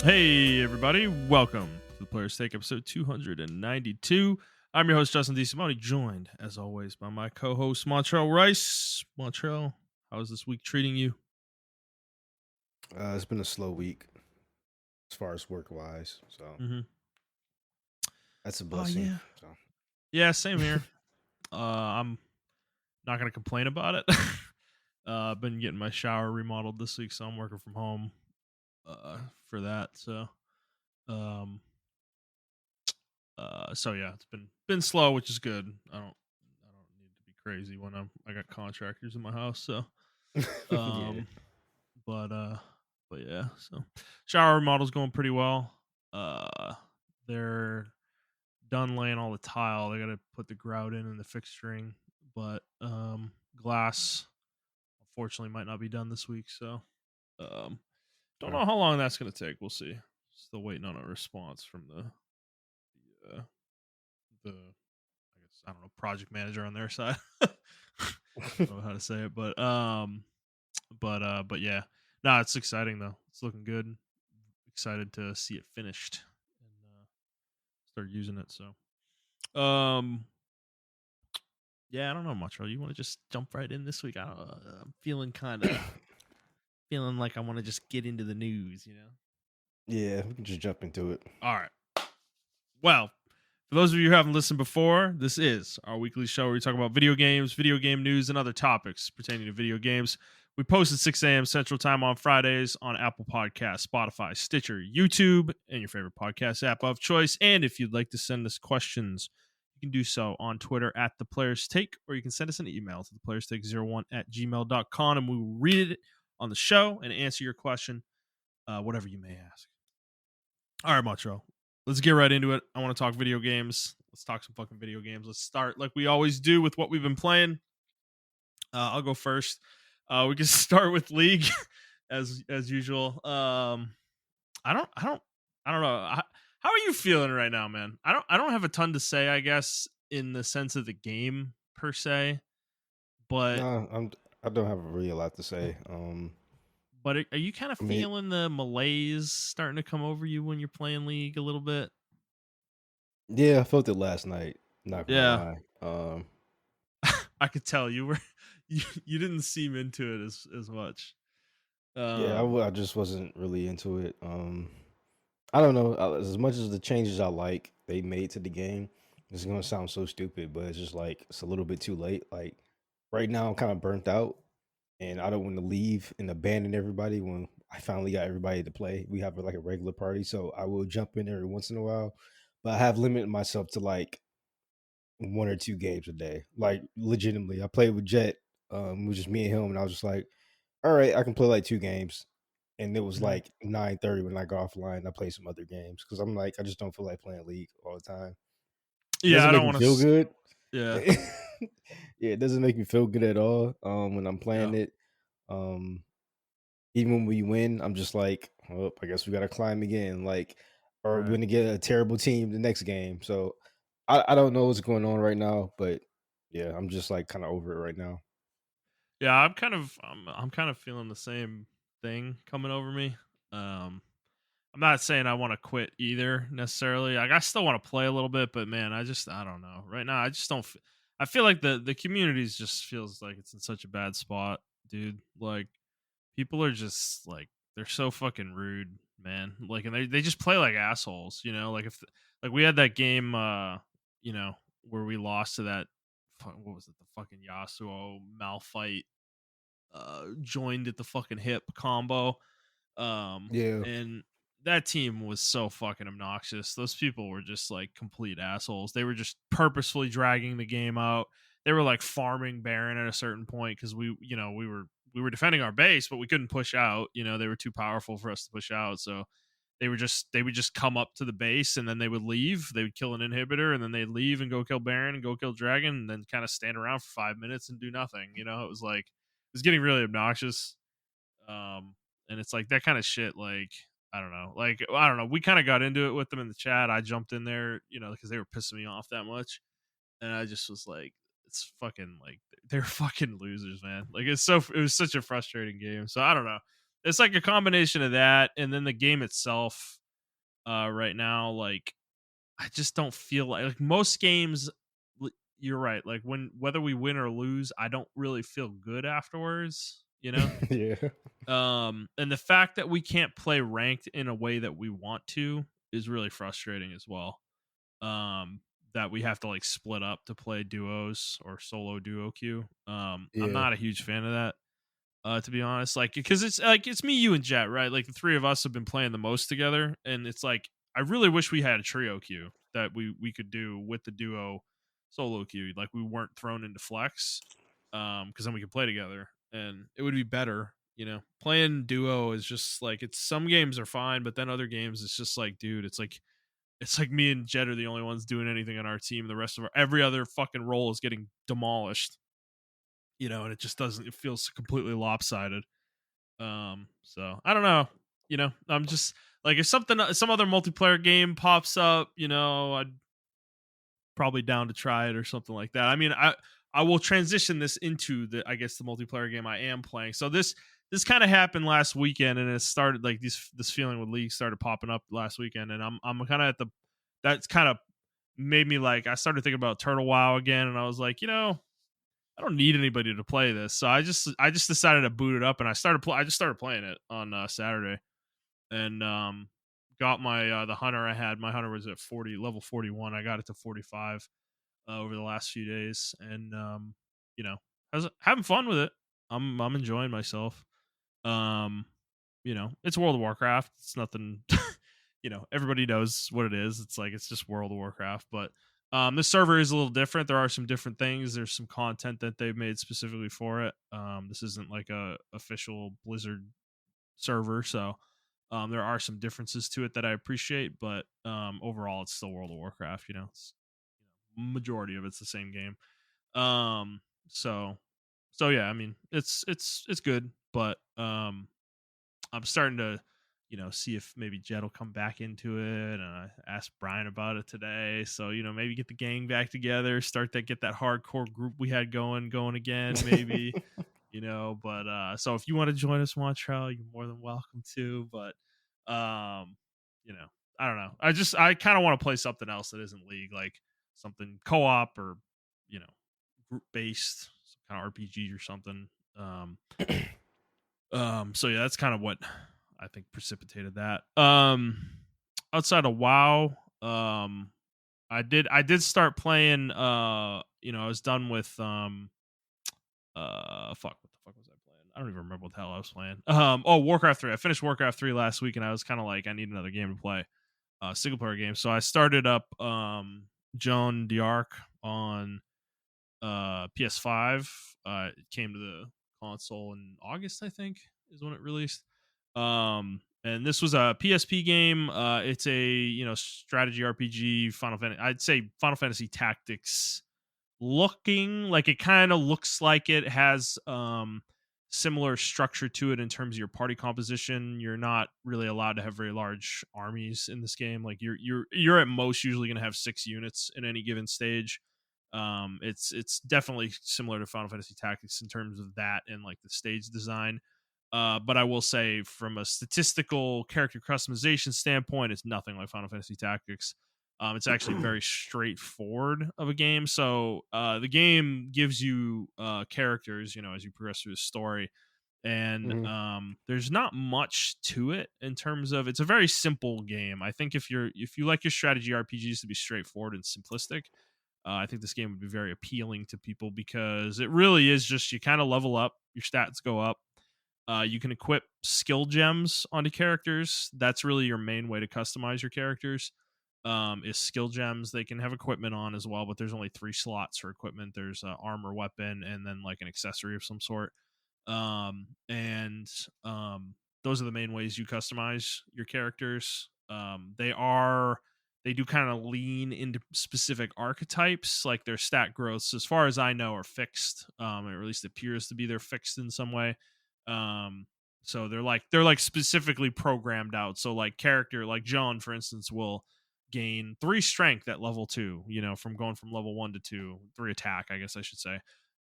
Hey, everybody. Welcome to the Players Take episode 292. I'm your host, Justin D. Simone, joined, as always, by my co-host, Montrell Rice. Montrell, how is this week treating you? It's been a slow week as far as work wise, so Mm-hmm. that's a Oh, blessing. yeah. So Yeah, same here. I'm not going to complain about it. I've been getting my shower remodeled this week, so I'm working from home for that. Um, so yeah, it's been slow, which is good. I don't need to be crazy when I got contractors in my house. So yeah, um, but yeah, so shower remodel's going pretty well. Uh, they're done laying all the tile. They got to put the grout in and the fixturing, but glass unfortunately might not be done this week. So um, don't know how long that's gonna take. We'll see. Still waiting on a response from the I guess I don't know, project manager on their side. I don't know how to say it, but yeah. No, it's exciting though. It's looking good. Excited to see it finished and start using it. So yeah, I don't know much. You want to just jump right in this week? I'm feeling feeling like I want to just get into the news, you know? yeah. We can just jump into it. All right. Well, for those of you who haven't listened before, this is our weekly show where we talk about video games, video game news, and other topics pertaining to video games. We post at 6 a.m. Central Time on Fridays on Apple Podcasts, Spotify, Stitcher, YouTube, and your favorite podcast app of choice. And if you'd like to send us questions, you can do so on Twitter at The Players Take, or you can send us an email to theplayerstake01 at gmail.com, and we will read it on the show and answer your question, whatever you may ask. All right, Macho. Let's get right into it. I want to talk video games. Let's talk some fucking video games. Let's start like we always do with what we've been playing. I'll go first. We can start with League as usual. I don't know. How are you feeling right now, man? I don't have a ton to say, I guess, in the sense of the game per se, but No, I don't have really a lot to say. are you kind of I mean, feeling the malaise starting to come over you when you're playing League a little bit? yeah, I felt it last night. Not gonna Yeah. lie. I could tell you were you didn't seem into it as much. Yeah, Um, I just wasn't really into it. I don't know. As much as the changes I like they made to the game, it's gonna sound so stupid, but it's just like it's a little bit too late. Like right now, I'm kind of burnt out, and I don't want to leave and abandon everybody when I finally got everybody to play. We have like a regular party, so I will jump in every once in a while, but I have limited myself to like one or two games a day. Like legitimately, I played with Jet. It was just me and him, and I was just like, all right, I can play like two games. And it was mhm. like 9:30 when I got offline. I played some other games because I'm like, I just don't feel like playing League all the time. It Yeah, doesn't I make don't me want feel to. good. Yeah, Yeah, it doesn't make me feel good at all. When I'm yeah, playing it. Um, Even when we win, I'm just like, well, I guess we gotta climb again. Like, or we're right. gonna get a terrible team the next game. So I don't know what's going on right now, but yeah, I'm just like kind of over it right now. Yeah, I'm kind of feeling the same thing coming over me. Um, I'm not saying I want to quit either necessarily. Like I still want to play a little bit, but man, I don't know. Right now, I just don't. I feel like the communities just feels like it's in such a bad spot, dude. Like people are just like they're so fucking rude, man. Like, and they just play like assholes, you know. Like if like we had that game, you know, where we lost to that. What was it? The fucking Yasuo Malphite joined at the fucking hip combo. Yeah, And that team was so fucking obnoxious. Those people were just like complete assholes. They were just purposefully dragging the game out. They were like farming Baron at a certain point because we were defending our base, but we couldn't push out. You know, they were too powerful for us to push out. So they would just come up to the base and then they would leave. They would kill an inhibitor and then they'd leave and go kill Baron and go kill Dragon and then kind of stand around for 5 minutes and do nothing. You know, it was like it was getting really obnoxious. And it's like that kind of shit. Like I don't know. Like I don't know. We kind of got into it with them in the chat. I jumped in there, you know, because they were pissing me off that much, and I just was like, it's fucking like they're fucking losers, man. Like it was such a frustrating game. So I don't know. it's like a combination of that and then the game itself. Right now, like I just don't feel like most games. You're right. Like whether we win or lose, I don't really feel good afterwards. You know. Yeah. And the fact that we can't play ranked in a way that we want to is really frustrating as well. That we have to like split up to play duos or solo duo queue. I'm Yeah. not a huge fan of that. To be honest, like because it's like it's me, you, and Jet, right? Like the three of us have been playing the most together, and it's like I really wish we had a trio queue that we could do with the duo solo queue. Like we weren't thrown into flex, because then we could play together, and it would be better. You know, playing duo is just like it's some games are fine, but then other games it's just like, dude, it's like me and Jet are the only ones doing anything on our team. The rest of every other fucking role is getting demolished. You know, and it just doesn't. It feels completely lopsided. So I don't know. You know, I'm just like if some other multiplayer game pops up, you know, I'd probably down to try it or something like that. I mean, I will transition this into the I guess the multiplayer game I am playing. So this kind of happened last weekend, and it started like this feeling with League started popping up last weekend, and I'm kind of at the that's kind of made me like I started thinking about Turtle WoW again, and I was like, you know, I don't need anybody to play this, so I just decided to boot it up, and I just started playing it on Saturday, and got my the hunter I had. My hunter was at level 41. I got it to 45 over the last few days, and you know, having fun with it. I'm enjoying myself. Um, you know, it's World of Warcraft. It's nothing. You know, everybody knows what it is. It's like it's just World of Warcraft, but this server is a little different. There are some different things. There's some content that they've made specifically for it. This isn't like a official Blizzard server, so there are some differences to it that I appreciate. But overall, it's still World of Warcraft. You know, majority of it's the same game. Um, so so yeah, I mean, it's good, but I'm starting to, you know, see if maybe Jed will come back into it. And I asked Brian about it today. So, you know, maybe get the gang back together, get that hardcore group we had going again, maybe, you know. But so if you want to join us, Montrell, you're more than welcome to. But you know, I don't know. I kind of want to play something else that isn't League, like something co-op or, you know, group based, some kind of RPG or something. So yeah, that's kind of what I think precipitated that. Outside of WoW, I did start playing you know, I was done with fuck, what the fuck was I playing? I don't even remember what the hell I was playing. Oh, Warcraft 3. I finished Warcraft 3 last week and I was kind of like I need another game to play. Single player game. So I started up Joan d'Arc on PS5. It came to the console in August, I think, is when it released. And this was a PSP game. It's a, you know, strategy RPG. Final Fantasy. I'd say Final Fantasy Tactics looking like it kind of looks like it has similar structure to it in terms of your party composition. You're not really allowed to have very large armies in this game. Like you're at most usually going to have 6 units in any given stage. It's definitely similar to Final Fantasy Tactics in terms of that and like the stage design. But I will say from a statistical character customization standpoint, it's nothing like Final Fantasy Tactics. It's actually very straightforward of a game. So the game gives you characters, you know, as you progress through the story, and Mhm. there's not much to it in terms of it's a very simple game. I think if you like your strategy RPGs to be straightforward and simplistic, I think this game would be very appealing to people because it really is just you kind of level up, your stats go up. You can equip skill gems onto characters. That's really your main way to customize your characters. Is skill gems. They can have equipment on as well, but there's only 3 slots for equipment. There's armor, weapon, and then like an accessory of some sort. And those are the main ways you customize your characters. They do kind of lean into specific archetypes, like their stat growths, as far as I know, are fixed. Or at least appears to be they're fixed in some way. Um, so they're like specifically programmed out. So like character like John, for instance, will gain 3 strength at level 2. You know, from going from level 1 to 2, 3 attack, I guess I should say.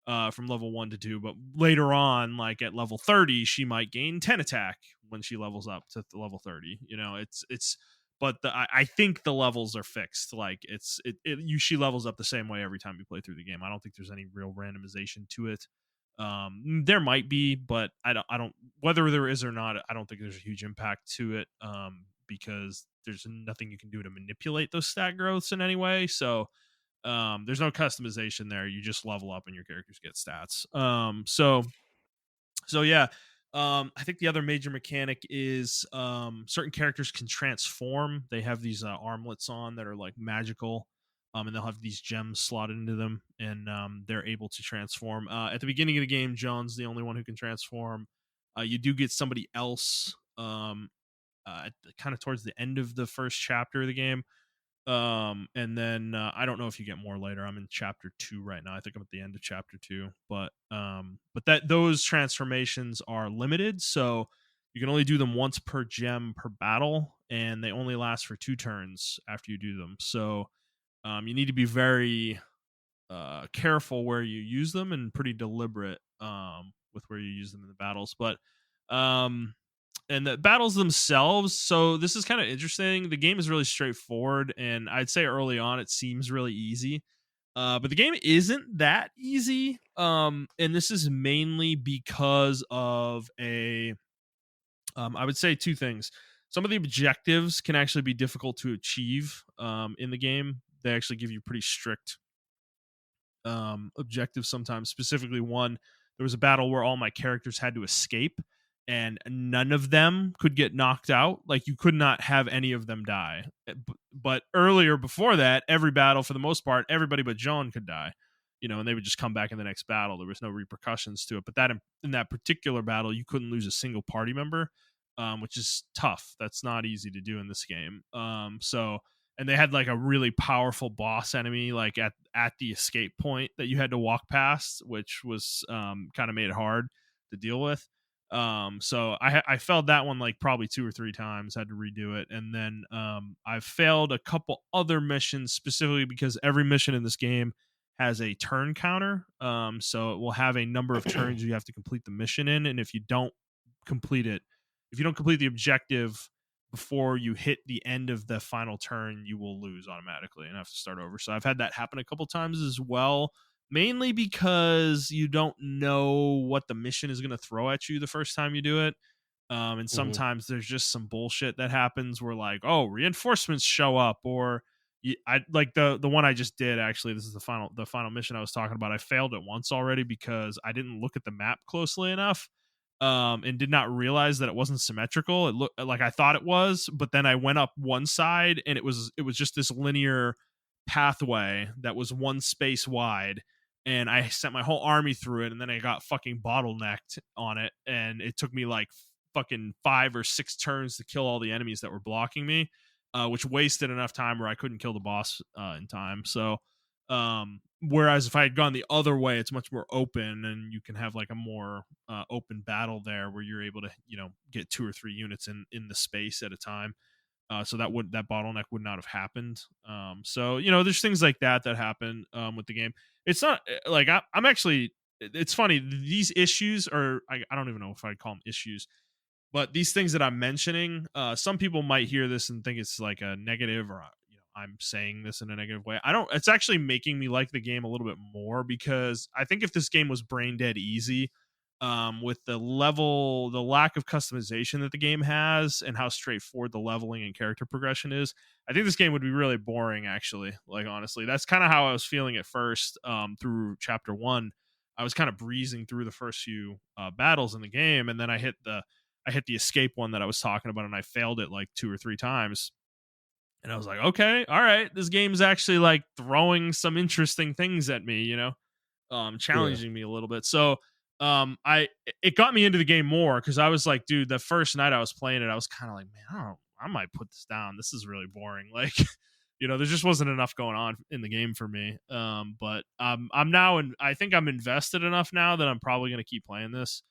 from level 1 to 2, but later on, like at level 30, she might gain 10 attack when she levels up to level 30. You know, it's but I think the levels are fixed. Like she levels up the same way every time you play through the game. I don't think there's any real randomization to it. There might be, but I don't whether there is or not, I don't think there's a huge impact to it. Because there's nothing you can do to manipulate those stat growths in any way. So there's no customization there. You just level up and your characters get stats. So yeah. I think the other major mechanic is certain characters can transform. They have these armlets on that are like magical, and they'll have these gems slotted into them, and they're able to transform. At the beginning of the game, John's the only one who can transform. You do get somebody else kind of towards the end of the first chapter of the game, and then I don't know if you get more later. I'm in chapter 2 right now. I think I'm at the end of chapter 2, but that those transformations are limited, so you can only do them once per gem per battle, and they only last for 2 turns after you do them. So you need to be very careful where you use them and pretty deliberate with where you use them in the battles. But and the battles themselves, so this is kind of interesting. The game is really straightforward, and I'd say early on it seems really easy. But the game isn't that easy. And this is mainly because of a I would say 2 things. Some of the objectives can actually be difficult to achieve in the game. They actually give you pretty strict objectives sometimes. Specifically, one, there was a battle where all my characters had to escape, and none of them could get knocked out. Like you could not have any of them die. But earlier before that, every battle for the most part, everybody but John could die. You know, and they would just come back in the next battle. There was no repercussions to it. But that in that particular battle, you couldn't lose a single party member, which is tough. That's not easy to do in this game. And they had like a really powerful boss enemy like at the escape point that you had to walk past, which was kind of made it hard to deal with. So I failed that one like probably 2 or 3 times, had to redo it. And then I've failed a couple other missions, specifically because every mission in this game has a turn counter. So it will have a number of turns you have to complete the mission in, and if you don't complete it, if you don't complete the objective before you hit the end of the final turn, you will lose automatically and have to start over. So I've had that happen a couple times as well, mainly because you don't know what the mission is going to throw at you the first time you do it. And Hmm. sometimes there's just some bullshit that happens where like, oh, reinforcements show up, or I like the one I just did. Actually, this is the final mission I was talking about. I failed it once already because I didn't look at the map closely enough, and did not realize that it wasn't symmetrical. It looked like I thought it was, but then I went up one side and it was just this linear pathway that was one space wide, and I sent my whole army through it, and then I got fucking bottlenecked on it, and it took me like fucking 5 or 6 turns to kill all the enemies that were blocking me, which wasted enough time where I couldn't kill the boss in time. So whereas if I had gone the other way, it's much more open, and you can have like a more open battle there where you're able to, you know, get 2 or 3 units in the space at a time. So that bottleneck would not have happened. So you know, there's things like that happen with the game. It's not like I'm actually. It's funny. These issues are I don't even know if I'd call them issues, but these things that I'm mentioning, some people might hear this and think it's like a negative, or you know, I'm saying this in a negative way. I don't. It's actually making me like the game a little bit more, because I think if this game was brain dead easy, with the lack of customization that the game has, and how straightforward the leveling and character progression is, I think this game would be really boring. Actually, like honestly, that's kind of how I was feeling at first. Through chapter 1, I was kind of breezing through the first few battles in the game, and then I hit the escape one that I was talking about, and I failed it like 2 or 3 times. And I was like, okay, all right, this game's actually like throwing some interesting things at me, you know, Yeah. challenging me a little bit. So I it got me into the game more, because I was like, dude, the first night I was playing it, I was kind of like, man, I might put this down. This is really boring. Like, you know, there just wasn't enough going on in the game for me. But I'm now, and I think I'm invested enough now that I'm probably going to keep playing this.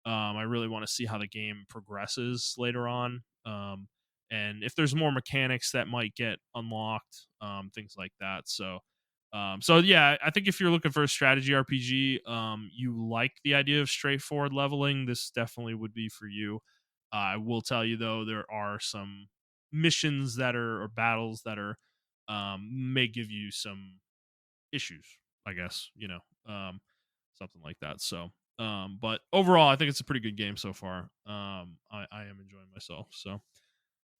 I really want to see how the game progresses later on. And if there's more mechanics that might get unlocked, things like that. So So yeah, I think if you're looking for a strategy RPG, you like the idea of straightforward leveling, this definitely would be for you. I will tell you though, there are some missions that are or battles that are may give you some issues, I guess, something like that. So, but overall, I think it's a pretty good game so far. I am enjoying myself. So,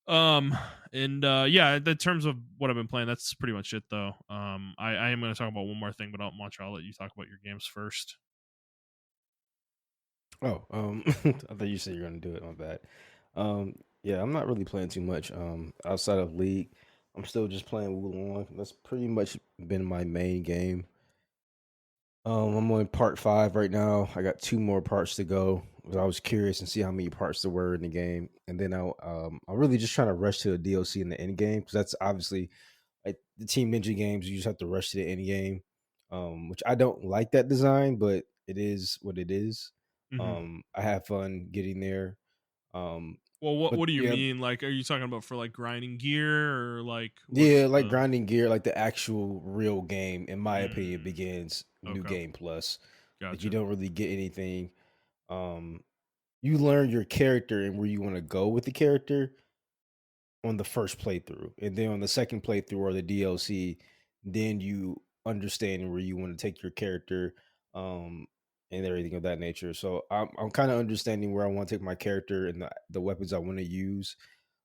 um, and yeah, in terms of what I've been playing, that's pretty much it, though. I am going to talk about one more thing, but Montreal, I'll let you talk about your games first. Oh, I thought you said you're gonna do it. My bad. Yeah, I'm not really playing too much. Outside of League, I'm still just playing Wulong. That's pretty much been my main game. I'm on part 5 right now. I got 2 more parts to go. I was curious and see how many parts there were in the game, and then I'm really just trying to rush to the DLC in the end game because that's obviously like the Team Ninja games. You just have to rush to the end game, which I don't like that design, but it is what it is. Hmm. I have fun getting there. Um, Well, but what do you yeah, mean? Like, are you talking about for like grinding gear or like what's yeah, like the? grinding gear, like the actual real game, in my opinion, Mm, begins New okay, Game Plus. Like you gotcha. don't really get anything. Um, you learn your character and where you want to go with the character on the first playthrough, and then on the second playthrough or the DLC, then you understand where you want to take your character, um, and everything of that nature. So I'm kind of understanding where I want to take my character and the weapons I want to use.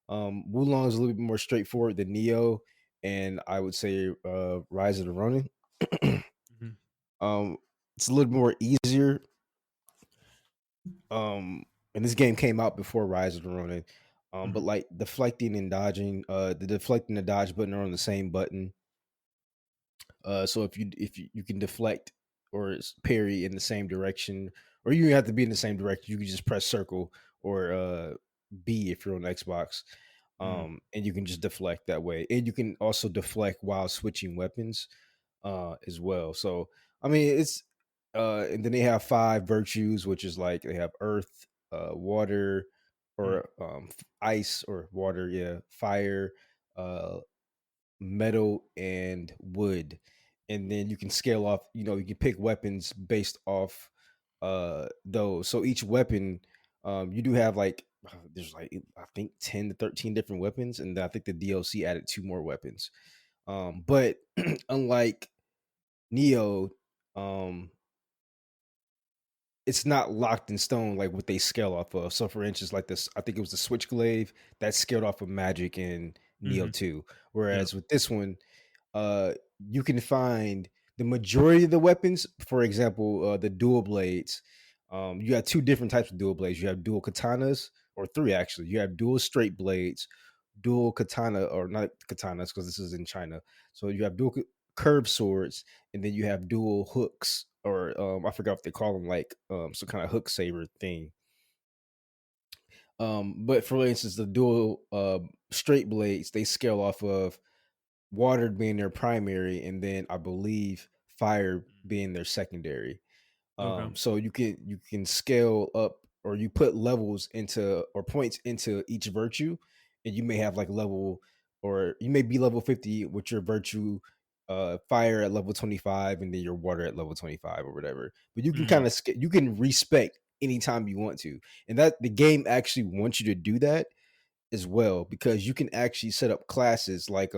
Wulong is a little bit more straightforward than Neo, and I would say Rise of the Ronin. Hmm. um, it's a little more easier. And this game came out before Rise of the Ronin. But Hmm. like deflecting and dodging, the deflecting and dodge button are on the same button. So if you can deflect or parry in the same direction, or you don't have to be in the same direction, you can just press circle or B if you're on Xbox, Hmm. and you can just deflect that way. And you can also deflect while switching weapons, as well. So I mean, it's and then they have 5 virtues, which is like they have earth, water, Hmm. or ice or water, yeah, fire, uh, metal, and wood. And then you can scale off. You can pick weapons based off those. So each weapon, you do have like there's like I think 10 to 13 different weapons, and I think the DLC added 2 more weapons. But unlike Neo, um, it's not locked in stone like what they scale off of. So for instance, like this, I think it was the Switchglaive that scaled off of Magic in Neo Hmm. 2. Yeah. Whereas with this one, you can find the majority of the weapons. For example, the dual blades. You have 2 different types of dual blades. You have dual katanas, or 3 actually. You have dual straight blades, dual katana, or not katanas because this is in China. So you have dual curved swords, and then you have dual hooks, or I forgot what they call them, like some kind of hook saber thing. But for instance, the dual straight blades, they scale off of water being their primary, and then I believe fire being their secondary. Okay. So you can scale up, or you put levels into or points into each virtue, and you may have like level, or you may be level 50 with your virtue, fire at level 25, and then your water at level 25 or whatever. But you can Hmm. kind of you can respec anytime you want to, and that the game actually wants you to do that as well, because you can actually set up classes like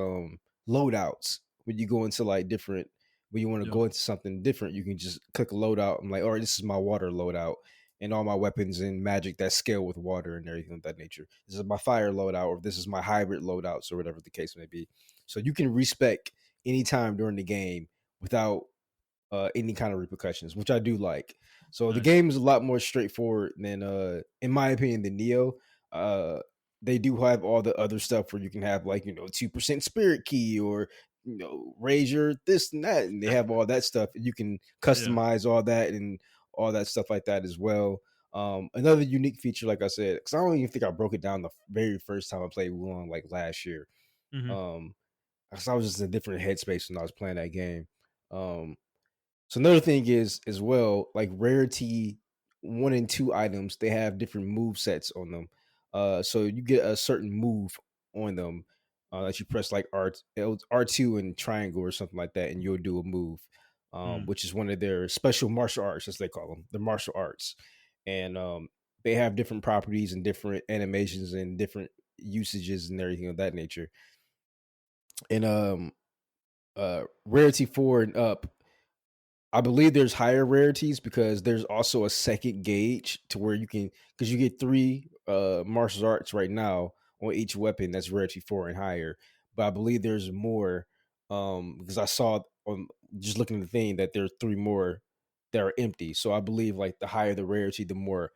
loadouts when you go into like different, when you want to Yeah. go into something different. You can just click a loadout. I'm like, all right, this is my water loadout, and all my weapons and magic that scale with water and everything of that nature. This is my fire loadout, or this is my hybrid loadouts, or whatever the case may be. So you can respec anytime during the game without any kind of repercussions, which I do like. So the Nice. game is a lot more straightforward than, in my opinion, than Neo. Uh, they do have all the other stuff where you can have like 2% spirit key, or raise your this and that, and they have all that stuff. You can Yeah. customize all that and all that stuff like that as well. Another unique feature, like I said, because I don't even think I broke it down the very first time I played Wulong, like last year. Hmm. Um, 'Cause I was just in a different headspace when I was playing that game. Um, so another thing is as well, like rarity 1 and 2 items, they have different move sets on them. So you get a certain move on them. that you press like R2 and triangle or something like that, and you'll do a move, Mm. which is one of their special martial arts, as they call them, the martial arts. And they have different properties and different animations and different usages and everything of that nature. And rarity 4 and up, I believe there's higher rarities because there's also a second gauge to where you can, because you get three martial arts right now on each weapon that's rarity 4 and higher. But I believe there's more, because I saw on just looking at the thing that there's three more that are empty. So I believe like the higher the rarity, the more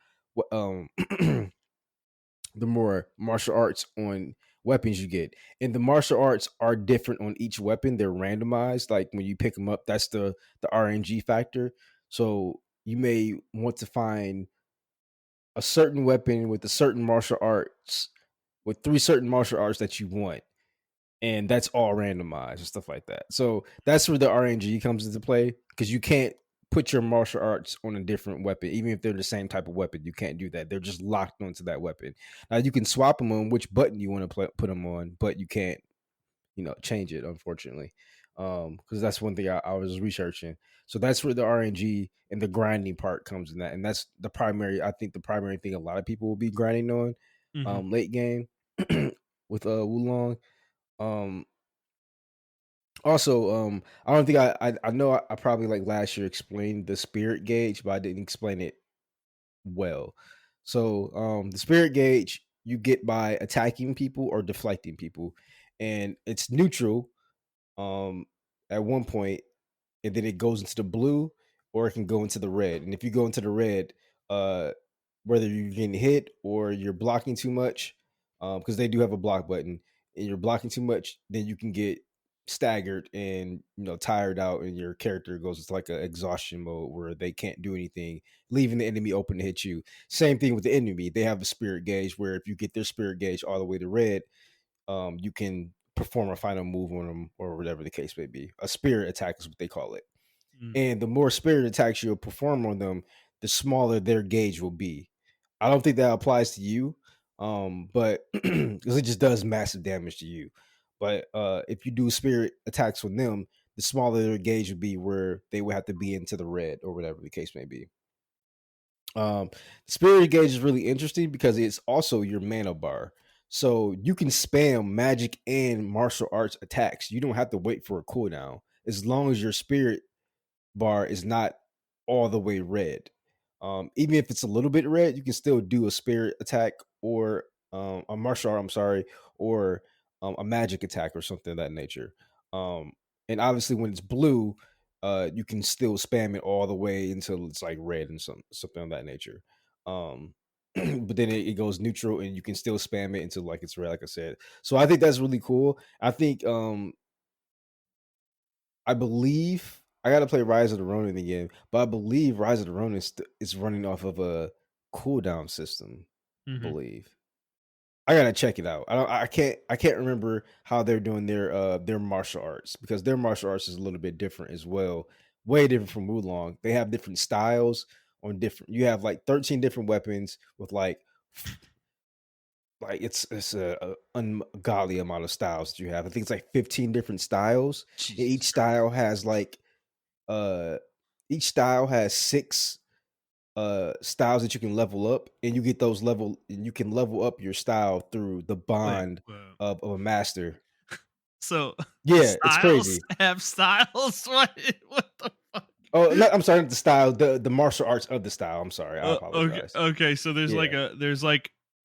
the more martial arts on weapons you get. And the martial arts are different on each weapon. They're randomized. Like when you pick them up, that's the RNG factor. So you may want to find a certain weapon with a certain martial arts, with three certain martial arts that you want, and that's all randomized and stuff like that. So that's where the RNG comes into play, because you can't put your martial arts on a different weapon, even if they're the same type of weapon. You can't do that. They're just locked onto that weapon. Now you can swap them on which button you want to put them on, but you can't, change it, unfortunately, because that's one thing I was researching. So that's where the RNG and the grinding part comes in that, and that's the primary. I think the primary thing a lot of people will be grinding on, Hmm. late game with Wulong. Um, Also, I don't think I know I probably like last year explained the spirit gauge, but I didn't explain it well. So, the spirit gauge you get by attacking people or deflecting people, and it's neutral um at one point, and then it goes into the blue, or it can go into the red. And if you go into the red, uh whether you're getting hit or you're blocking too much, because they do have a block button, and you're blocking too much, then you can get staggered and tired out, and your character goes into like an exhaustion mode where they can't do anything, leaving the enemy open to hit you. Same thing with the enemy. They have a spirit gauge where if you get their spirit gauge all the way to red, you can perform a final move on them, or whatever the case may be. A spirit attack is what they call it. Mm. And the more spirit attacks you'll perform on them, the smaller their gauge will be. I don't think that applies to you, but because it just does massive damage to you. But if you do spirit attacks on them, the smaller their gauge would be, where they would have to be into the red, or whatever the case may be. Spirit gauge is really interesting because it's also your mana bar. So you can spam magic and martial arts attacks. You don't have to wait for a cooldown, as long as your spirit bar is not all the way red. Even if it's a little bit red, you can still do a spirit attack, or a martial art, I'm sorry, or a magic attack or something of that nature. Um, and obviously, when it's blue, you can still spam it all the way until it's like red and something of that nature. Um, but then it goes neutral, and you can still spam it until like it's red, like I said. So I think that's really cool. I think I believe I got to play Rise of the Ronin again, but I believe Rise of the Ronin is running off of a cooldown system. I Hmm. believe I gotta check it out. I can't remember how they're doing their martial arts, because their martial arts is a little bit different as well, way different from Wulong. They have different styles on different. You have like 13 different weapons with like it's a ungodly amount of styles that you have. I think it's like 15 different styles, and Jesus Christ. uh each style has six styles that you can level up, and you can level up your style through the Wait, bond wait. of a master. So the Yeah, it's styles crazy. have styles? What the fuck? Oh, no, I'm sorry, not the style, the martial arts of the style. I'm sorry, I Okay, apologize. okay. So Yeah,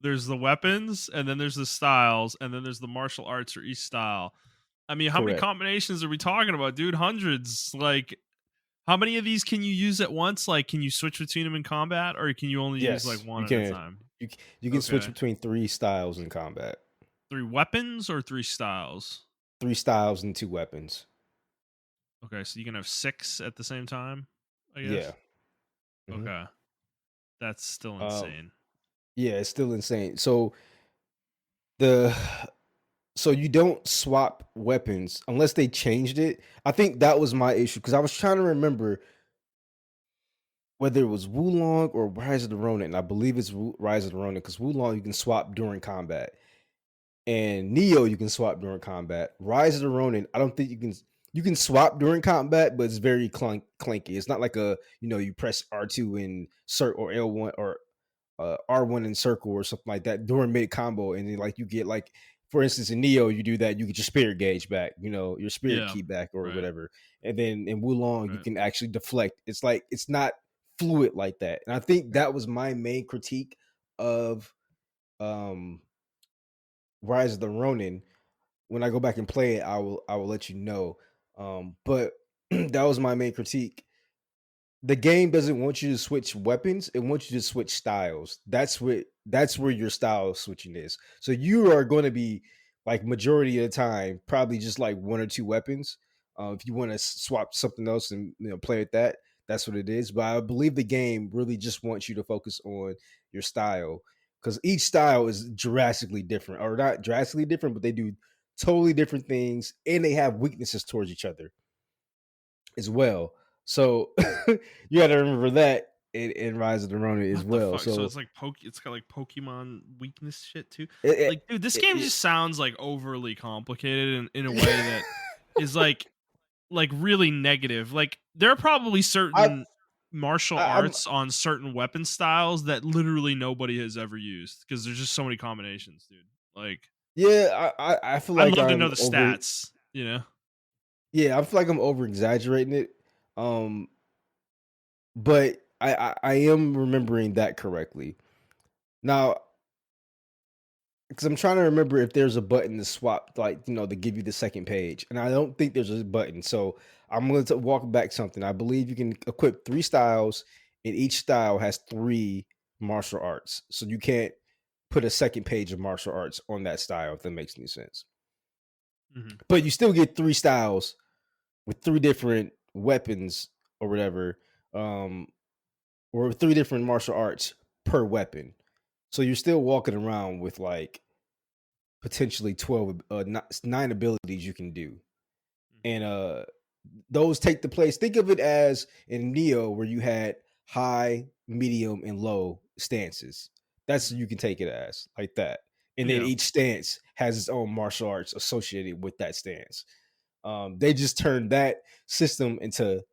there's the weapons, and then there's the styles, and then there's the martial arts for each style. I mean, how many correct. combinations are we talking about, dude? Hundreds. Like, how many of these can you use at once? Like, can you switch between them in combat, or can you only use like Yes, one you at a can. time? You can switch Okay, between three styles in combat. three weapons or three styles? Three styles and two weapons. Okay, so you can have six at the same time, I Yeah. guess. hmm Okay, that's still Um. insane. Yeah, it's still insane. The so you don't swap weapons unless they changed it. I think that was my issue, because I was trying to remember whether it was Wulong or Rise of the Ronin. And I believe it's Rise of the Ronin, because Wulong you can swap during combat. and Neo you can swap during combat. Rise of the Ronin, I don't think you can swap during combat, but it's very clanky. It's not like a you press R2 in circle or L1 or R1 in circle or something like that during mid combo, and then like you get like for instance in Neo you do that, you get your spirit gauge back, your spirit Yeah. key back or Right. whatever, and then in Wulong you Right. can actually deflect. It's like it's not fluid like that, and I think that was my main critique of um Rise of the Ronin. When I go back and play it, I will let you know. But that was my main critique. The game doesn't want you to switch weapons; it wants you to switch styles. That's where your style switching is. So you are going to be like majority of the time probably just like one or two weapons. If you want to swap something else and play with that, that's what it is. But I believe the game really just wants you to focus on your style because each style is drastically different, or not drastically different, but they do totally different things and they have weaknesses towards each other as well. So you got to remember that in Rise of the Ronin as What the well. fuck? So So it's like it's got like Pokemon weakness shit too. it, Like, dude, this game it, just sounds like overly complicated in a way that is like really negative. Like there are probably I, certain martial I'm arts on certain weapon styles that literally nobody has ever used because there's just so many combinations, dude. Like yeah, I feel I'd like love to know I'm the over stats, you know? yeah, I feel like I'm over exaggerating it. Um but I am remembering that correctly. Now, because I'm trying to remember if there's a button to swap, like to give you the second page, and I don't think there's a button. So I'm going to walk back something. I believe you can equip 3 styles, and each style has 3 martial arts. So you can't put a second page of martial arts on that style if that makes any sense. Mhm. But you still get 3 styles with 3 different weapons or whatever, um, or 3 different martial arts per weapon. So you're still walking around with like potentially 12 9 abilities you can do, Mhm. and those take the place. Think of it as in Neo where you had high, medium, and low stances. That's Mhm. you can take it as like that, and then Yeah. each stance has its own martial arts associated with that stance. They just turned that system into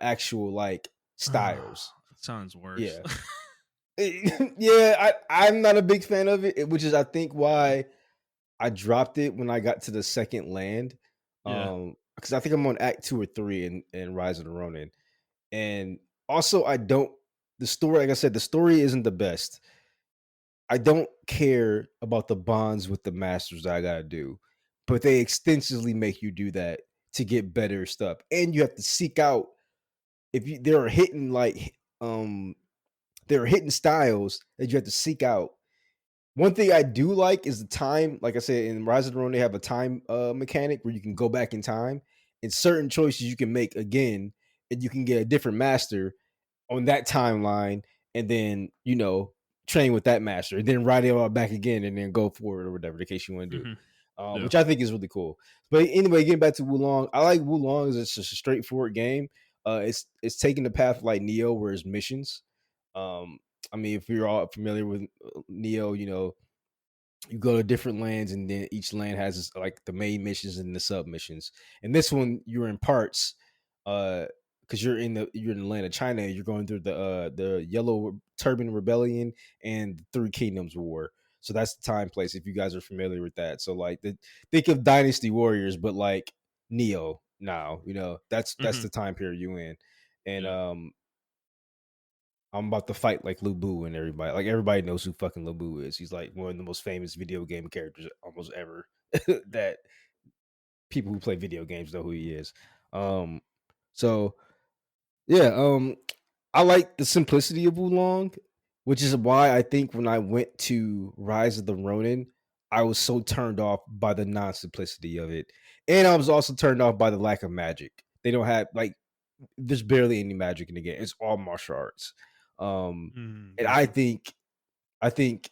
actual like styles. That sounds worse. Yeah. Yeah, I'm not a big fan of it, which is I think Yeah. why I dropped it when I got to the second land. Yeah. Because I think I'm on Act 2 or 3 in Rise of the Ronin. And also I don't the story, like I said, the story isn't the best. I don't care about the bonds with the masters that I gotta do, but they extensively make you do that to get better stuff. And you have to seek out if you there are hidden there are hidden styles that you have to seek out. One thing I do like is the time. Like I said, in Rise of the Ronin, they have a time mechanic where you can go back in time, and certain choices you can make again, and you can get a different master on that timeline, and then train with that master, and then ride it all back again, and then go forward or whatever the case you want to do. Mhm. Yeah. Which I think is really cool. But anyway, getting back to Wulong, I like Wulong as it's just a straightforward game. It's taking the path like Neo, where it's missions. Um, I mean, if you're all familiar with Neo, you go to different lands, and then each land has like the main missions and the sub missions. And this one, you're in parts, because you're in the land of China. You're going through the Yellow Turban Rebellion and the Three Kingdoms War. So that's the time place if you guys are familiar with that. So like think of Dynasty Warriors, but like Neo now. That's Mhm. the time period you in, and Yeah. I'm about to fight like Lu Bu and everybody. Like everybody knows who fucking Lu Bu is. He's like one of the most famous video game characters almost ever. Mhm. That people who play video games know who he is. Um, so yeah, I like the simplicity of Wulong, which is why I think when I went to Rise of the Ronin, I was so turned off by the non simplicity of it, and I was also turned off by the lack of magic. They don't have like there's barely any magic in the game. It's all martial arts. Mhm. And Gotcha. I think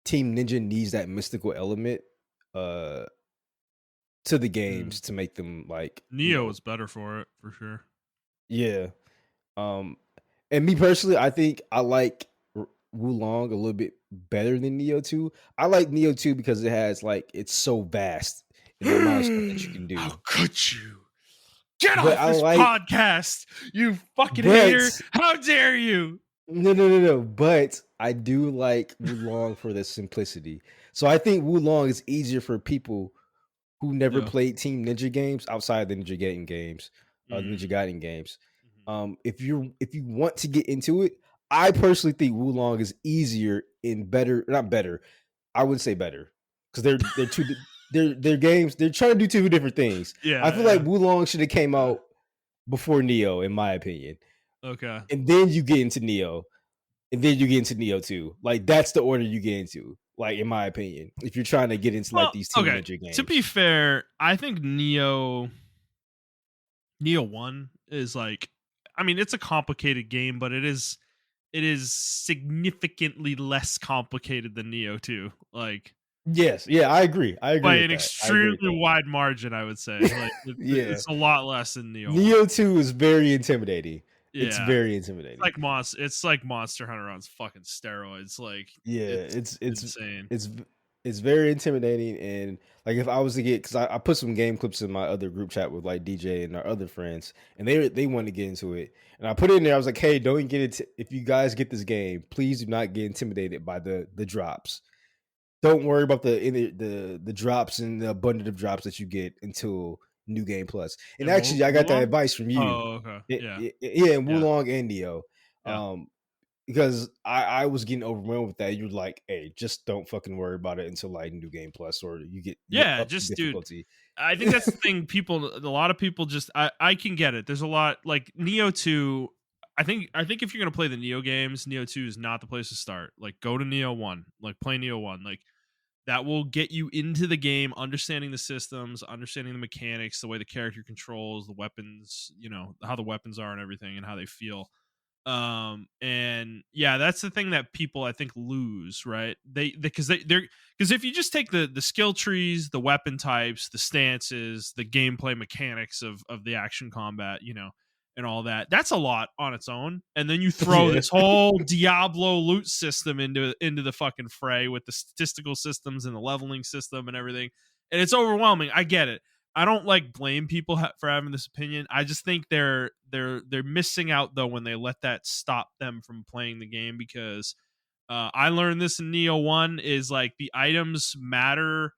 Team Ninja needs that mystical element uh to the Mm. games to make them like, Neo is better for it for sure. yeah. Um and me personally, I think Wulong a little bit better than Neo 2. I like Neo 2 because it has like it's so vast in the amount of stuff that you can How do. could you? Get But off I this like podcast, you fucking hater. but How dare you? no. But I do like Wulong for the simplicity. So I think Wulong is easier for people who never Yeah. played Team Ninja games outside the Ninja Gaiden games, the Ninja Mm. Gaiden games. Mhm. If you want to get into it, I personally think Wulong is easier and better. Not better. I wouldn't say better because they're two. They're games. They're trying to do two different things. I feel like Yeah. Wulong should have came Yeah. out before Neo, in my opinion, Okay. and then you get into Neo, and then you get into Neo 2. Like that's the order you get into. Like in my opinion, if you're trying to get into like Well, these Team okay. Ninja To be games. fair, I think Neo 1 is like, I mean, it's a complicated game, but it is significantly less complicated than Neo 2. Like Yes, yeah, I agree. I agree by with an that. I agree extremely with that. wide margin, I would say. Like Yeah. it's a lot less than Neo 1. Neo 2 is very intimidating. It's Yeah. very It's intimidating. like Monster Hunter on fucking steroids. Like Yeah, it's insane. it's it's very intimidating. And like if I was to get, because I put some game clips in my other group chat with like DJ and our other friends, and they wanted to get into it, and I put it in there. I was like, hey, don't get it. If you guys get this game, please do not get intimidated by the drops. Don't worry about the drops and the abundant of drops that you get until New Game Plus. And And actually, I got that Wulong? advice from you. Oh, okay. Yeah. Yeah, and Yeah. Wulong and Neo. Yeah. Because I was getting overwhelmed with that. You're like, hey, just don't fucking worry about it until like New Game Plus, or you Yeah, up the just dude, difficulty. I think that's the thing. A lot of people just, I can get it. There's a lot like Neo 2. I think if you're gonna play the Neo games, Neo 2 is not the place to start. Like go to Neo 1, like play Neo 1. Like that will get you into the game, understanding the systems, understanding the mechanics, the way the character controls, the weapons, how the weapons are and everything and how they feel. And yeah, that's the thing that people I think lose, right? Because if you just take the skill trees, the weapon types, the stances, the gameplay mechanics of the action combat, and all that, that's a lot on its own. And then you throw Yeah. this whole Diablo loot system into the fucking fray with the statistical systems and the leveling system and everything, and it's overwhelming. I get it. I don't like blame people for having this opinion. I just think they're missing out though when they let that stop them from playing the game, because I learned this in Neo 1 is like the items matter,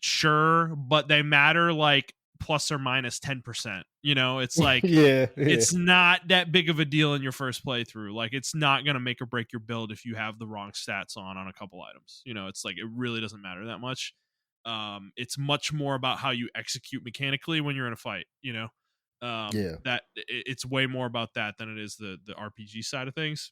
sure, but they matter like plus or minus 10%. It's like Yeah. it's not that big of a deal in your first playthrough. Like it's not going to make or break your build if you have the wrong stats on a couple items. It's like it really doesn't matter that much. It's much more about how you execute mechanically when you're in a fight. Yeah. That it's way more about that than it is the RPG side of things.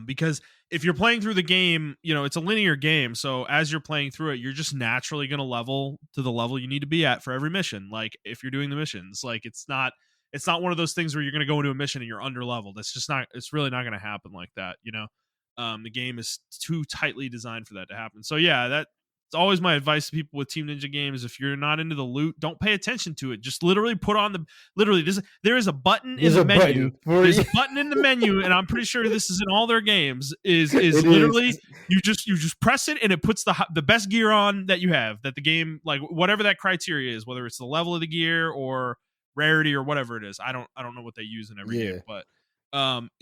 Because if you're playing through the game, it's a linear game. So as you're playing through it, you're just naturally going to level to the level you need to be at for every mission. Like if you're doing the missions, like it's not one of those things where you're going to go into a mission and you're under leveled. It's really not going to happen like that. The game is too tightly designed for that to happen. So yeah, that's always my advice to people with Team Ninja games. If you're not into the loot, don't pay attention to it. Just literally put on there is a button in There's the a menu. button for There's you. a button in the menu, and I'm pretty sure this is in all their games. Is It literally is. you just press it and it puts the best gear on that you have, that the game, like whatever that criteria is, whether it's the level of the gear or rarity or whatever it is. I don't know what they use in every Yeah. game, but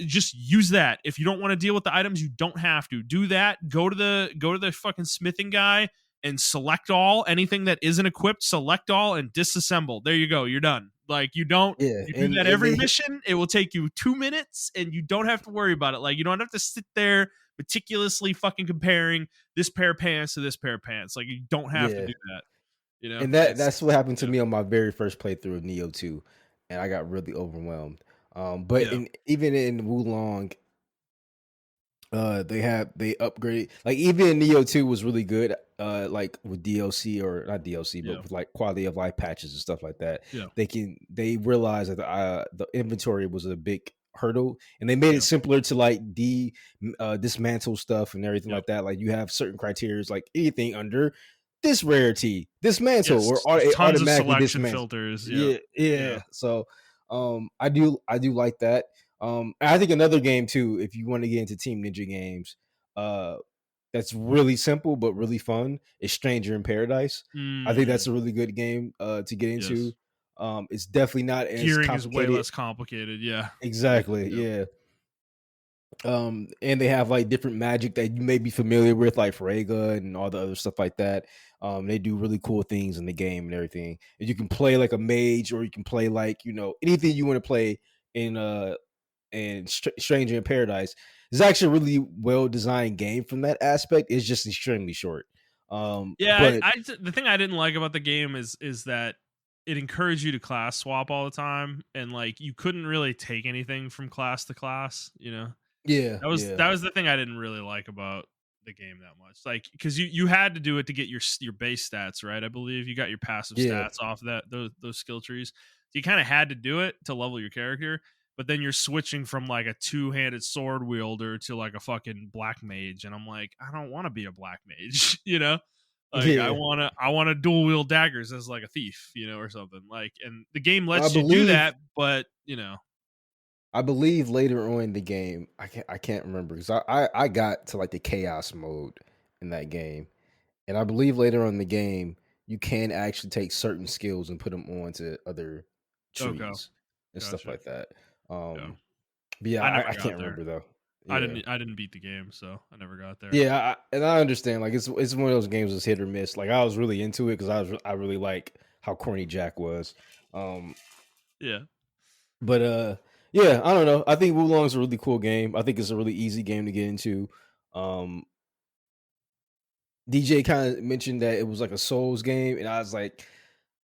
just use that. If you don't want to deal with the items, you don't have to do that. Go to the fucking smithing guy and select all. Anything that isn't equipped, select all and disassemble. There you go, you're done. Like you do And that and every they mission. It will take you 2 minutes and you don't have to worry about it. Like you don't have to sit there meticulously fucking comparing this pair of pants to this pair of pants. Like you don't have to yeah. do that. And It's that's what happened to yeah. me on my very first playthrough of Neo 2, and I got really overwhelmed. But Yeah. even in Wulong, they upgrade, like even in Neo 2 was really good, like with DLC, or not DLC, but Yeah. with like quality of life patches and stuff like that. Yeah. They realized that the inventory was a big hurdle, and they made Yeah. it simpler to like dismantle stuff and everything Yeah. like that. Like you have certain criteria, like anything under this rarity, dismantle, or Yes. There's it tons of automatically selection dismantle. filters. Yeah. Yeah, yeah. Yeah. So I do like that. I think another game too, if you want to get into Team Ninja games, uh, that's really simple but really fun is Stranger in Paradise. I think that's Mm, a really good game to get into. yes. It's definitely not as Gearing is way complicated. less complicated. Yeah. Exactly. Yep. Yeah. And they have like different magic that you may be familiar with, like Frega and all the other stuff like that. They do really cool things in the game and everything. And you can play like a mage, or you can play like anything you want to play in Stranger in Paradise. It's actually a really well designed game from that aspect. It's just extremely short. Yeah, But the thing I didn't like about the game is that it encouraged you to class swap all the time, and like you couldn't really take anything from class to class. You know, yeah, yeah, that was the thing I didn't really like about the game that much. Like because you had to do it to get your base stats, right? I believe you got your passive yeah, stats off those skill trees. So you kind of had to do it to level your character. But then you're switching from like a two-handed sword wielder to like a fucking black mage, and I'm like, I don't want to be a black mage, you know? Like yeah. I wanna dual wield daggers as like a thief, you know, or something. Like, and the game I lets you do believe that, but you know, I believe later on in the game, I can't remember because I got to like the chaos mode in that game, and I believe later on in the game you can actually take certain skills and put them onto other okay, trees and stuff gotcha. like that. Yeah, But yeah, I never I got can't there. remember though. Yeah, I didn't beat the game, so I never got there. yeah, and I understand. Like it's one of those games that's hit or miss. Like I was really into it because I really like how corny Jack was. Um, Yeah, but yeah, I don't know. I think Wulong's a really cool game. I think it's a really easy game to get into. Um, DJ kind of mentioned that it was like a Souls game, and I was like,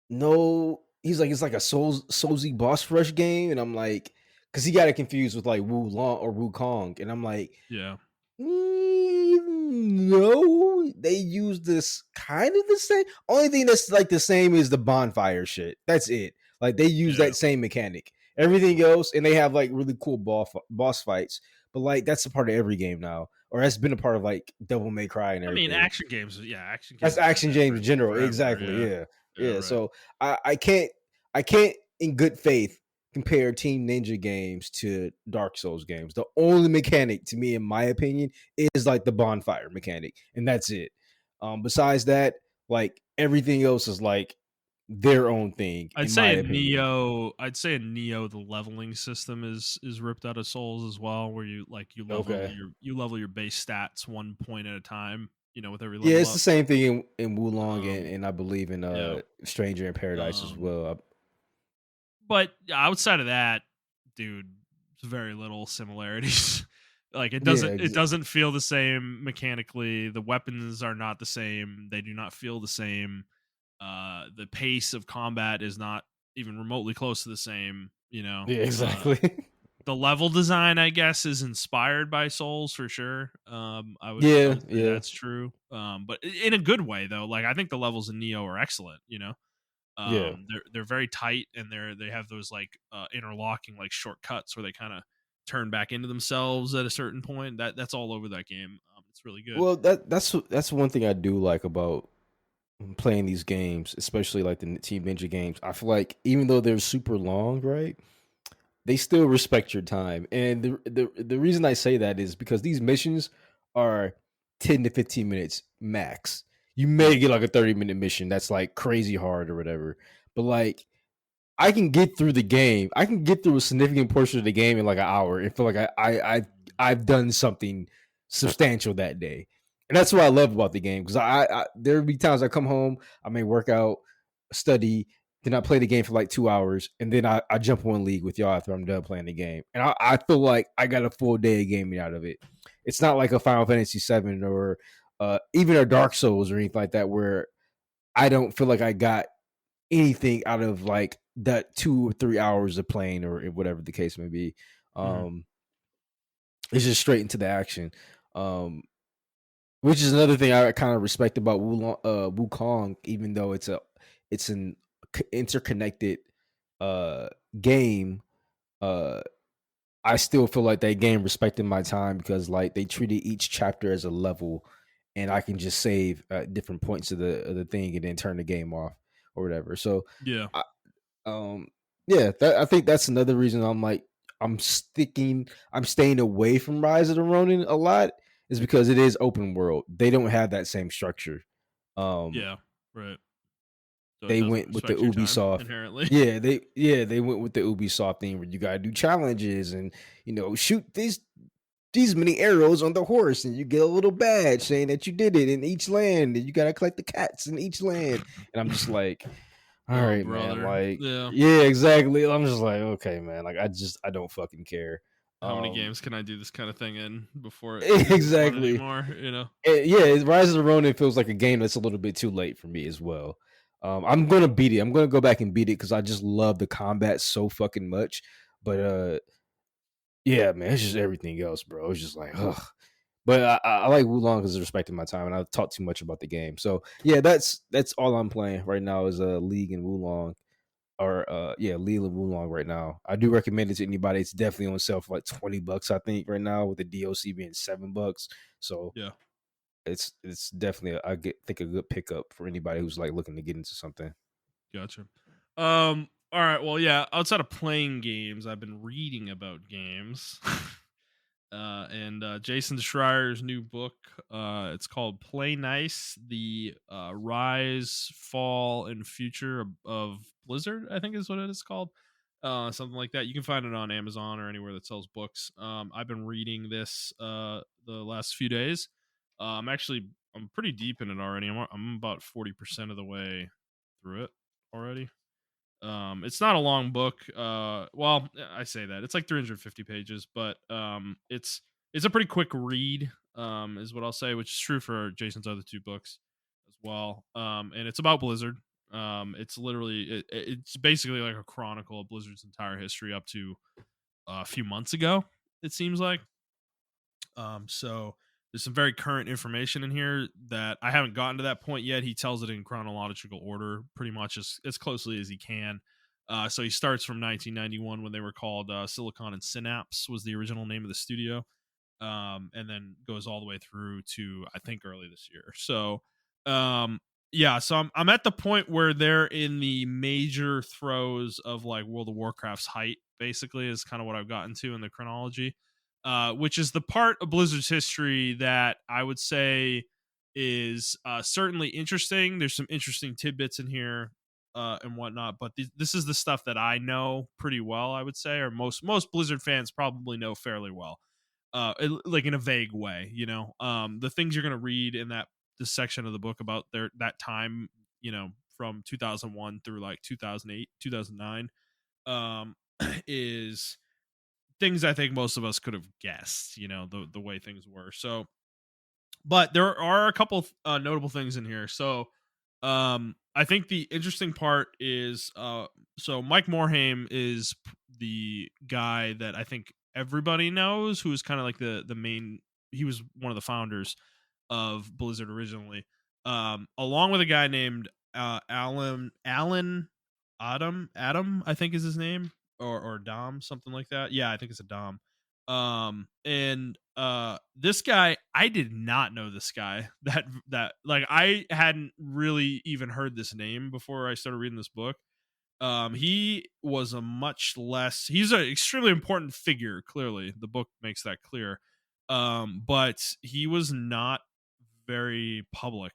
no. He's like, it's like a Soulsy boss rush game, and I'm like, because he got it confused with like Wulong or Wukong, and I'm like, yeah, No, they use this kind of the same. Only thing that's like the same is the bonfire shit. That's it. Like they use yeah. that same mechanic. Everything else, and they have like really cool boss fights. But like that's a part of every game now, or that's been a part of like Devil May Cry and I mean, everything. action That's games have been action that games in general. forever. Exactly. Yeah, Yeah. yeah, Yeah. right. So I can't in good faith compare Team Ninja games to Dark Souls games. The only mechanic to me, in my opinion, is like the bonfire mechanic, and that's it. Besides that, like everything else is like their own thing, in my opinion. I'd say in Neo the leveling system is ripped out of Souls as well, where Okay. you level your base stats one point at a time, you know, with every Yeah, level it's the up. same thing in Wulong Um, and I believe in yeah. Stranger in Paradise as Um, well. but outside of that, dude, very little similarities. Like Yeah, it doesn't feel the same mechanically. The weapons are not the same. They do not feel the same. The pace of combat is not even remotely close to the same. You know, yeah, exactly. the level design, I guess, is inspired by Souls for sure. I Yeah, would say yeah, that's true. But in a good way though. Like I think the levels in Neo are excellent. You know, yeah. they're very tight and they have those like interlocking like shortcuts where they kind of turn back into themselves at a certain point. That's all over that game. It's really good. Well, that's one thing I do like about playing these games, especially like the Team Ninja games. I feel like even though they're super long, right? They still respect your time. And the reason I say that is because these missions are 10 to 15 minutes max. You Yeah, may get like a 30-minute mission that's like crazy hard or whatever. But like I can get through the game. I can get through a significant portion of the game in like an hour and feel like I've done something substantial that day. And that's what I love about the game because I there be times I come home, I may work out, study, then I play the game for like 2 hours, and then I jump on League with y'all after I'm done playing the game. And I feel like I got a full day of gaming out of it. It's not like a Final Fantasy VII or even a Dark Souls or anything like that where I don't feel like I got anything out of like that 2 or 3 hours of playing or whatever the case may be. hmm Um, it's just straight into the action. Um, which is another thing I kind of respect about Wukong, even though it's an interconnected uh game. Uh, I still feel like that game respected my time because like they treated each chapter as a level, and I can just save at different points of the thing and then turn the game off or whatever. So yeah, I, um, yeah, I think that's another reason I'm like I'm staying away from Rise of the Ronin a lot is because it is open world. They don't have that same structure. Um, Yeah, right. So it they doesn't went with the respect your time Ubisoft. inherently. They went with the Ubisoft thing where you gotta do challenges and shoot these many arrows on the horse and you get a little badge saying that you did it in each land and you gotta collect the cats in each land. And I'm just like, all Oh, right, man. brother. Like, Yeah. yeah, exactly. I'm just like, okay, man. Like, I don't fucking care. How many Um, games can I do this kind of thing in before it isn't fun exactly. anymore? You know. Yeah, Rise of the Ronin feels like a game that's a little bit too late for me as well. I'm gonna beat it. I'm gonna go back and beat it because I just love the combat so fucking much. But yeah, man, it's just everything else, bro. It's just like, ugh. But I like Wulong because it's respecting my time, and I've talked too much about the game. So yeah, that's all I'm playing right now is League and Wulong, or League and Wulong right now. I do recommend it to anybody. It's definitely on sale for like $20, I think, right now with the DLC being $7. So Yeah. it's definitely think a good pickup for anybody who's like looking to get into something. Gotcha. All right. Well, yeah. Outside of playing games, I've been reading about games. And Jason Schreier's new book. It's called "Play Nice: The Rise, Fall, and Future of Blizzard." I think is what it is called. Something like that. You can find it on Amazon or anywhere that sells books. I've been reading this the last few days. I'm pretty deep in it already. I'm about 40% of the way through it already. It's not a long book. Well, I say that it's like 350 pages, but it's a pretty quick read. Is what I'll say, which is true for Jason's other two books as well. And it's about Blizzard. It's literally it's basically like a chronicle of Blizzard's entire history up to a few months ago. It seems like. So there's some very current information in here that I haven't gotten to that point yet. He tells it in chronological order, pretty much as closely as he can. So he starts from 1991 when they were called Silicon and Synapse was the original name of the studio, and then goes all the way through to I think early this year. So, um, yeah, so I'm at the point where they're in the major throes of like World of Warcraft's height. Basically, is kind of what I've gotten to in the chronology, which is the part of Blizzard's history that I would say is certainly interesting. There's some interesting tidbits in here and whatnot, but this is the stuff that I know pretty well. I would say, or most Blizzard fans probably know fairly well like in a vague way, the things you're going to read in this section of the book about that time, from 2001 through like 2008 2009, is things I think most of us could have guessed, the way things were. So, but there are a couple notable things in here. So I think the interesting part is so Mike Morhaime is the guy that I think everybody knows, who is kind of like the main. He was one of the founders of Blizzard originally, along with a guy named Alan Adam, I think is his name, or Dom, something like that. Yeah, I think it's a Dom. And this guy, I did not know this guy that like I hadn't really even heard this name before I started reading this book. He was he's an extremely important figure. Clearly, the book makes that clear. But he was not very public.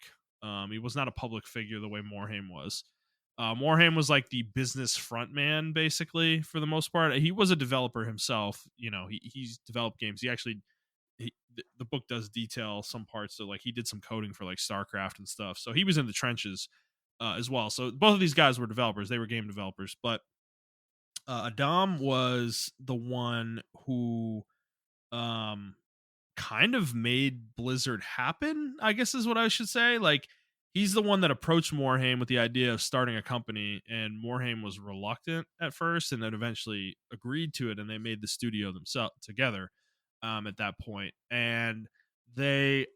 He was not a public figure the way Morhaime was. Morhaime was like the business front man, basically, for the most part. He was a developer himself. He's developed games. The book does detail some parts. So like he did some coding for like StarCraft and stuff. So he was in the trenches as well. So both of these guys were developers. They were game developers. But Adam was the one who um kind of made Blizzard happen, I guess is what I should say. Like he's the one that approached Morhaime with the idea of starting a company, and Morhaime was reluctant at first and then eventually agreed to it, and they made the studio themselves together at that point. And they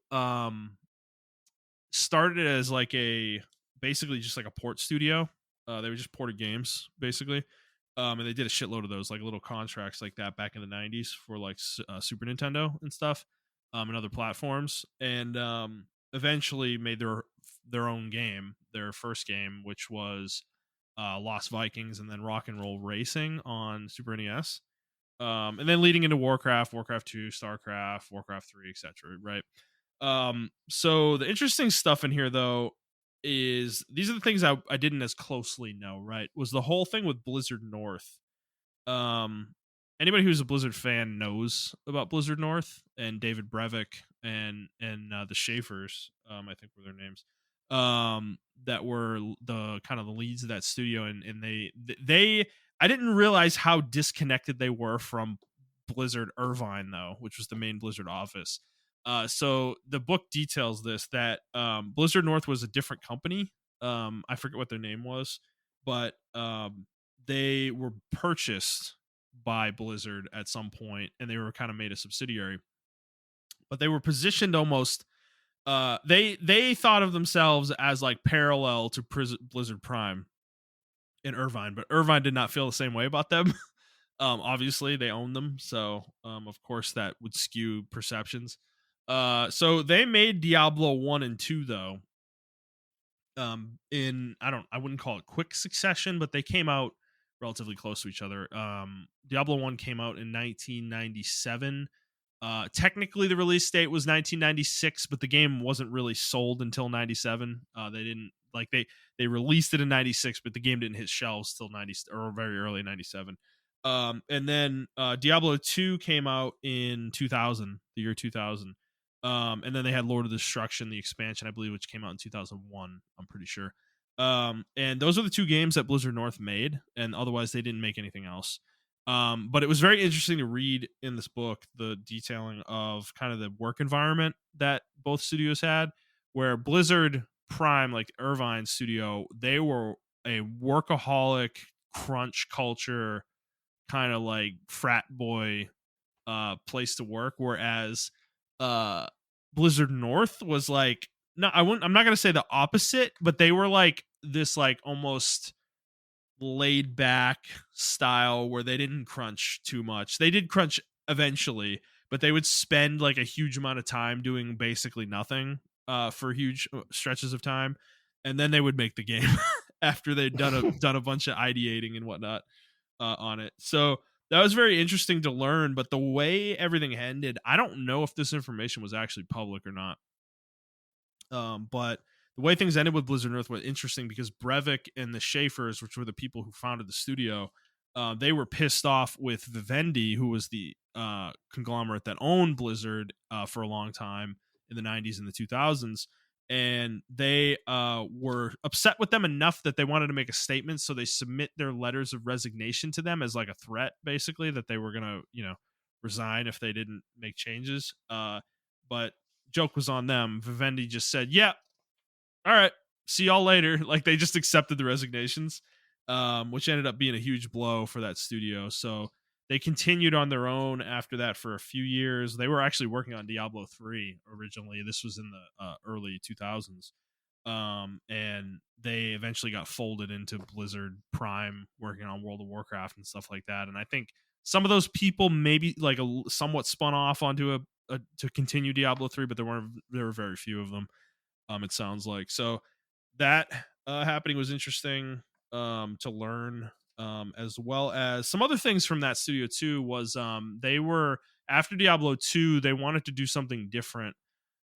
started as like a basically just like a port studio. They were just ported games basically, and they did a shitload of those like little contracts like that back in the '90s for like Super Nintendo and stuff, and other platforms. And eventually made their own game, their first game, which was Lost Vikings, and then Rock and Roll Racing on Super NES. And then leading into Warcraft, Warcraft 2, Starcraft, Warcraft 3, etc. Right. So the interesting stuff in here though is these are the things I didn't as closely know, right? Was the whole thing with Blizzard North. Um Anybody who's a Blizzard fan knows about Blizzard North and David Brevik and the Schaefers, I think were their names. That were the kind of the leads of that studio, and they I didn't realize how disconnected they were from Blizzard Irvine though, which was the main Blizzard office. So the book details this that Blizzard North was a different company. I forget what their name was, but they were purchased by Blizzard at some point, and they were kind of made a subsidiary. But they were positioned almost. They thought of themselves as like parallel to Blizzard Prime in Irvine, but Irvine did not feel the same way about them. Obviously, they own them, so of course that would skew perceptions. So they made Diablo 1 and 2 though. In I wouldn't call it quick succession, but they came out relatively close to each other. Diablo 1 came out in 1997. Technically the release date was 1996, but the game wasn't really sold until 97. They didn't like they released it in 96, but the game didn't hit shelves till 90 or very early 97. And then Diablo 2 came out in 2000, the year 2000. And then they had Lord of Destruction, the expansion, I believe, which came out in 2001. I'm pretty sure. And those are the two games that Blizzard North made, and otherwise they didn't make anything else. But it was very interesting to read in this book the detailing of kind of the work environment that both studios had, where Blizzard Prime, like Irvine Studio, they were a workaholic crunch culture kind of like frat boy place to work, whereas uh Blizzard North was like, no, I'm not gonna say the opposite, but they were like this like almost laid back style where they didn't crunch too much. They did crunch eventually, but they would spend like a huge amount of time doing basically nothing for huge stretches of time, and then they would make the game after they'd done a bunch of ideating and whatnot on it. So that was very interesting to learn. But the way everything ended, I don't know if this information was actually public or not. But the way things ended with Blizzard North was interesting because Brevik and the Schaefers, which were the people who founded the studio, they were pissed off with Vivendi, who was the conglomerate that owned Blizzard for a long time in the 90s and the 2000s. And they were upset with them enough that they wanted to make a statement. So they submit their letters of resignation to them as like a threat, basically, that they were going to, resign if they didn't make changes. But joke was on them. Vivendi just said, yeah, all right, see y'all later. Like they just accepted the resignations, which ended up being a huge blow for that studio. So they continued on their own after that for a few years. They were actually working on Diablo 3 originally. This was in the early 2000s. And they eventually got folded into Blizzard Prime, working on World of Warcraft and stuff like that. And I think some of those people maybe like somewhat spun off onto a to continue Diablo 3, but there were very few of them. It sounds like. So that happening was interesting to learn, as well as some other things from that studio too. Was they were after Diablo 2, they wanted to do something different.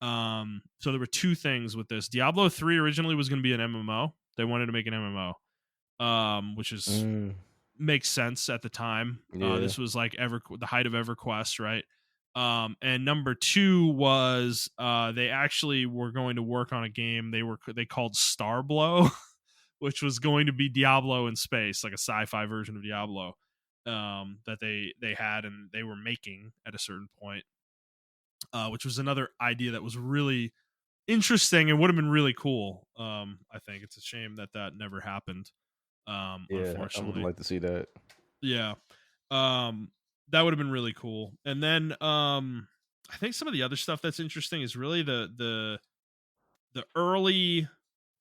So there were two things with this. Diablo 3 originally was going to be an MMO. They wanted to make an MMO, which is makes sense at the time. Yeah. This was like the height of EverQuest, right? And number two was they actually were going to work on a game they called Starblo, which was going to be Diablo in space, like a sci-fi version of Diablo, that they had and they were making at a certain point, which was another idea that was really interesting and would have been really cool. I think it's a shame that never happened. Yeah, I would Unfortunately. like to see that. Yeah. That would have been really cool. And then I think some of the other stuff that's interesting is really the early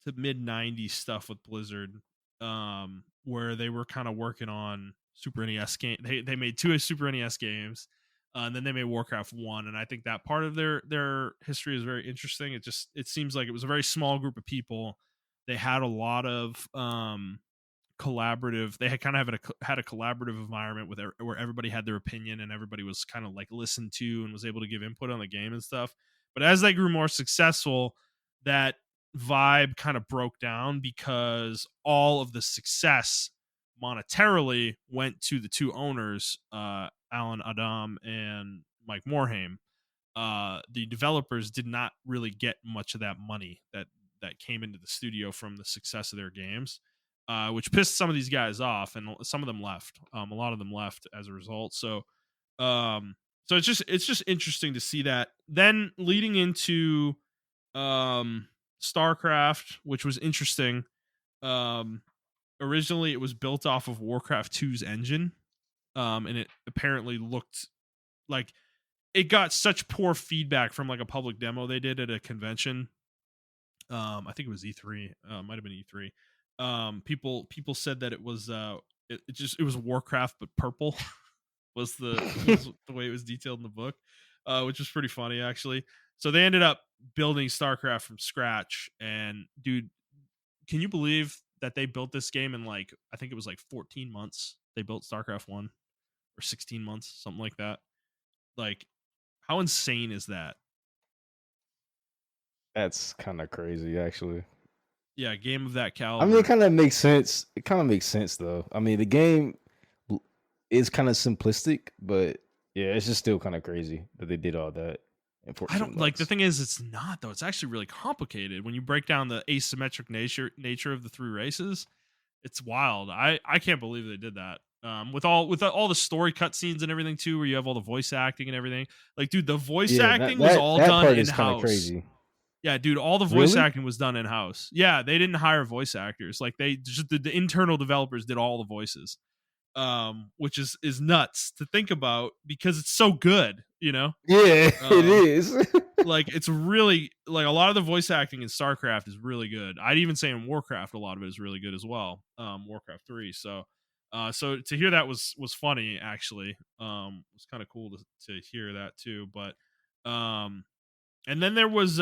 to mid 90s stuff with Blizzard, where they were kind of working on Super NES game. They made two Super NES games, and then they made Warcraft 1, and I think that part of their history is very interesting. It seems like it was a very small group of people. They had a lot of collaborative. They had kind of had a collaborative environment with where everybody had their opinion and everybody was kind of like listened to and was able to give input on the game and stuff. But as they grew more successful, that vibe kind of broke down because all of the success monetarily went to the two owners, Alan Adam and Mike Morhaime. The developers did not really get much of that money that came into the studio from the success of their games, which pissed some of these guys off, and some of them left. A lot of them left as a result. Um, so it's just interesting to see that. Then leading into StarCraft, which was interesting. Originally, it was built off of Warcraft 2's engine, and it apparently looked like it got such poor feedback from like a public demo they did at a convention. I think it was E3. Might have been E3. People said that it was it was Warcraft but purple was the way it was detailed in the book, which was pretty funny actually. So they ended up building StarCraft from scratch, and dude, can you believe that they built this game in like I think it was like 14 months? They built StarCraft 1 or 16 months, something like that. Like how insane is that? That's kind of crazy, actually. Yeah, a game of that I caliber. mean, it kind of makes sense. It kind of makes sense, though. I mean, the game is kind of simplistic, but yeah, it's just still kind of crazy that they did all that in I 14 don't like the months. thing is it's not though. It's actually really complicated when you break down the asymmetric nature of the three races. It's wild. I can't believe they did that. With all the story cutscenes and everything too, where you have all the voice acting and everything. Like, dude, the voice Yeah, that acting was that all that done part in is kind of house. crazy. Yeah, dude, all the voice Really? acting was done in house. Yeah, they didn't hire voice actors. Like they just the internal developers did all the voices. Which is nuts to think about because it's so good, you know. Yeah, it Um, is. like it's really like a lot of the voice acting in StarCraft is really good. I'd even say in Warcraft a lot of it is really good as well. Warcraft 3. So to hear that was funny actually. It was kind of cool to hear that too. But and then there was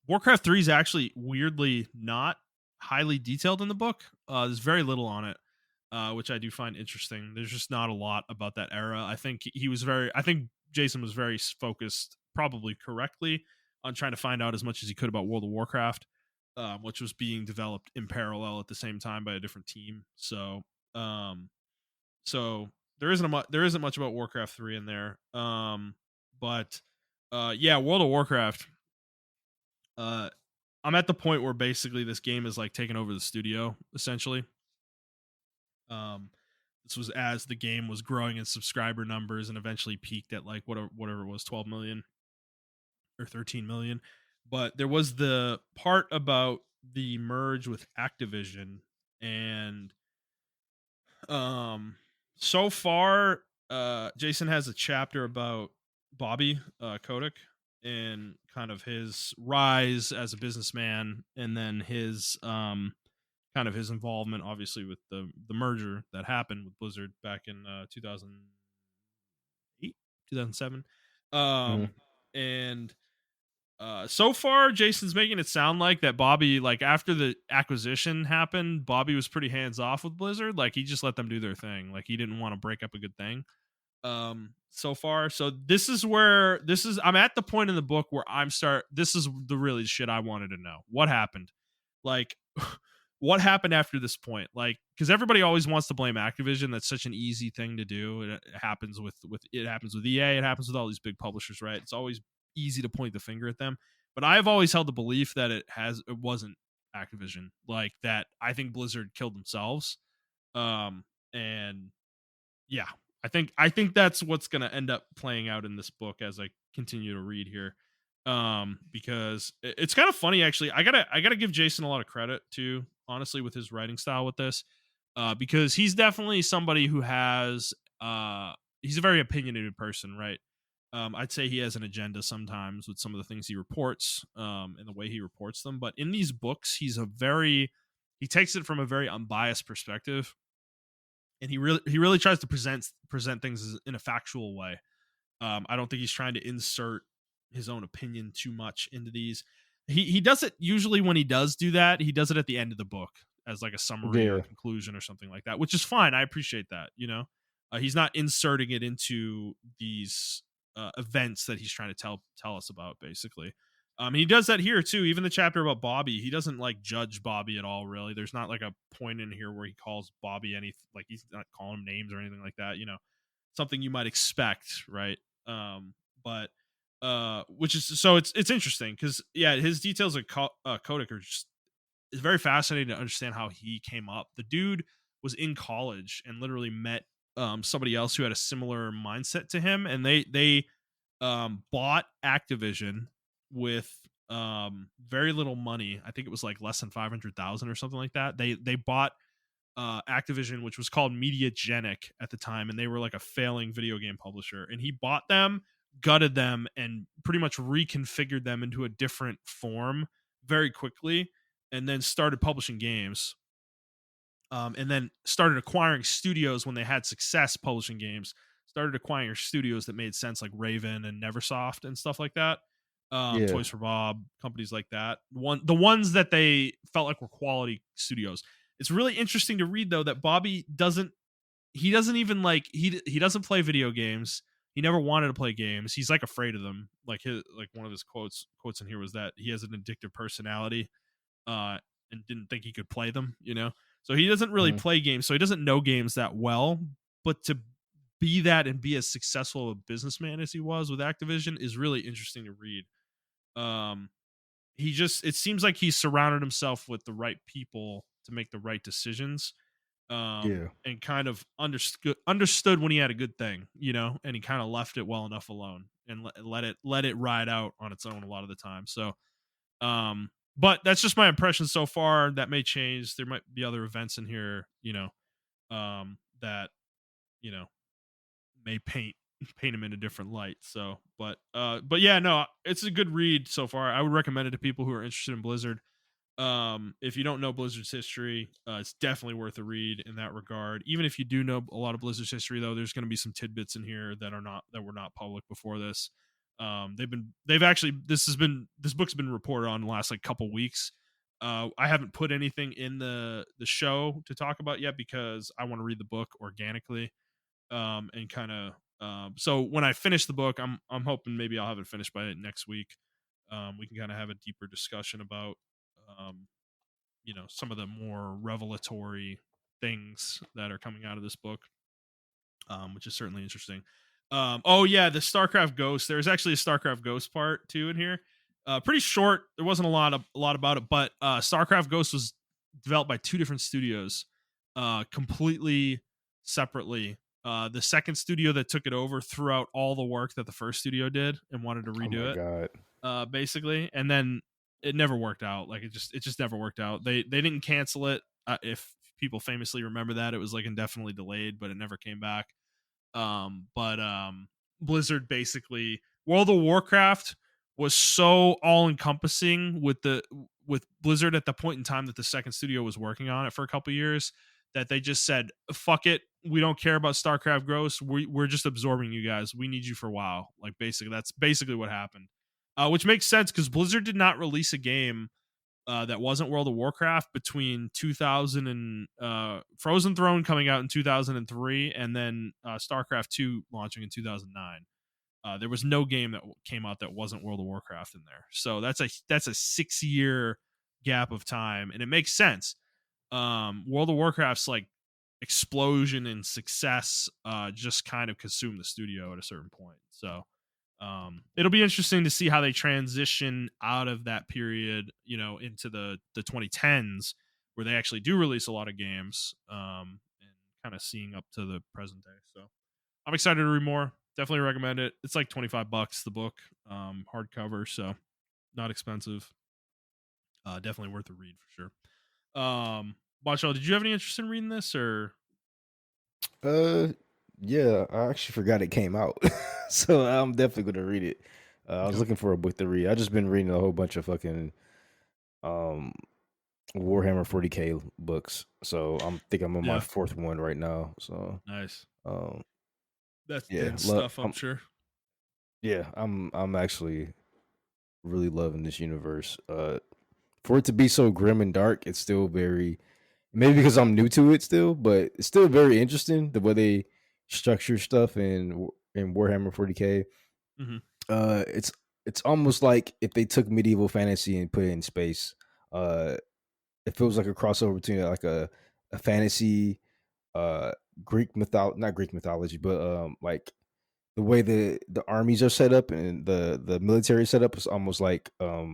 Warcraft 3 is actually weirdly not highly detailed in the book. There's very little on it, which I do find interesting. There's just not a lot about that era. I think Jason was very focused, probably correctly, on trying to find out as much as he could about World of Warcraft, which was being developed in parallel at the same time by a different team. Um, so there isn't much about Warcraft 3 in there. But yeah, World of Warcraft. Uh, I'm at the point where basically this game is like taking over the studio essentially. Um, this was as the game was growing in subscriber numbers and eventually peaked at like whatever it was, 12 million or 13 million. But there was the part about the merge with Activision, and um so far Jason has a chapter about Bobby Kotick and kind of his rise as a businessman, and then his kind of his involvement obviously with the merger that happened with Blizzard back in 2008, 2007. Mhm. And so far Jason's making it sound like that Bobby, like after the acquisition happened, Bobby was pretty hands off with Blizzard. Like he just let them do their thing. Like he didn't want to break up a good thing. So far, so I'm at the point in the book where this is the really shit I wanted to know. What happened? Like what happened after this point? Like, because everybody always wants to blame Activision. That's such an easy thing to do. It happens with it happens with EA. It happens with all these big publishers, right? It's always easy to point the finger at them. But I've always held the belief that it wasn't Activision. Like that, I think Blizzard killed themselves. And yeah, I think that's what's going to end up playing out in this book as I continue to read here. Because it's kind of funny actually. I gotta give Jason a lot of credit too, honestly, with his writing style with this, because he's definitely somebody who has he's a very opinionated person, right? I'd say he has an agenda sometimes with some of the things he reports, and the way he reports them. But in these books, he takes it from a very unbiased perspective, and he really tries to present things in a factual way. I don't think he's trying to insert his own opinion too much into these. He does it usually when he does do that. He does it at the end of the book as like a summary or Yeah, conclusion or something like that, which is fine. I appreciate that. He's not inserting it into these events that he's trying to tell us about, basically. He does that here too. Even the chapter about Bobby, he doesn't like judge Bobby at all. Really, there's not like a point in here where he calls Bobby anything. Like he's not calling him names or anything like that. Something you might expect, right? But which is so it's interesting because yeah, his details of Kodak are just it's very fascinating to understand how he came up. The dude was in college and literally met somebody else who had a similar mindset to him, and they bought Activision with very little money. I think it was like less than 500,000 or something like that. They bought Activision, which was called Mediagenic at the time, and they were like a failing video game publisher. And he bought them, gutted them, and pretty much reconfigured them into a different form very quickly, and then started publishing games. And then started acquiring studios when they had success publishing games. Started acquiring studios that made sense, like Raven and Neversoft and stuff like that. yeah, Toys for Bob, companies like that. The ones that they felt like were quality studios. It's really interesting to read though that Bobby doesn't. He doesn't even like he doesn't play video games. He never wanted to play games. He's like afraid of them. Like one of his quotes in here was that he has an addictive personality, uh, and didn't think he could play them. So he doesn't really mhm, play games. So he doesn't know games that well. But to be that and be as successful a businessman as he was with Activision is really interesting to read. Um, it seems like he's surrounded himself with the right people to make the right decisions, yeah, and kind of understood when he had a good thing, and he kind of left it well enough alone and let it ride out on its own a lot of the time. So but that's just my impression so far. That may change. There might be other events in here, that you know may paint him in a different light. So, but yeah, no, it's a good read so far. I would recommend it to people who are interested in Blizzard. If you don't know Blizzard's history, it's definitely worth a read in that regard. Even if you do know a lot of Blizzard's history, though, there's going to be some tidbits in here that were not public before this. They've actually this book's been reported on the last like couple weeks. I haven't put anything in the show to talk about yet because I want to read the book organically, and kind of so when I finish the book, I'm hoping maybe I'll have it finished by next week. We can kind of have a deeper discussion about um, some of the more revelatory things that are coming out of this book, which is certainly interesting. Oh yeah, the StarCraft Ghost. There's actually a StarCraft Ghost part too in here. Pretty short. There wasn't a lot about it, but StarCraft Ghost was developed by two different studios, completely separately. The second studio that took it over threw out all the work that the first studio did and wanted to oh my redo it, god, basically, and then it never worked out. Like it just never worked out. They didn't cancel it. If people famously remember that, it was like indefinitely delayed, but it never came back. But Blizzard basically World of Warcraft was so all encompassing with Blizzard at the point in time that the second studio was working on it for a couple years that they just said fuck it, we don't care about StarCraft Ghost, we're just absorbing you guys, we need you for WoW. Like basically that's basically what happened, which makes sense because Blizzard did not release a game that wasn't World of Warcraft between 2000 and Frozen Throne coming out in 2003, and then StarCraft 2 launching in 2009. There was no game that came out that wasn't World of Warcraft in there. So that's a 6-year gap of time, and it makes sense. World of Warcraft's like explosion and success just kind of consumed the studio at a certain point. So it'll be interesting to see how they transition out of that period, into the 2010s where they actually do release a lot of games, and kind of seeing up to the present day. So I'm excited to read more. Definitely recommend it. It's like $25 the book, hardcover, so not expensive. Definitely worth a read for sure. Bacho, did you have any interest in reading this or? uh, yeah. I actually forgot it came out, so I'm definitely gonna read it. I was Okay. looking for a book to read. I just been reading a whole bunch of fucking um Warhammer 40K books, so I'm on my Yeah. fourth one right now. So Nice. um, That's yeah, dense stuff, I'm I'm sure. I'm actually really loving this universe. For it to be so grim and dark, it's still very Maybe because I'm new to it still, but it's still very interesting the way they structure stuff in Warhammer 40K. Hmm. It's almost like if they took medieval fantasy and put it in space. Uh, it feels like a crossover between like a fantasy, uh, not Greek mythology, but like the way the armies are set up and the military setup is almost like a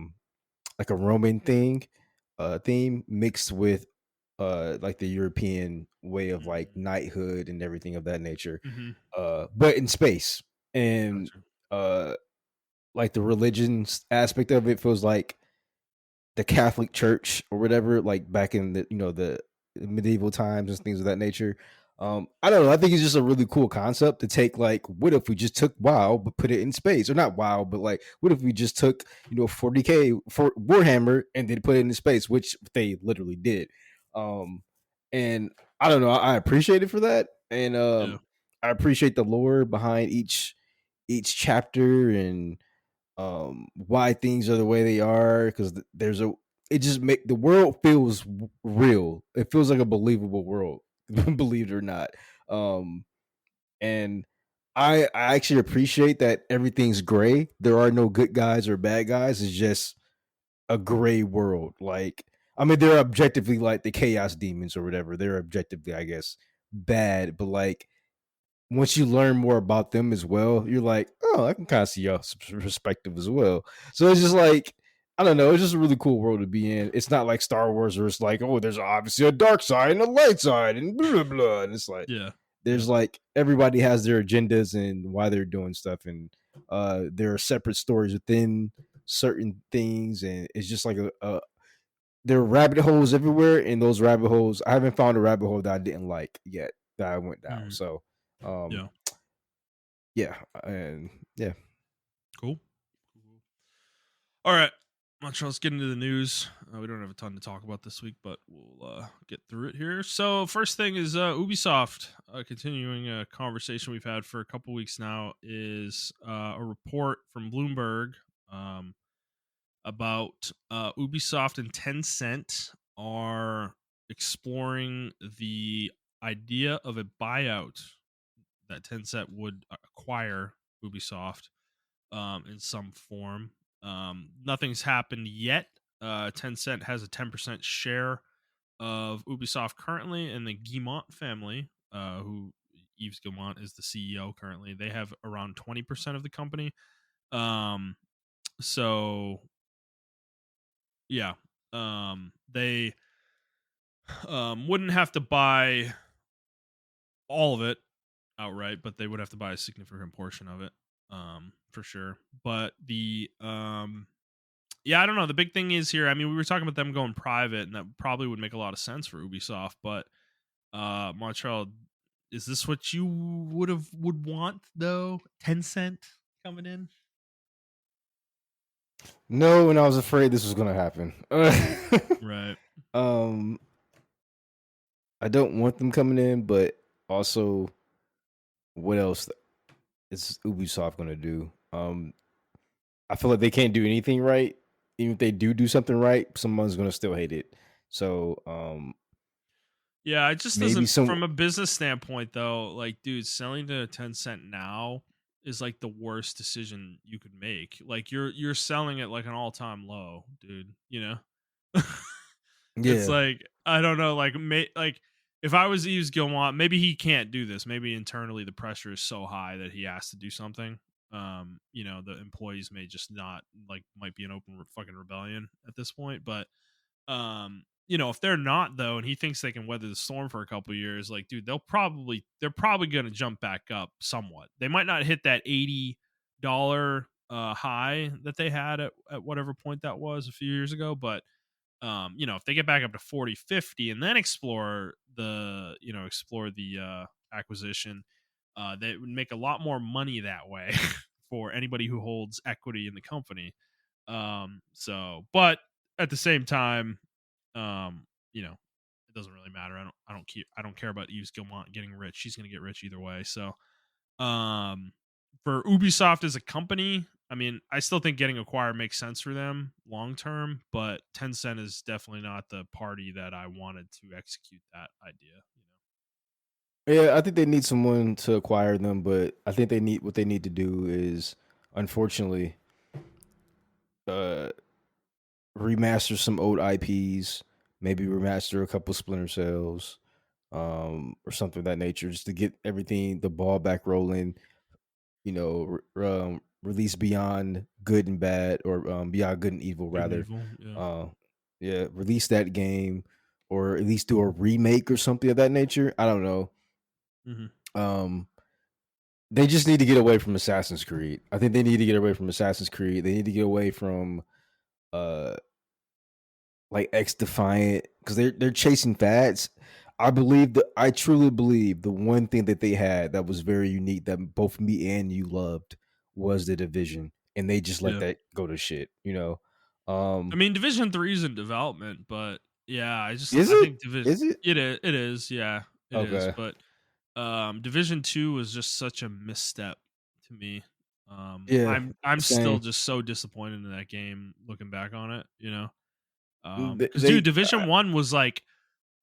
Roman theme mixed with like the European way of like knighthood and everything of that nature. Hmm. But in space. And Gotcha. uh like the religion aspect of it feels like the Catholic Church or whatever, like back in the the medieval times and things of that nature. I don't know. I think it's just a really cool concept to take. Like, what if we just took WoW but put it in space, or not WoW, but like, what if we just took 40K for Warhammer and then put it in space, which they literally did. Um, and I don't know. I appreciate it for that, and Yeah. I appreciate the lore behind each chapter and why things are the way they are because there's a it just make the world feels real. It feels like a believable world, believe it or not. um and I actually appreciate that everything's gray. There are no good guys or bad guys. It's just a gray world. Like, I mean, they're objectively like the chaos demons or whatever. They're objectively, I guess, bad, but like once you learn more about them as well, you're like, oh, I can kind of see your perspective as well. So it's just like, I don't know, it's just a really cool world to be in. It's not like Star Wars where it's like, oh, there's obviously a dark side and a light side and blah blah blah. And it's like Yeah. there's Yeah. like everybody has their agendas and why they're doing stuff, and there are separate stories within certain things, and it's just like a there are rabbit holes everywhere. And those rabbit holes, I haven't found a rabbit hole that I didn't like yet that I went down. Mhm. So um Yeah. yeah, and yeah. Cool. Cool. All right. Montreal, let's get into the news. We don't have a ton to talk about this week, but we'll get through it here. So, first thing is Ubisoft, continuing a conversation we've had for a couple weeks now, is a report from Bloomberg um, about Ubisoft and Tencent are exploring the idea of a buyout that Tencent would acquire Ubisoft in some form. Nothing's happened yet. Tencent has a 10% share of Ubisoft currently, and the Guillemot family, who Yves Guillemot is the CEO currently, they have around 20% of the company. Um, so yeah, they wouldn't have to buy all of it outright, but they would have to buy a significant portion of it, for sure. But yeah, I don't know. The big thing is here. I mean, we were talking about them going private, and that probably would make a lot of sense for Ubisoft. But Montreal, is this what you would want though? Tencent coming in, No, and I was afraid this was gonna happen. right? um I don't want them coming in, but also what else is Ubisoft gonna do? I feel like they can't do anything right. Even if they do something right, someone's gonna still hate it. So Yeah, it just maybe doesn't. some From a business standpoint, though, like, dude, selling to Tencent now is like the worst decision you could make. Like, you're selling it like an all time low, dude. You know, it's yeah. like I don't know, like, like if I was Yves Guillemot, maybe he can't do this. Maybe internally the pressure is so high that he has to do something. The employees may just not like might be an open fucking rebellion at this point, but if they're not though, and he thinks they can weather the storm for a couple years, like, dude, they're probably gonna jump back up somewhat. They might not hit that $80 high that they had at whatever point that was a few years ago, but if they get back up to 40, 50, and then explore the acquisition, they would make a lot more money that way for anybody who holds equity in the company. But at the same time, um, it doesn't really matter. I don't care about Yves Guillemot getting rich. She's gonna get rich either way. So, for Ubisoft as a company, I mean, I still think getting acquired makes sense for them long term, but Tencent is definitely not the party that I wanted to execute that idea. Yeah, I think they need someone to acquire them, but I think they need to do is, unfortunately, uh, remaster some old IPs, maybe remaster a couple Splinter Cells, or something of that nature, just to get everything the ball back rolling. You know, release Beyond Good and Bad, or Beyond Good and Evil Good and rather. evil, yeah. Uh, yeah, release that game, or at least do a remake or something of that nature. I don't know. Hmm. Um, they just need to get away from Assassin's Creed. I think they need to get away from Assassin's Creed. They need to get away from uh like X Defiant, because they're chasing fads. I truly believe the one thing that they had that was very unique that both me and you loved was the Division, and they just let Yeah. that go to shit. I Um, mean, Division 3 is in development, but yeah, is I it? think Division Is it? it is, yeah, it is. Okay. But Division 2 was just such a misstep to me. Yeah. I'm still Same. just so disappointed in that game looking back on it, you know. They, Cuz dude, they Division 1 was like,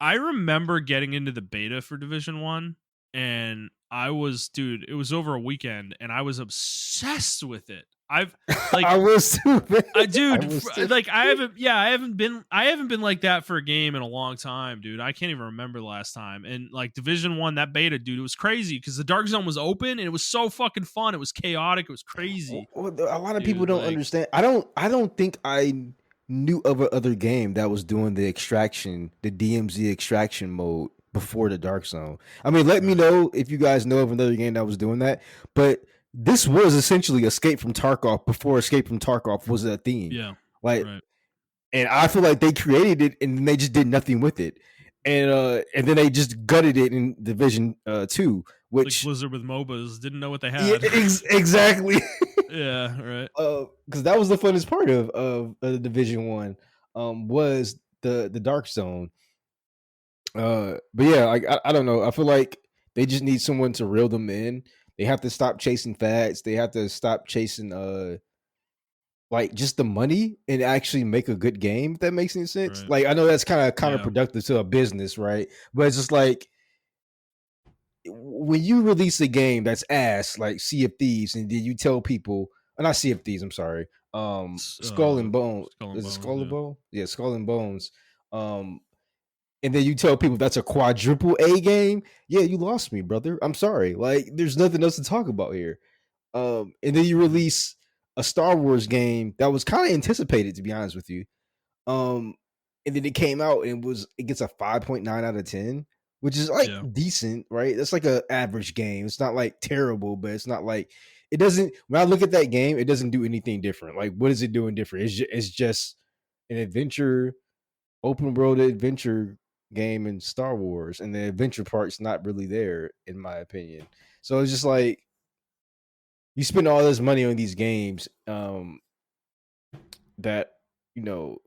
I remember getting into the beta for Division 1, and I was, dude, it was over a weekend and I was obsessed with it. I've like I was too, man. I dude, was too. like I haven't been like that for a game in a long time, dude. I can't even remember the last time. And like Division 1, that beta, dude, it was crazy cuz the Dark Zone was open and it was so fucking fun. It was chaotic, it was crazy. A lot of people Dude, don't like understand. I don't think I knew of a other game that was doing the extraction, the DMZ extraction mode before the Dark Zone. I mean, let me right. know if you guys know of another game that was doing that. But this was essentially Escape from Tarkov before Escape from Tarkov was a thing. Yeah. Like, Right. and I feel like they created it and they just did nothing with it. And then they just gutted it in Division 2, It's like which Blizzard with MOBAs, didn't know what they yeah, had. exactly. Yeah, right. Because that was the funnest part of the Division 1, was the Dark Zone. But yeah, like I don't know. I feel like they just need someone to reel them in. They have to stop chasing fads. They have to stop chasing like just the money and actually make a good game. If that makes any sense. Right. Like, I know that's kind of Yeah. counterproductive to a business, right? But it's just like when you release a game that's ass, like Sea of Thieves, and then you tell people, not Sea of Thieves, I'm sorry, Skull and Bone, Skull and is it Bones, Skull and yeah. Bone? Yeah, Skull and Bones. Um, and then you tell people that's a quadruple A game. Yeah, you lost me, brother. I'm sorry. Like, there's nothing else to talk about here. And then you Mhm. release a Star Wars game that was kind of anticipated, to be honest with you. Um, and then it came out and it gets a 5.9 out of 10, which is like Yeah. decent, right? That's like a average game. It's not like terrible, but it's not like it doesn't. When I look at that game, it doesn't do anything different. Like, what is it doing different? It's just an adventure, open world adventure game in Star Wars, and the adventure part's not really there, in my opinion. So it's just like you spend all this money on these games, that you know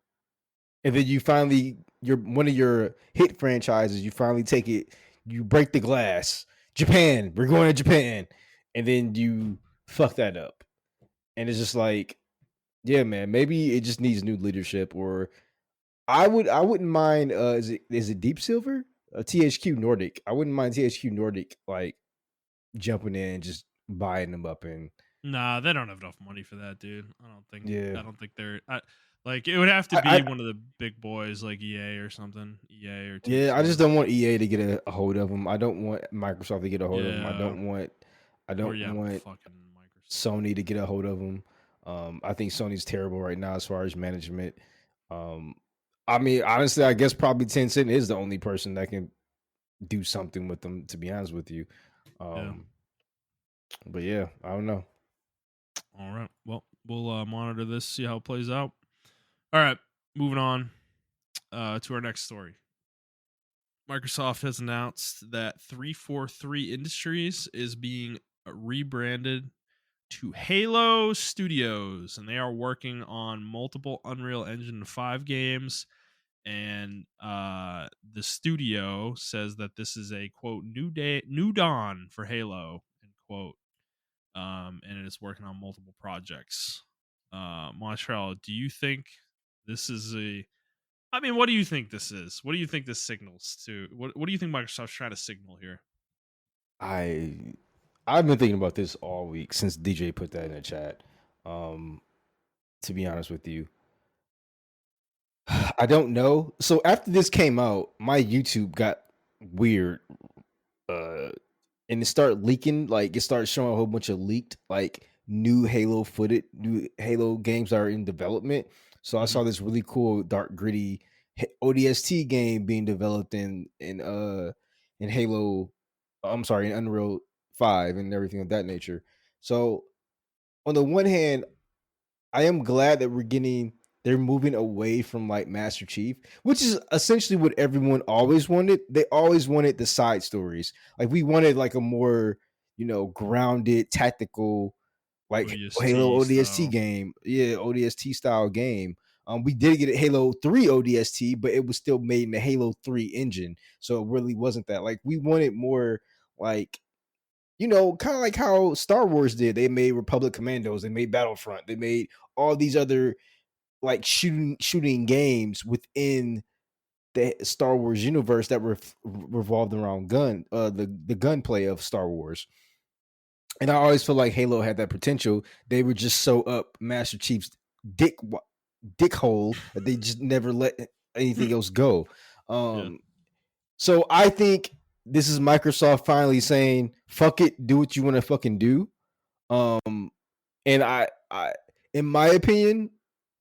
and then you finally your one of your hit franchises, you finally take it, you break the glass. Japan, we're going to Japan, and then you fuck that up, and it's just like, yeah, man, maybe it just needs new leadership. Or I wouldn't mind. Is it Deep Silver? THQ Nordic. I wouldn't mind THQ Nordic like jumping in and just buying them up, and Nah, they don't have enough money for that, dude. yeah, I don't think they're like it would have to be I one of the big boys like EA or something. EA or Yeah, I just THQ. don't want EA to get a hold of them. I don't want Microsoft to get a hold of them. Yeah. I Or don't yeah, want fucking Microsoft. Sony to get a hold of them. I think Sony's terrible right now as far as management. Um, I mean, honestly, I guess probably Tencent is the only person that can do something with them. To be honest with you, Yeah. um, but yeah, I don't know. All right. Well, we'll monitor this, see how it plays out. All right. Moving on to our next story. Microsoft has announced that 343 Industries is being rebranded to Halo Studios, and they are working on multiple Unreal Engine 5 games. And the studio says that this is a quote new dawn for Halo, end quote. and it is working on multiple projects. Montreal, do you think this is a? I mean, what do you think this is? What do you think this signals to? What do you think Microsoft's trying to signal here? I I've been thinking about this all week since DJ put that in the chat. Um, to be honest with you, I don't know. So after this came out, my YouTube got weird. Uh, and it started leaking. Like it started showing a whole bunch of leaked like new Halo footage, new Halo games that are in development. So I Hmm. saw this really cool, dark, gritty ODST game being developed in Halo. I'm sorry, in Unreal 5 and everything of that nature. So on the one hand, I am glad that they're moving away from like Master Chief, which is essentially what everyone always wanted. They always wanted the side stories. Like we wanted like a more, grounded tactical like Halo ODST ODST style. game. Yeah, ODST style game. We did get a Halo 3 ODST, but it was still made in the Halo 3 engine. So it really wasn't that. Like we wanted more like kind of like how Star Wars did. They made Republic Commandos, they made Battlefront, they made all these other like shooting games within the Star Wars universe that revolved around the gunplay of Star Wars. And I always feel like Halo had that potential. They would just sew up Master Chief's dick dick hole that they just never let anything else go. Yeah, Um, so I think this is Microsoft finally saying, "Fuck it, do what you want to fucking do." And in my opinion,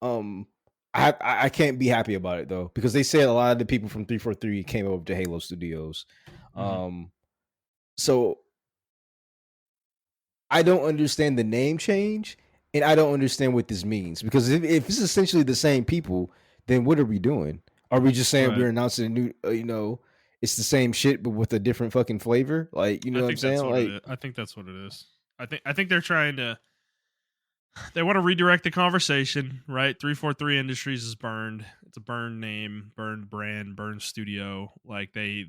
um, I can't be happy about it though because they said a lot of the people from 343 came over to Halo Studios. hmm, Um, so I don't understand the name change, and I don't understand what this means because if it's essentially the same people, then what are we doing? Are we just saying right. we're announcing a new, it's the same shit but with a different fucking flavor? Like, you I know what I'm think that's saying? what it Like, is. I think that's what it is. I think they're trying to. They want to redirect the conversation, right? 343 Industries is burned. It's a burned name, burned brand, burned studio. Like they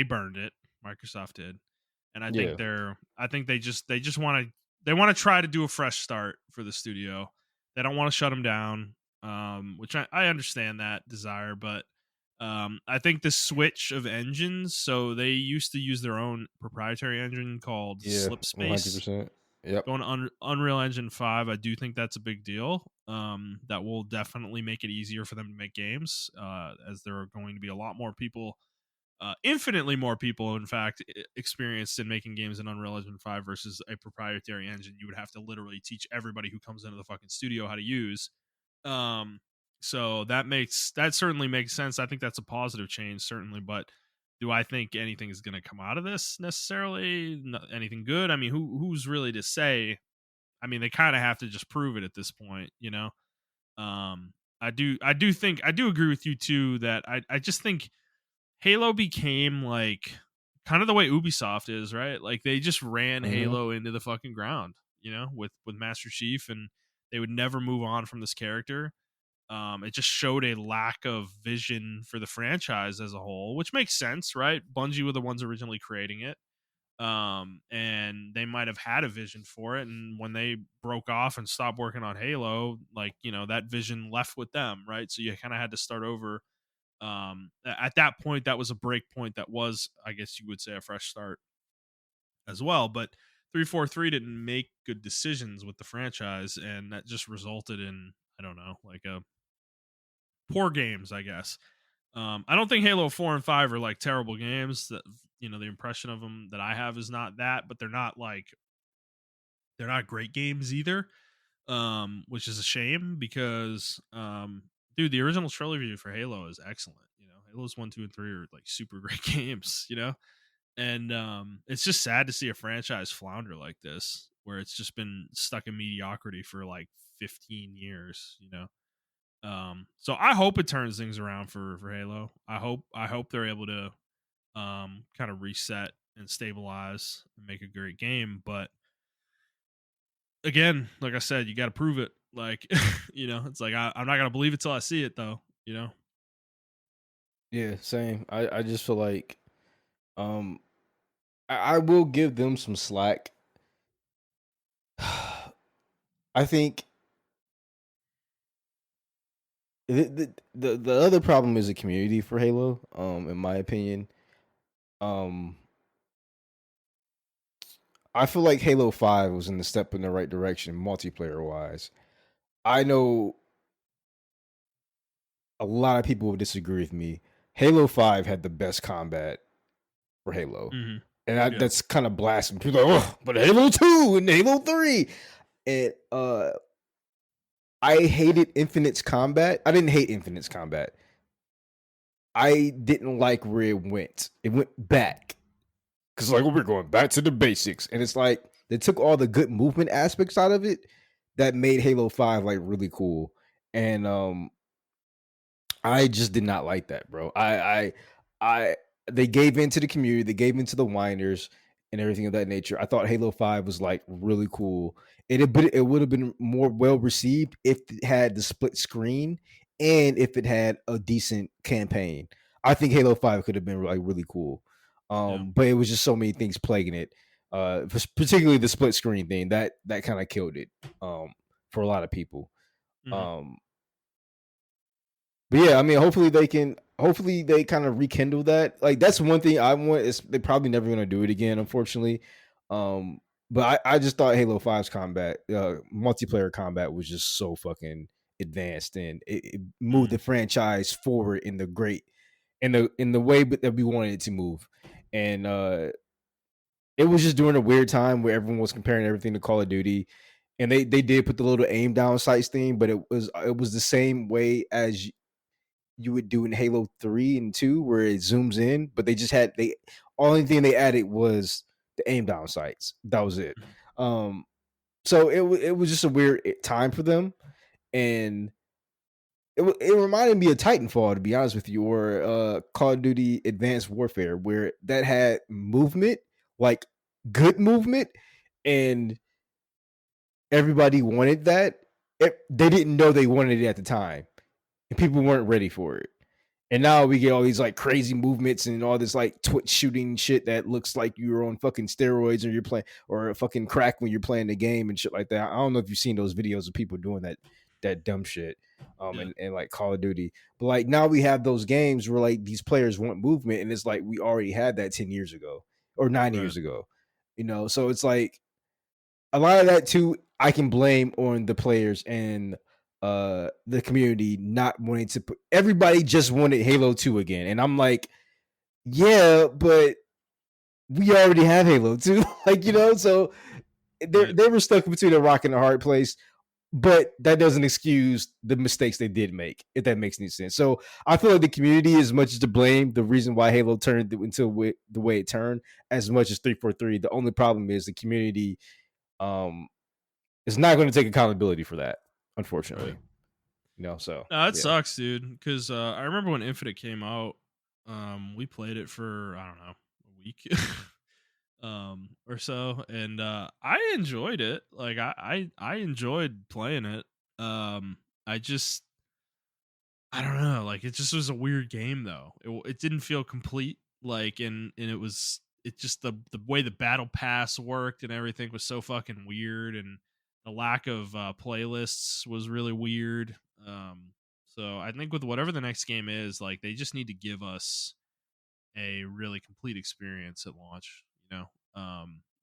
burned it. Microsoft did. And yeah, I think they just want to they want to try to do a fresh start for the studio. They don't want to shut them down. Which I understand that desire, but I think the switch of engines, so they used to use their own proprietary engine called yeah, Slipspace. 100%. Yep. Going to Unreal Engine 5, I do think that's a big deal. That will definitely make it easier for them to make games, as there are going to be a lot more people, infinitely more people, in fact, experienced in making games in Unreal Engine 5 versus a proprietary engine you would have to literally teach everybody who comes into the fucking studio how to use. Um, so that certainly makes sense. I think that's a positive change, certainly, but do I think anything is going to come out of this necessarily? Anything good? I mean, who's really to say? I mean, they kind of have to just prove it at this point, you know. I do agree with you too that I just think Halo became like kind of the way Ubisoft is, right? Like they just ran Hmm. Halo into the fucking ground, you know, with Master Chief, and they would never move on from this character. It just showed a lack of vision for the franchise as a whole, which makes sense, right? Bungie were the ones originally creating it, and they might have had a vision for it, and when they broke off and stopped working on Halo, like that vision left with them, right? So you kind of had to start over. At that point, that was a break point. That was, I guess you would say, a fresh start as well. But 343 didn't make good decisions with the franchise, and that just resulted in, I don't know, like a poor games, I guess. I don't think Halo 4 and 5 are like terrible games. That the impression of them that I have is not that, but they're not great games either. Which is a shame because dude, the original trilogy for Halo is excellent. Halos 1, 2, and 3 are like super great games, and it's just sad to see a franchise flounder like this, where it's just been stuck in mediocrity for like 15 years. So I hope it turns things around for Halo. I hope they're able to kind of reset and stabilize and make a great game. But again, like I said, you got to prove it. Like, it's like I'm not gonna believe it till I see it, though. Yeah, same. I just feel like um I will give them some slack I think the other problem is the community for Halo. In my opinion, um, I feel like Halo 5 was in the step in the right direction multiplayer wise. I know a lot of people would disagree with me. Halo 5 had the best combat for Halo. Hmm. And Yeah. that's kind of blasphemy. People are like, oh, but Halo 2 and Halo 3. And I hated Infinite's combat. I didn't hate Infinite's combat. I didn't like where it went. It went back. Because like we're going back to the basics. And it's like they took all the good movement aspects out of it that made Halo 5 like really cool. And I just did not like that, bro. I they gave in to the community, they gave in to the whiners and everything of that nature. I thought Halo 5 was like really cool. It would have been more well received if it had the split screen and if it had a decent campaign. I think Halo 5 could have been like really cool. Yeah. But it was just so many things plaguing it. Particularly the split screen thing that kind of killed it for a lot of people. Hmm. Um but yeah, I mean, hopefully they kind of rekindle that. Like that's one thing I want is they're probably never gonna do it again, unfortunately. But I just thought Halo 5's combat, multiplayer combat was just so fucking advanced and it moved Hmm. the franchise forward in the great in the way that we wanted it to move. And it was just during a weird time where everyone was comparing everything to Call of Duty. And they did put the little aim down sights thing, but it was the same way as you would do in Halo 3 and 2 where it zooms in, but they just had they only thing they added was the aim down sights. That was it. Hmm. Um so it was just a weird time for them and it reminded me of Titanfall to be honest with you or Call of Duty Advanced Warfare where that had movement, like good movement and everybody wanted that. They didn't know they wanted it at the time and people weren't ready for it. And now we get all these like crazy movements and all this like twitch shooting shit that looks like you're on fucking steroids or you're playing or a fucking crack when you're playing the game and shit like that. I don't know if you've seen those videos of people doing that dumb shit. Yeah. And like Call of Duty. But like now we have those games where like these players want movement and it's like we already had that 10 years ago or 9 Right. years ago. So it's like a lot of that too I can blame on the players and the community not wanting to put everybody just wanted Halo 2 again. And I'm like, yeah, but we already have Halo 2. So Right. they were stuck between a rock and a hard place. But that doesn't excuse the mistakes they did make, if that makes any sense. So I feel like the community is much as to blame the reason why Halo turned into the way it turned, as much as 343. The only problem is the community um is not going to take accountability for that, Right. unfortunately. So No, it yeah. sucks, dude. Because I remember when Infinite came out, we played it for I don't know a week, or so, and I enjoyed it. Like I enjoyed playing it. I just I don't know. Like it just was a weird game though. It didn't feel complete. Like and it just the way the battle pass worked and everything was so fucking weird and the lack of playlists was really weird. So I think with whatever the next game is, like they just need to give us a really complete experience at launch.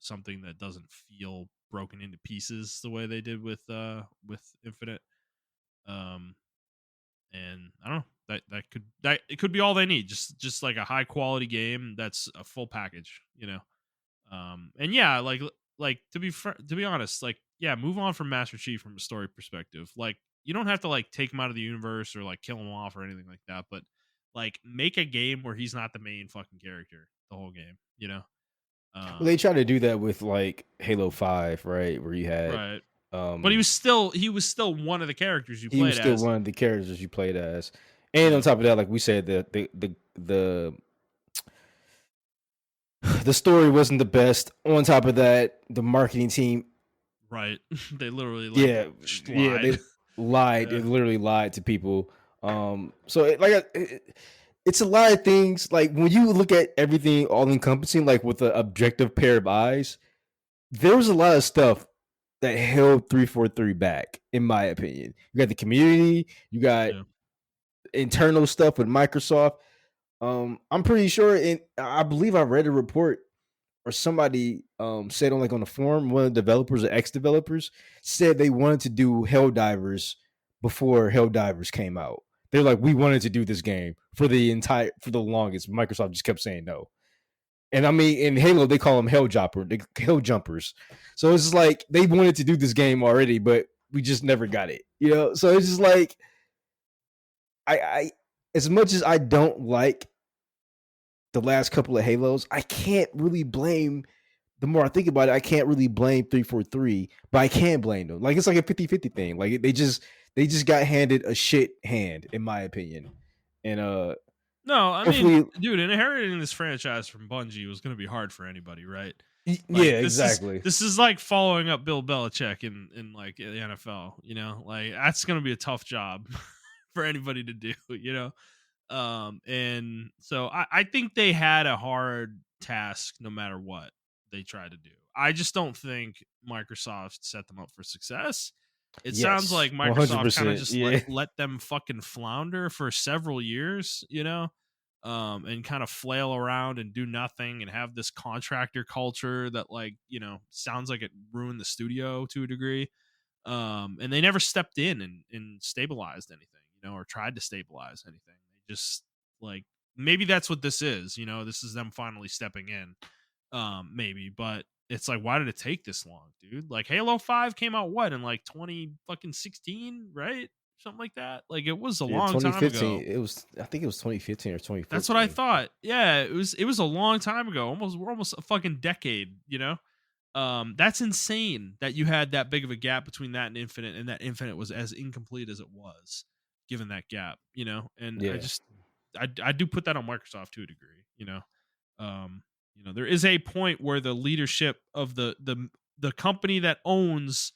Something that doesn't feel broken into pieces the way they did with Infinite. Um, and I don't know that it could be all they need. Just like a high quality game that's a full package. And yeah, like to be honest, like yeah, move on from Master Chief from a story perspective. Like you don't have to like take him out of the universe or like kill him off or anything like that, but like make a game where he's not the main fucking character the whole game. Well, they Um, try to do that with like Halo 5, right? Where you had right. But um he was still one of the characters you he was played still as. one of the characters you played as. And on Yeah. top of that, like we said, the the story wasn't the best. On top of that, the marketing team, Right. They literally like yeah, yeah, lied. they lied. They Yeah. literally lied to people. So it's a lot of things. Like when you look at everything all encompassing, like with an objective pair of eyes, there was a lot of stuff that held 343 back, in my opinion. You got the community, you got Yeah. internal stuff with Microsoft. I'm pretty sure, and I believe I read a report or somebody said on the forum, one of the developers or ex-developers said they wanted to do Helldivers before Helldivers came out. They're like, we wanted to do this game for the longest. Microsoft just kept saying no. And I mean, in Halo, they call them hell jumpers. So it's just like they wanted to do this game already, but we just never got it. So it's just like I as much as I don't like the last couple of Halos, I can't really blame. The more I think about it, I can't really blame 343, but I can blame them. Like it's like a 50-50 thing. Like they just got handed a shit hand, in my opinion. And No, I mean, hopefully, dude, inheriting this franchise from Bungie was going to be hard for anybody, right? yeah, Like exactly. this is like following up Bill Belichick in like the NFL, like that's going to be a tough job for anybody to do, and so I think they had a hard task no matter what they tried to do. I just don't think Microsoft set them up for success. It sounds Yes, like Microsoft kind of 100%. just Yeah, let them fucking flounder for several years, and kind of flail around and do nothing and have this contractor culture that sounds like it ruined the studio to a degree. And they never stepped in and stabilized anything, or tried to stabilize anything. They just maybe that's what this is, this is them finally stepping in. Maybe, but it's like, why did it take this long, dude? Like Halo 5 came out in 2016, right? Something like that. Like it was a yeah. long time 2015. ago. I think it was 2015 or 2014. That's what I thought. Yeah, it was a long time ago. We're almost a fucking decade, That's insane that you had that big of a gap between that and Infinite, and that Infinite was as incomplete as it was, given that gap, And Yeah, I do put that on Microsoft to a degree, there is a point where the leadership of the company that owns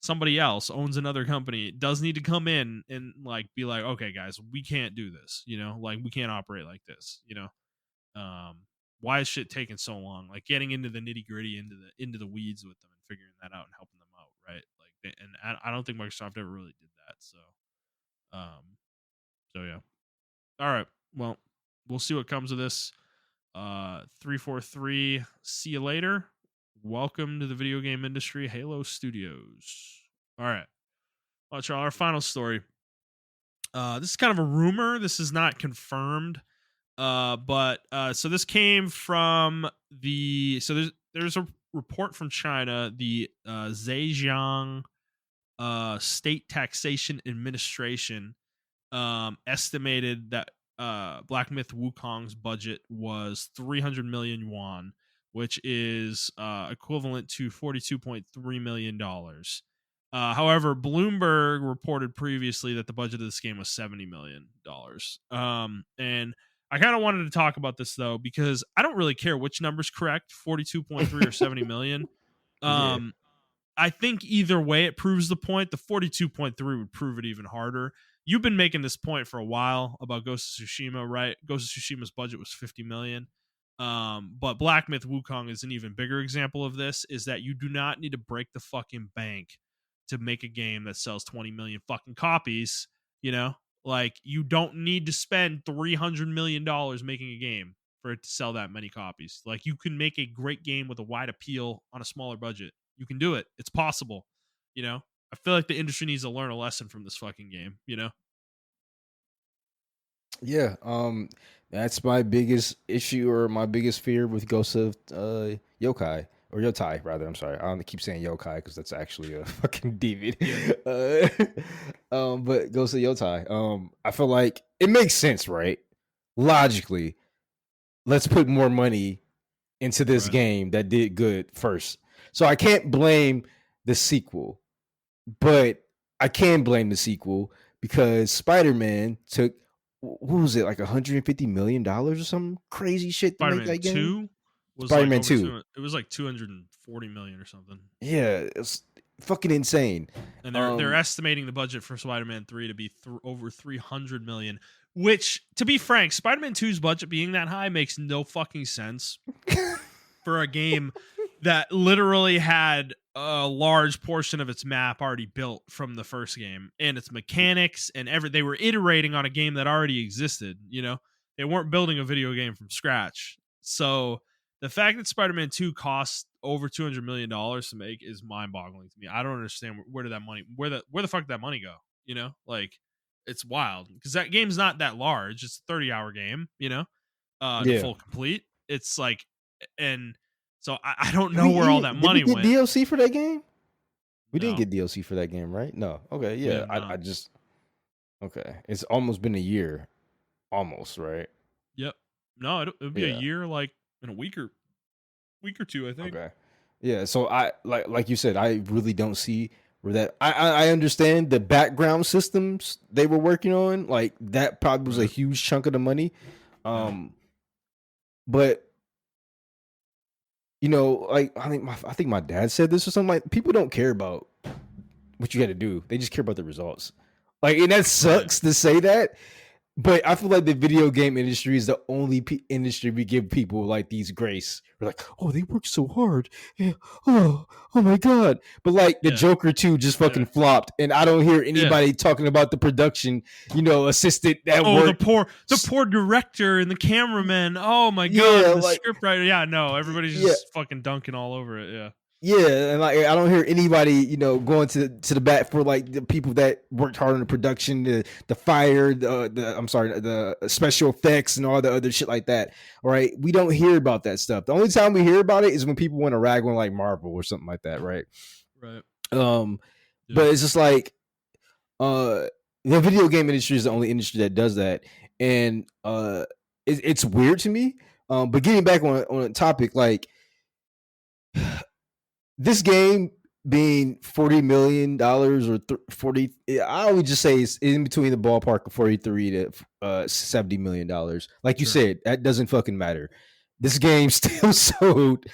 somebody else, owns another company, does need to come in and be like, okay, guys, we can't do this, we can't operate like this, why is shit taking so long? Like getting into the nitty gritty, into the weeds with them and figuring that out and helping them out, right? And I don't think Microsoft ever really did that. So yeah. All right. Well, we'll see what comes of this. 343. See you later. Welcome to the video game industry, Halo Studios. All right. Well, Charles, our final story. This is kind of a rumor. This is not confirmed. But so this came from there's a report from China, the Zhejiang State Taxation Administration estimated that Black Myth Wukong's budget was 300 million yuan, which is equivalent to $42.3 million. However, Bloomberg reported previously that the budget of this game was $70 million. And I kind of wanted to talk about this though, because I don't really care which number's correct, 42.3 or 70 million. yeah. I think either way it proves the point. The 42.3 would prove it even harder. You've been making this point for a while about Ghost of Tsushima, right? Ghost of Tsushima's budget was 50 million. But Black Myth Wukong is an even bigger example of this, is that you do not need to break the fucking bank to make a game that sells 20 million fucking copies, you don't need to spend $300 million making a game for it to sell that many copies. Like you can make a great game with a wide appeal on a smaller budget. You can do it. It's possible. I feel like the industry needs to learn a lesson from this fucking game, Yeah, that's my biggest issue or my biggest fear with Ghost of Yokai or Yotai rather. I'm sorry, I don't keep saying Yokai because that's actually a fucking DVD. But Ghost of Yotai, I feel like it makes sense, right? Logically, let's put more money into this Right. game that did good first. So I can't blame the sequel, but I can blame the sequel because Spider-Man took what was it, like $150 million or some crazy shit to make Spider-Man that game? 2 was like Spider-Man over 2. it was like 240 million or something. Yeah, it's fucking insane. And they're estimating the budget for Spider-Man 3 to be over 300 million, which, to be frank, Spider-Man 2's budget being that high makes no fucking sense for a game that literally had a large portion of its map already built from the first game and its mechanics and they were iterating on a game that already existed, you know. They weren't building a video game from scratch. So the fact that Spider-Man 2 cost over $200 million to make is mind-boggling to me. I don't understand where the fuck did that money go, you know? Like, it's wild because that game's not that large. It's a 30-hour game, you know, to Yeah. full complete. It's like, and so I don't Did know where all that did we money get went. DLC for that game? We didn't No, get DLC for that game, right? No. Okay, we yeah. have I not. just okay. It's almost been a year. Almost, right? Yep. No, it'll be a Yeah. year, like in a week or two, I think. Okay. Yeah, so I like you said, I really don't see where that I understand the background systems they were working on, like that probably was a Right. huge chunk of the money. Yeah. But like I think my dad said this or something, like people don't care about what you got to do. They just care about the results. Like, and that Right. sucks to say that, but I feel like the video game industry is the only industry we give people like these grace. We're like, oh, they work so hard. Yeah. Oh my god. But like the Yeah. Joker 2 just Yeah. fucking flopped, and I don't hear Yeah. anybody talking about the production, assistant that Oh, the worked. poor director and the cameraman. Oh my god, Yeah, and the like script writer. Yeah, no, everybody's yeah, just fucking dunking all over it. Yeah. yeah, and like I don't hear anybody, going to the bat for like the people that worked hard on the production, the fire, the I'm sorry, the special effects and all the other shit like that. All right, we don't hear about that stuff. The only time we hear about it is when people want to rag on like Marvel or something like that, right? Right. Um, Yeah. but it's just like the video game industry is the only industry that does that, and it's weird to me. But getting back on a topic, like this game being $40 million or 40, I would just say it's in between the ballpark of 43 to $70 million. Like you Sure. said, that doesn't fucking matter. This game still sold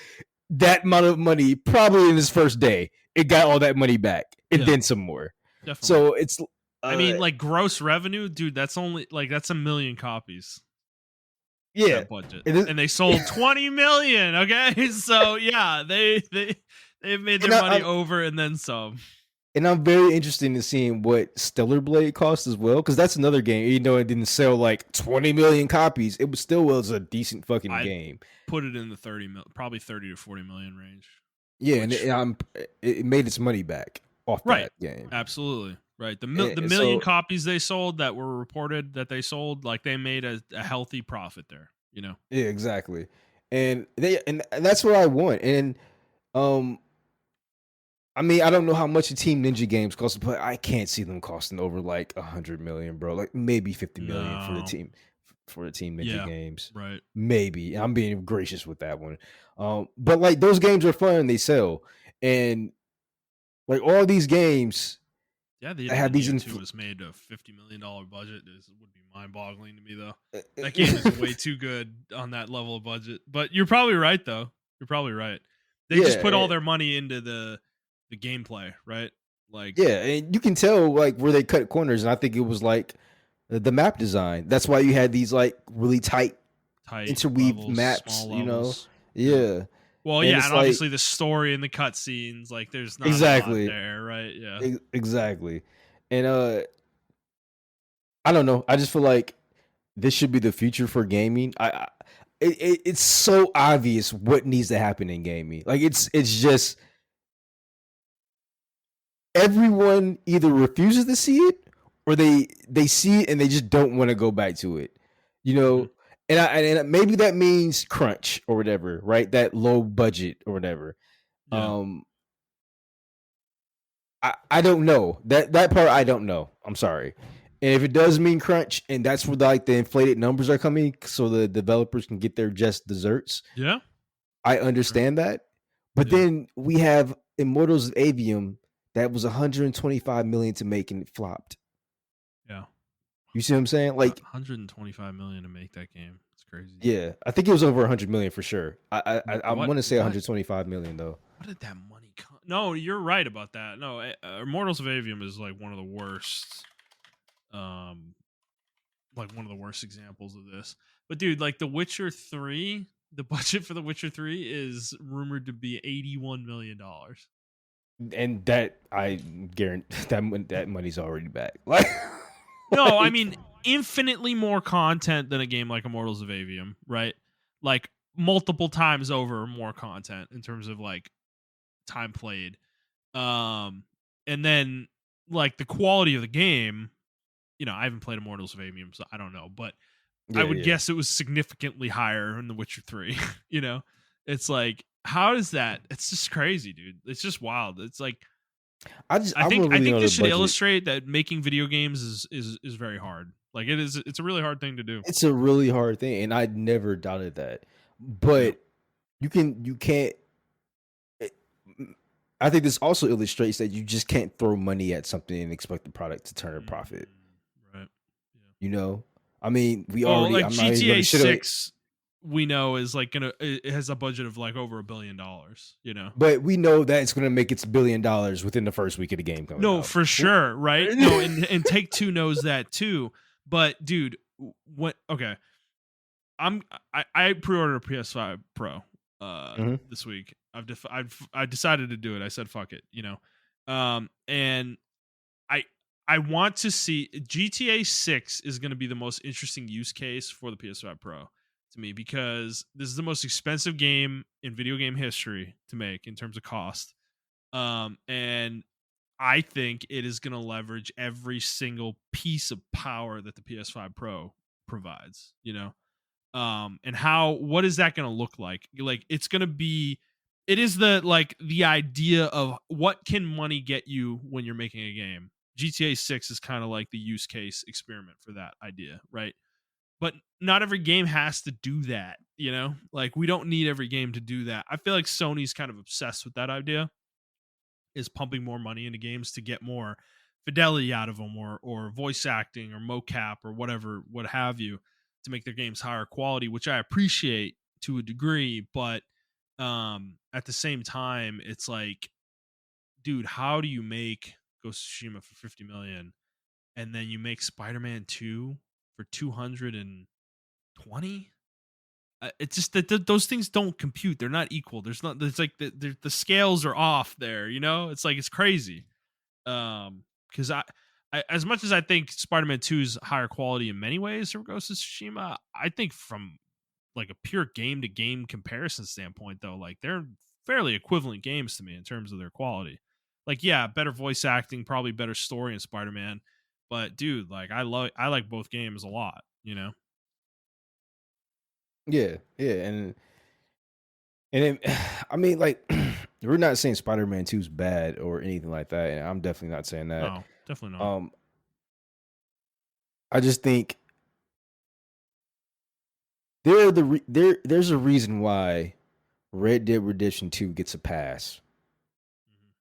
that amount of money probably in its first day. It got all that money back and Yeah. then some more. Definitely. So it's I mean, like gross revenue, dude. That's only like that's 1 million copies. yeah, That budget, it is, and they sold 20 million. Okay, so yeah, they've made their and money over and then some. I'm very interested in seeing what Stellar Blade costs as well, because that's another game. Even though it didn't sell like 20 million copies, it was a decent fucking I game. put it in the probably 30 to 40 million range. Yeah, Which, and it made its money back off right, that game. absolutely right. The And million so copies they sold that were reported that they sold, like they made a healthy profit there. You know, yeah, exactly. And that's what I want. And um, I mean, I don't know how much a Team Ninja games cost, but I can't see them costing over like 100 million, bro. Like maybe 50 million no, for the Team Ninja yeah, games. right, Maybe. I'm being gracious with that one. But like those games are fun and they sell. And like all these games yeah. The have these Neo 2 was made a $50 million budget. This would be mind boggling to me though. That game is way too good on that level of budget. But you're probably right though. You're probably right. They just put all yeah, their money into the gameplay, right? Like yeah, and you can tell like where they cut corners, and I think it was like the map design. That's why you had these like really tight tight interweaved levels, maps, small levels. Yeah. Yeah. Well, And yeah, it's and like obviously the story and the cutscenes, like there's not a lot exactly, there, right? Yeah. exactly. And I don't know. I just feel like this should be the future for gaming. It's so obvious what needs to happen in gaming. Like it's just everyone either refuses to see it or they see it and they just don't want to go back to it. You Hmm. know, and maybe that means crunch or whatever, right? That low budget or whatever. Yeah. Um I don't know. That part I don't know. I'm sorry. And if it does mean crunch and that's where like the inflated numbers are coming so the developers can get their just desserts, Yeah. I Sure. understand that. But Yeah. then we have Immortals of Avium that was 125 million to make and it flopped. Yeah. You see what I'm saying? Like, 125 million to make that game. It's crazy. yeah, I think it was over 100 million for sure. I What? want to say What? 125 million though. What did that money come? No, you're right about that. No, Immortals of Avium is like one of the worst. Like one of the worst examples of this. But dude, like The Witcher 3, the budget for The Witcher 3 is rumored to be $81 million. and that I guarantee that money's already back. Like, No, I like mean infinitely more content than a game like Immortals of Avium, right? Like multiple times over more content in terms of like time played. Um and then like the quality of the game, I haven't played Immortals of Avium, so I don't know, but I yeah, would yeah. guess it was significantly higher in The Witcher 3, you know? It's like how does that? It's just crazy, dude. It's just wild. It's like I don't I really think know this the should budget. illustrate that making video games is very hard. Like it's a really hard thing to do. It's a really hard thing, and I never doubted that. Yeah. But you can't. it- I think this also illustrates that you just can't throw money at something and expect the product to turn a profit. Right. Yeah. You know, I mean, we Well, already. like I'm not even going to GTA shit on it, 6 we know is like gonna it has a budget of like over $1 billion, you know. but we know that it's going to make its $1 billion within the first week of the game coming No, out. for sure, right? No, and Take Two knows that too. But dude, what? Okay, I pre-ordered a PS5 Pro Mhm. this week. I decided to do it. I said fuck it, and I I want to see GTA 6 is going to be the most interesting use case for the PS5 Pro to me because this is the most expensive game in video game history to make in terms of cost. And I think it is going to leverage every single piece of power that the PS5 Pro provides, and what is that going to look like it's going to be it is the idea of what can money get you when you're making a game. GTA 6 is kind of like the use case experiment for that idea, right? But not every game has to do that, like we don't need every game to do that. I feel like Sony's kind of obsessed with that idea, is pumping more money into games to get more fidelity out of them, or voice acting or mocap or whatever, what have you, to make their games higher quality, which I appreciate to a degree. But at the same time, it's like, dude, how do you make Ghost of Tsushima for 50 million and then you make Spider-Man 2 for 220? It's just that those things don't compute. They're not equal. There's like the scales are off there, it's like it's crazy. Because I as much as I think Spider-Man 2 is higher quality in many ways from Ghost of Tsushima, I think from like a pure game to game comparison standpoint, though, like they're fairly equivalent games to me in terms of their quality. Like, yeah, better voice acting, probably better story in Spider-Man, but dude, like I like both games a lot. Yeah, yeah, and I mean, like, we're not saying Spider-Man 2 is bad or anything like that, and I'm definitely not saying that. No, definitely not. Um, I just think there's a reason why Red Dead Redemption 2 gets a pass. Mhm.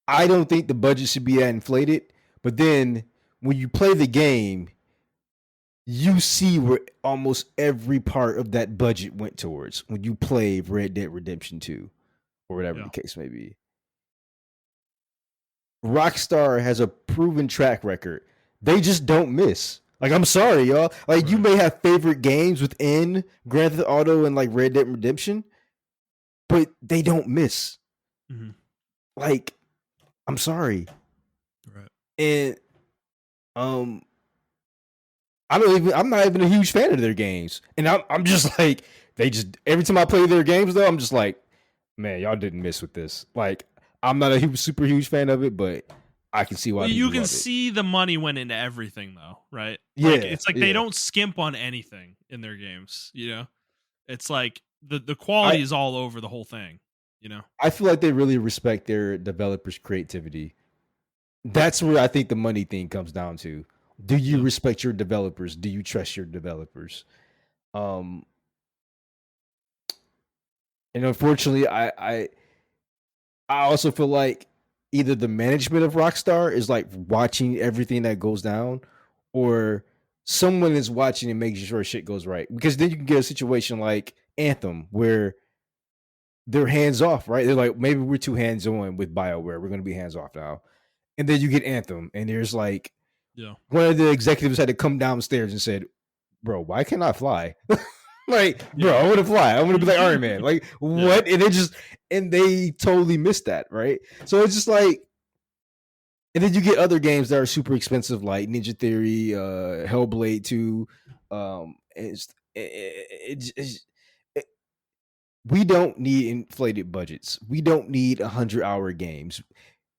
I don't think the budget should be that inflated, but then when you play the game, you see where almost every part of that budget went towards when you play Red Dead Redemption 2 or whatever Yeah. the case may be. Rockstar has a proven track record. They just don't miss. Like, I'm sorry, y'all. Like, you Right. may have favorite games within Grand Theft Auto and like Red Dead Redemption, but they don't miss. Hmm. Like, I'm sorry. Right. And um I'm not even a huge fan of their games. And I'm just like, they just every time I play their games though, I'm just like, man, y'all didn't miss with this. Like, I'm not a super huge fan of it, but I can see why Well, you people can love it. see the money went into everything, though, right? Like Yeah, it's like they yeah. don't skimp on anything in their games. It's like the I quality is all over the whole thing. You know, I feel like they really respect their developers' creativity. That's where I think the money thing comes down to. Do you yeah, respect your developers? Do you trust your developers? Um, and unfortunately, I also feel like either the management of Rockstar is like watching everything that goes down, or someone is watching and making sure shit goes right. Because then you can get a situation like Anthem where they're hands off, right? They're like, maybe we're too hands on with BioWare. We're going to be hands off now. And then you get Anthem, and there's like yeah. one of the executives had to come downstairs and said, "Bro, why can't I fly?" Like, bro, Yeah. I want to fly. I want to be like Iron Man. Like, Yeah. what? And they totally missed that, right? So it's just like, and then you get other games that are super expensive, like Ninja Theory, Hellblade 2. It, we don't need inflated budgets. We don't need 100-hour games.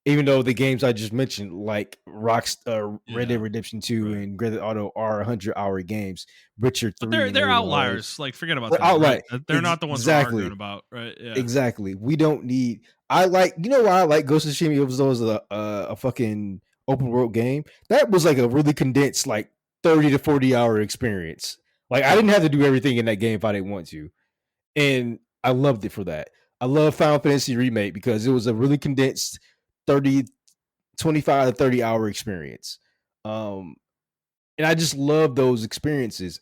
Even though the games I just mentioned, like Red Dead Yeah. Redemption 2 Right. and Grand Theft Auto, are 100-hour games. Witcher But 3 and they're everything was outliers. Like forget about were them, right? outlet. They're not the ones we're arguing Exactly. about, right? Yeah. Exactly. We don't need. I like. You know why I like Ghost of Tsushima? It was a fucking open world game. That was like a really condensed, like 30 to 40 hour experience. Like I Yeah. didn't have to do everything in that game if I didn't want to, and I loved it for that. I love Final Fantasy Remake because it was a really condensed 30, 25 to 30 hour experience. Um, and I just love those experiences.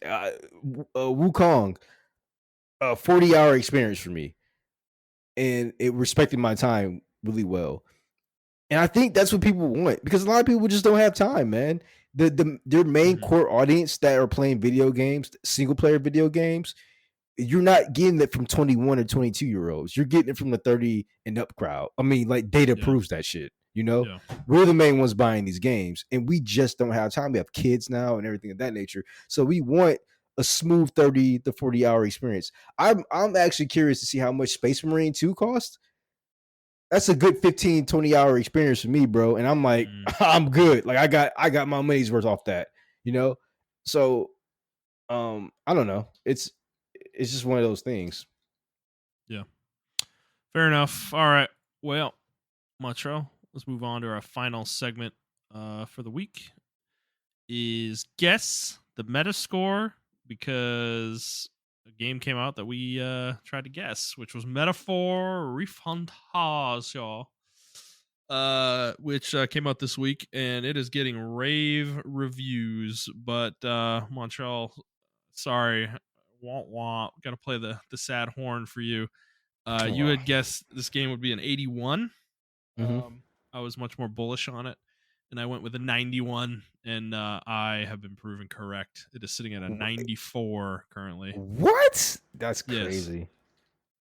Wukong, a 40-hour experience for me, and it respected my time really well. And I think that's what people want because a lot of people just don't have time, man. Their main Mhm. core audience that are playing video games, single player video games, you're not getting it from 21 or 22-year olds. You're getting it from the 30 and up crowd. I mean, like data Yeah. proves that shit. You know, Yeah. we're the main ones buying these games, and we just don't have time. We have kids now and everything of that nature. So we want a smooth 30 to 40-hour experience. I'm actually curious to see how much Space Marine 2 costs. That's a good 15, 20-hour experience for me, bro. And I'm like, Mm. I'm good. Like I got my money's worth off that, you know? So I don't know. It's just one of those things. Yeah. Fair enough. All right. Well, Montrell, let's move on to our final segment for the week. Is guess the Metascore, because a game came out that we tried to guess, which was Metaphor Refantasio, which came out this week, and it is getting rave reviews. But Montreal, sorry, gotta play the sad horn for you. You Wow. had guessed this game would be an 81. Mm-hmm. I was much more bullish on it, and I went with a 91, and I have been proven correct. It is sitting at a 94 currently. What? That's Yes. crazy.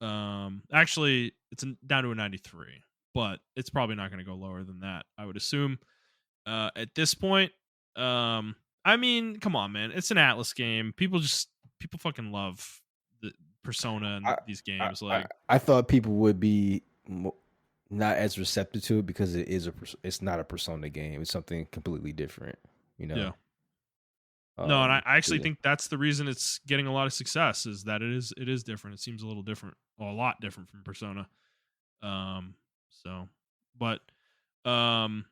Actually, it's down to a 93, but it's probably not going to go lower than that, I would assume. At this point, I mean, come on, man, it's an Atlas game. People fucking love the Persona and I these I, games. I, Like, I thought people would be not as receptive to it because it's not a Persona game. It's something completely different, you yeah. know. No, and I But actually yeah. think that's the reason it's getting a lot of success, is that it is different. It seems a little different, well, a lot different from Persona. So, but um,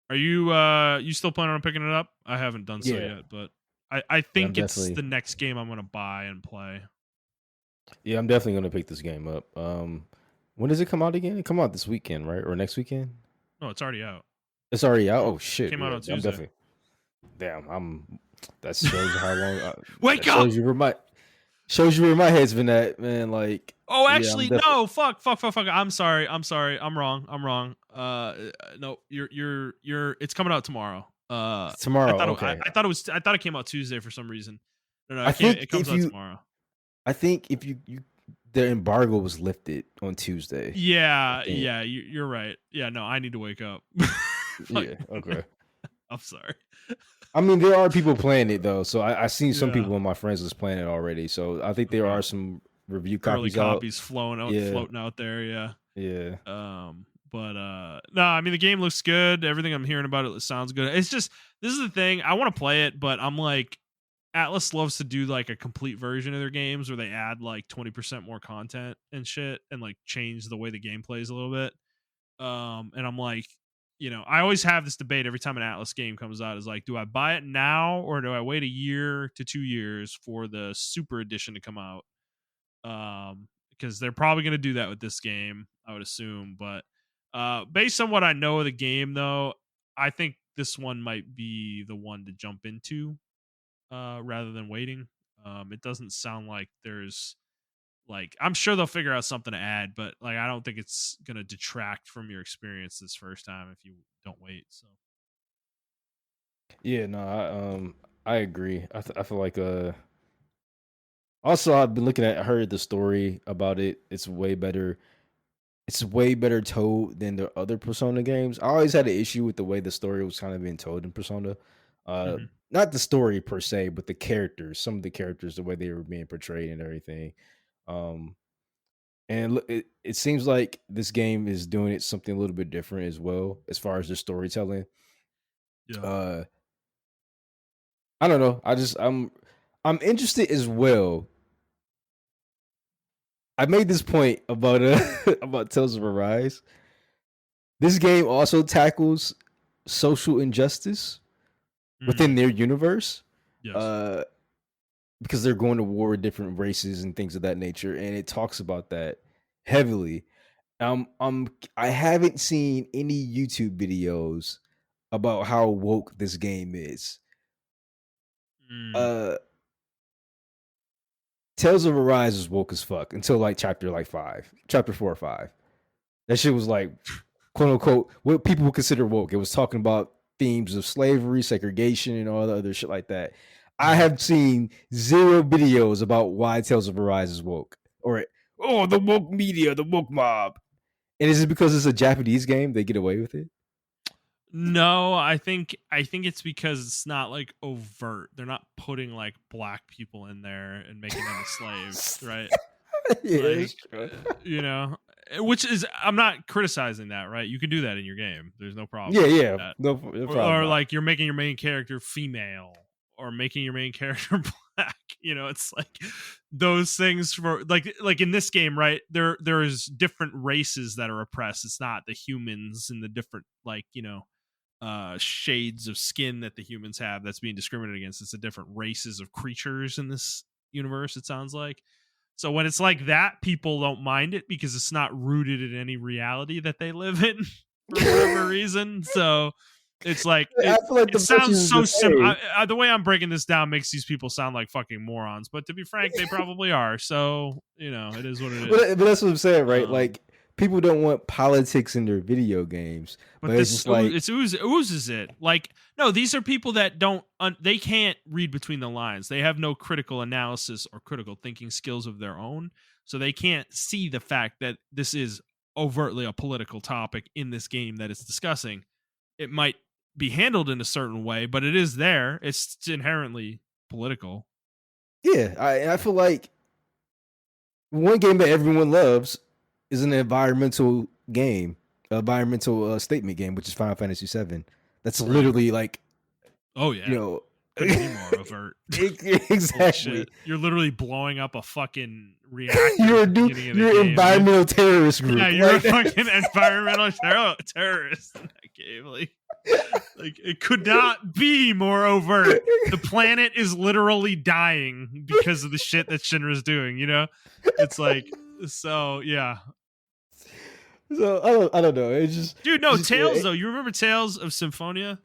are you still planning on picking it up? I haven't done so Yeah. yet, but I Yeah, I'm think it's definitely the next game I'm gonna buy and play. Yeah, I'm definitely gonna pick this game up. When does it come out again? It come out this weekend, right? Or next weekend? No, it's already out. It's already out. Oh shit! Came out Yeah, on I'm Tuesday. definitely. Damn, I'm. That shows you how long. Wake That up! shows you where my head's been at, man. Like, Oh, yeah, I'm actually, definitely no. Fuck. I'm sorry. I'm wrong. No, you're. It's coming out tomorrow. I tomorrow. thought Okay, I thought it came out Tuesday for some reason. No, I it can't. think It comes out tomorrow. if you the embargo was lifted on Tuesday. I Yeah, think. yeah. You're right. Yeah, no, I need to wake up. Fuck. Yeah. Okay. I'm sorry. I mean, there are people playing it though, so I seen some Yeah. people in my friends was playing it already. So I think there Okay. are some review Early copies out. copies Yeah. floating out there. Yeah. Yeah. But no, I mean the game looks good. Everything I'm hearing about it sounds good. It's just this is the thing. I want to play it, but I'm like, Atlas loves to do like a complete version of their games where they add like 20% more content and shit and like change the way the game plays a little bit. And I'm like, I always have this debate every time an Atlas game comes out, is like, do I buy it now or do I wait a year to 2 years for the super edition to come out? Because they're probably going to do that with this game, I would assume. But based on what I know of the game, though, I think this one might be the one to jump into rather than waiting. It doesn't sound like there's like, I'm sure they'll figure out something to add, but like I don't think it's gonna detract from your experience this first time if you don't wait. So Yeah, no, I agree. I feel like Also, I've been looking at, I heard the story about it. It's way better. It's way better told than the other Persona games. I always had an issue with the way the story was kind of being told in Persona. Uh, Hmm. Not the story per se, but the characters. Some of the characters, the way they were being portrayed and everything. Um, and it seems like this game is doing it something a little bit different as well as far as the storytelling. Yeah. Uh, I don't know. I'm interested as well. I made this point about about Tales of Arise. This game also tackles social injustice within Mm, their universe, yes. uh, because they're going to war with different races and things of that nature, and it talks about that heavily. I haven't seen any YouTube videos about how woke this game is. Mm. Uh, Tales of Arise is woke as fuck until like chapter 4 or 5. That shit was like, quote unquote, what people would consider woke. It was talking about themes of slavery, segregation, and all the other shit like that. I Mhm. have seen zero videos about why Tales of Arise is woke or the woke media, the woke mob. And is it because it's a Japanese game they get away with it? No, I think it's because it's not like overt. They're not putting like black people in there and making them enslaved, right? Yeah, Like, it's true. which is, I'm not criticizing that, right? You can do that in your game. There's no Yeah, problem with yeah, that. no problem Or about like you're making your main character female or making your main character black. It's like those things for like in this game, right? There's different races that are oppressed. It's not the humans and the different like, shades of skin that the humans have that's being discriminated against. It's the different races of creatures in this universe, it sounds like. So when it's like that, people don't mind it because it's not rooted in any reality that they live in for whatever it. reason. So it's like I it feel like it the message sounds is the so same. the way I'm breaking this down makes these people sound like fucking morons, but to be frank, they probably are. So it is what it is. But that's what I'm saying, right? um Like people don't want politics in their video games, But but it's this just like, oozes it. Like, no, these are people that they can't read between the lines. They have no critical analysis or critical thinking skills of their own, so they can't see the fact that this is overtly a political topic in this game that it's discussing. It might be handled in a certain way, but it is there. It's inherently political. yeah, I feel like one game that everyone loves is an environmental game, environmental statement game, which is Final Fantasy VII. That's Right. literally like, Oh you yeah. know, Couldn't be more overt. Holy exactly. shit. You're literally blowing up a fucking reactor at the beginning of the You're an game, dude. environmental terrorist Yeah, group. you're a Like, fucking environmental terrorist in that game. Like it could not be more overt. The planet is literally dying because of the shit that Shinra's doing. It's like, so yeah, so I don't know. dude. No, It's just Tales though. You remember Tales of Symphonia?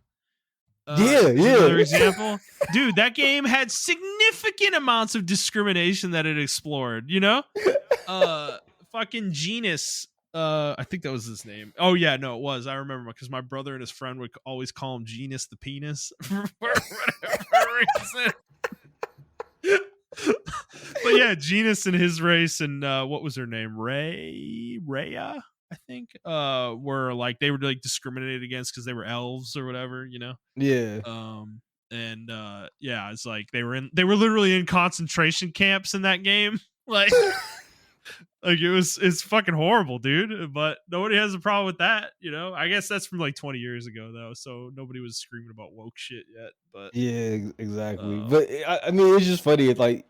yeah, As another yeah. example, dude. That game had significant amounts of discrimination that it explored. Uh, fucking Genus. I think that was his name. Oh yeah, no, it was. I remember because my brother and his friend would always call him Genus the penis for whatever reason. But yeah, Genus and his race and what was her name? Rhea, I think. Were like they were like discriminated against because they were elves or whatever. Yeah. Um, and yeah, it's like they were literally in concentration camps in that game. Like it's fucking horrible, dude. But nobody has a problem with that. I guess that's from like 20 years ago though, so nobody was screaming about woke shit yet. But Yeah, exactly. um, But I mean, it's just funny. It's like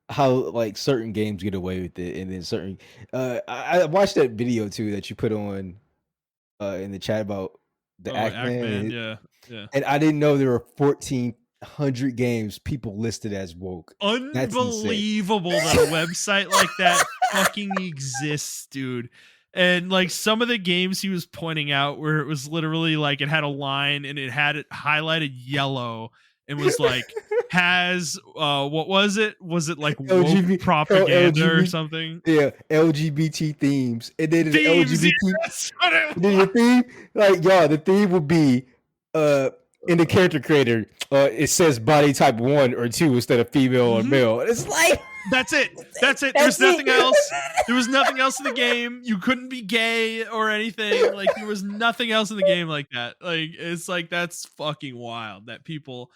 how like certain games get away with it, and then certain. I watched that video too that you put on in the chat about the oh, Act Man, Ackman, yeah, yeah. and I didn't know there were 1,400 games people listed as woke. That's insane. Unbelievable that a website like that fucking exists, dude. And like some of the games he was pointing out where it was literally like it had a line and it had it highlighted yellow and was like has what was it? Was it like woke propaganda or something? Yeah, LGBT themes, and then the Themes, LGBT, yes, what it and then the theme, like y'all, the theme would be in the character creator, it says body type 1 or 2 instead of female or Mhm. male. It's like That's it. That's it. There was That's nothing else. it. There was nothing else in the game. You couldn't be gay or anything. Like there was nothing else in the game like that. Like it's like that's fucking wild that people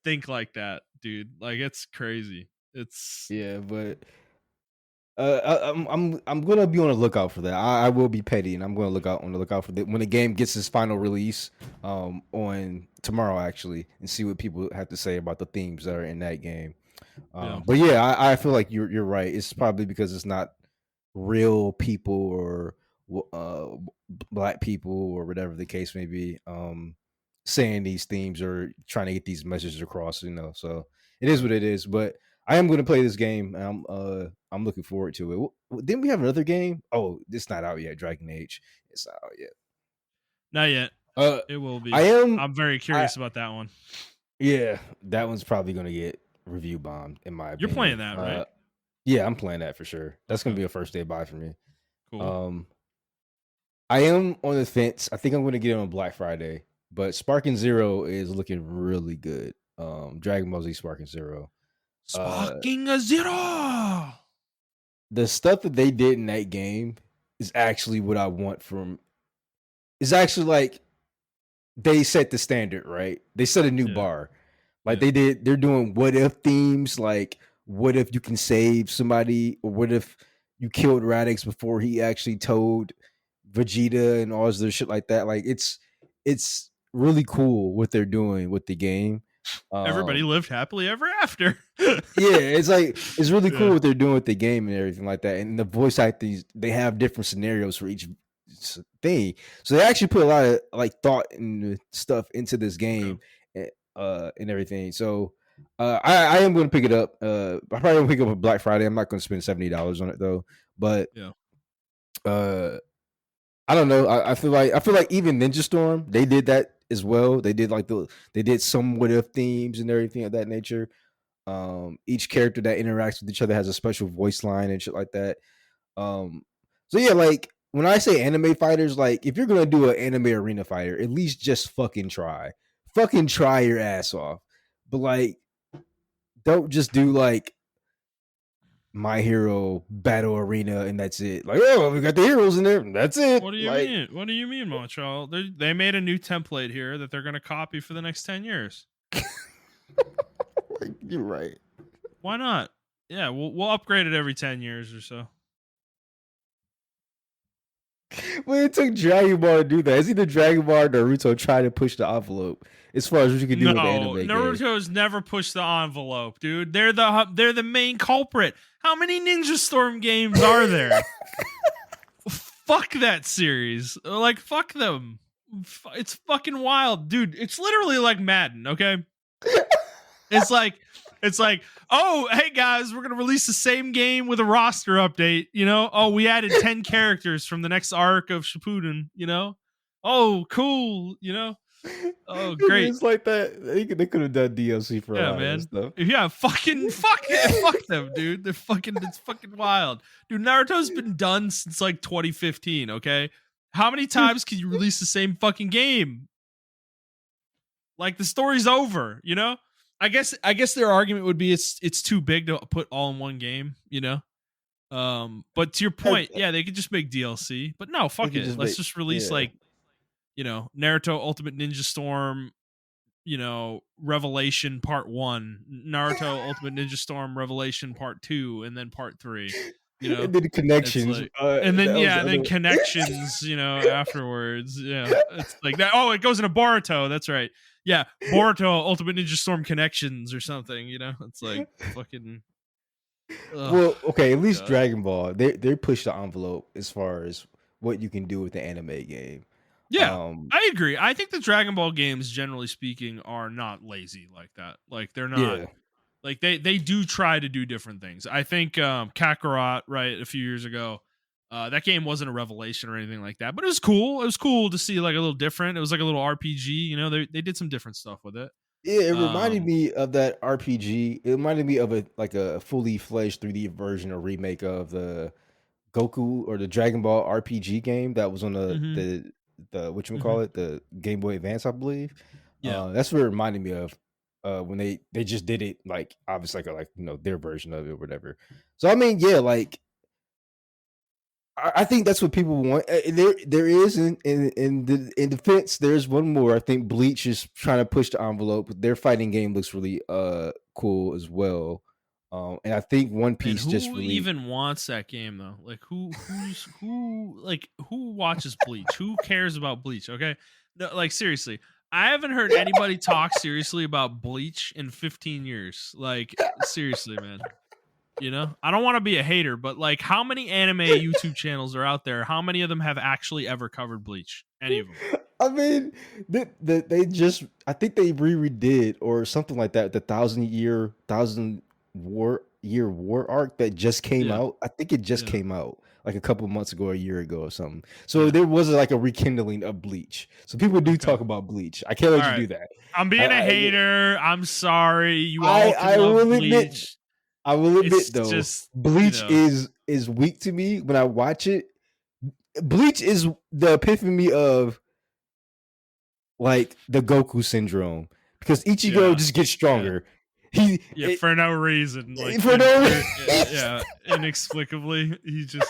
think like that, dude. Like it's crazy. It's Yeah, but I'm gonna be on the lookout for that. I will be petty, and I'm gonna look out on the lookout for when the game gets its final release on tomorrow actually, and see what people have to say about the themes that are in that game. yeah. But yeah, I feel like you're right. It's probably because it's not real people or black people or whatever the case may be saying these themes or trying to get these messages across. So it is what it is. But I am going to play this game. And I'm looking forward to it. Didn't we have another game? Oh, it's not out yet. Dragon Age. It's not out yet. Not yet. Uh, It will be. I am. I'm very curious about that one. Yeah, that one's probably going to get review bombed in my You're opinion. playing that, right? Yeah, I'm playing that for sure. That's going to Okay. be a first day buy for me. Cool. I am on the fence. I think I'm going to get it on Black Friday, but Sparking Zero is looking really good. Dragon Ball Z Sparking Zero. Sparking a zero. The stuff that they did in that game is actually what I want from. It's actually like they set the standard, right? They set a new Yeah. bar. Like Yeah. they're doing what if themes, like what if you can save somebody, or what if you killed Radix before he actually told Vegeta and all this other shit like that. Like it's really cool what they're doing with the game. Everybody lived happily ever after. Yeah, it's like it's really cool Yeah. what they're doing with the game and everything like that. And the voice acting, they have different scenarios for each thing, so they actually put a lot of like thought and stuff into this game and everything. So I am going to pick it up. I probably won't pick it up on Black Friday. I'm not going to spend $70 on it though. But Yeah. I don't know. I feel like even Ninja Storm, they did that as well. They did they did some what if themes and everything of that nature. Each character that interacts with each other has a special voice line and shit like that. So yeah, like when I say anime fighters, like if you're gonna do an anime arena fighter, at least just fucking try your ass off. But like, don't just do like My Hero Battle Arena and that's it. Like, oh, we got the heroes in there, and that's it. What do you mean? What do you mean, Montreal? They made a new template here that they're going to copy for the next 10 years. You're right. Why not? Yeah, we'll upgrade it every 10 years or so. Well, it took Dragon Ball to do that. It's either Dragon Ball or Naruto trying to push the envelope as far as what you can do with the anime game. Naruto's never pushed the envelope, dude. They're the main culprit. How many Ninja Storm games are there? Fuck that series. Like, fuck them. It's fucking wild, dude. It's literally like Madden, okay? It's like, oh, hey guys, we're gonna release the same game with a roster update. Oh, we added 10 characters from the next arc of Shippuden. Oh, cool. Oh, great. It's like that. They could have done DLC for a lot man. of stuff. Yeah, fuck them, dude. It's fucking wild. Dude, Naruto's been done since like 2015, okay? How many times can you release the same fucking game? Like the story's over, I guess their argument would be it's too big to put all in one game, But to your point, yeah, they could just make DLC. But no, fuck it. Let's just release Naruto Ultimate Ninja Storm, Revelation Part 1, Naruto Ultimate Ninja Storm Revelation Part 2, and then Part 3. And then connections. And then connections, afterwards. Yeah. It's like that. Oh, it goes into Boruto. That's right. Yeah. Boruto Ultimate Ninja Storm Connections or something, It's like fucking. Well, okay, at least Dragon Ball, they push the envelope as far as what you can do with the anime game. Yeah, I agree. I think the Dragon Ball games, generally speaking, are not lazy like that. Like they're not. Yeah. Like they do try to do different things. I think Kakarot, right, a few years ago, that game wasn't a revelation or anything like that, but it was cool. It was cool to see like a little different. It was like a little RPG. They did some different stuff with it. Yeah, it reminded me of that RPG. It reminded me of a fully fledged 3D version or remake of the Goku or the Dragon Ball RPG game that was on the whatchamacallit, the Game Boy Advance, I believe. Yeah, that's what it reminded me of. when they just did it like obviously like their version of it or whatever. So I mean, yeah, like I think that's what people want. There is in defense. There's one more. I think Bleach is trying to push the envelope. Their fighting game looks really cool as well. And I think One And Piece just who really even wants that game though? Like who watches Bleach? Who cares about Bleach? Okay, no, like seriously, I haven't heard anybody talk seriously about Bleach in 15 years. Like seriously, man. You know, I don't want to be a hater, but like, how many anime YouTube channels are out there? How many of them have actually ever covered Bleach? Any of them? I mean, they just I think they redid or something like that. The thousand year war arc that just came Yeah, out. I think it just yeah, came out like a couple months ago, or a year ago, or something. So yeah. there was like a rekindling of Bleach. So people do Okay. talk about Bleach. I can't All let you right. do that. I'm I being a I, hater. I'm sorry. You all can I love will admit. Bleach. I will It's admit though, just, Bleach is weak to me when I watch it. Bleach is the epiphany of like the Goku syndrome because Ichigo yeah, just gets yeah. stronger. He Yeah, for no reason, like for no yeah, inexplicably, he just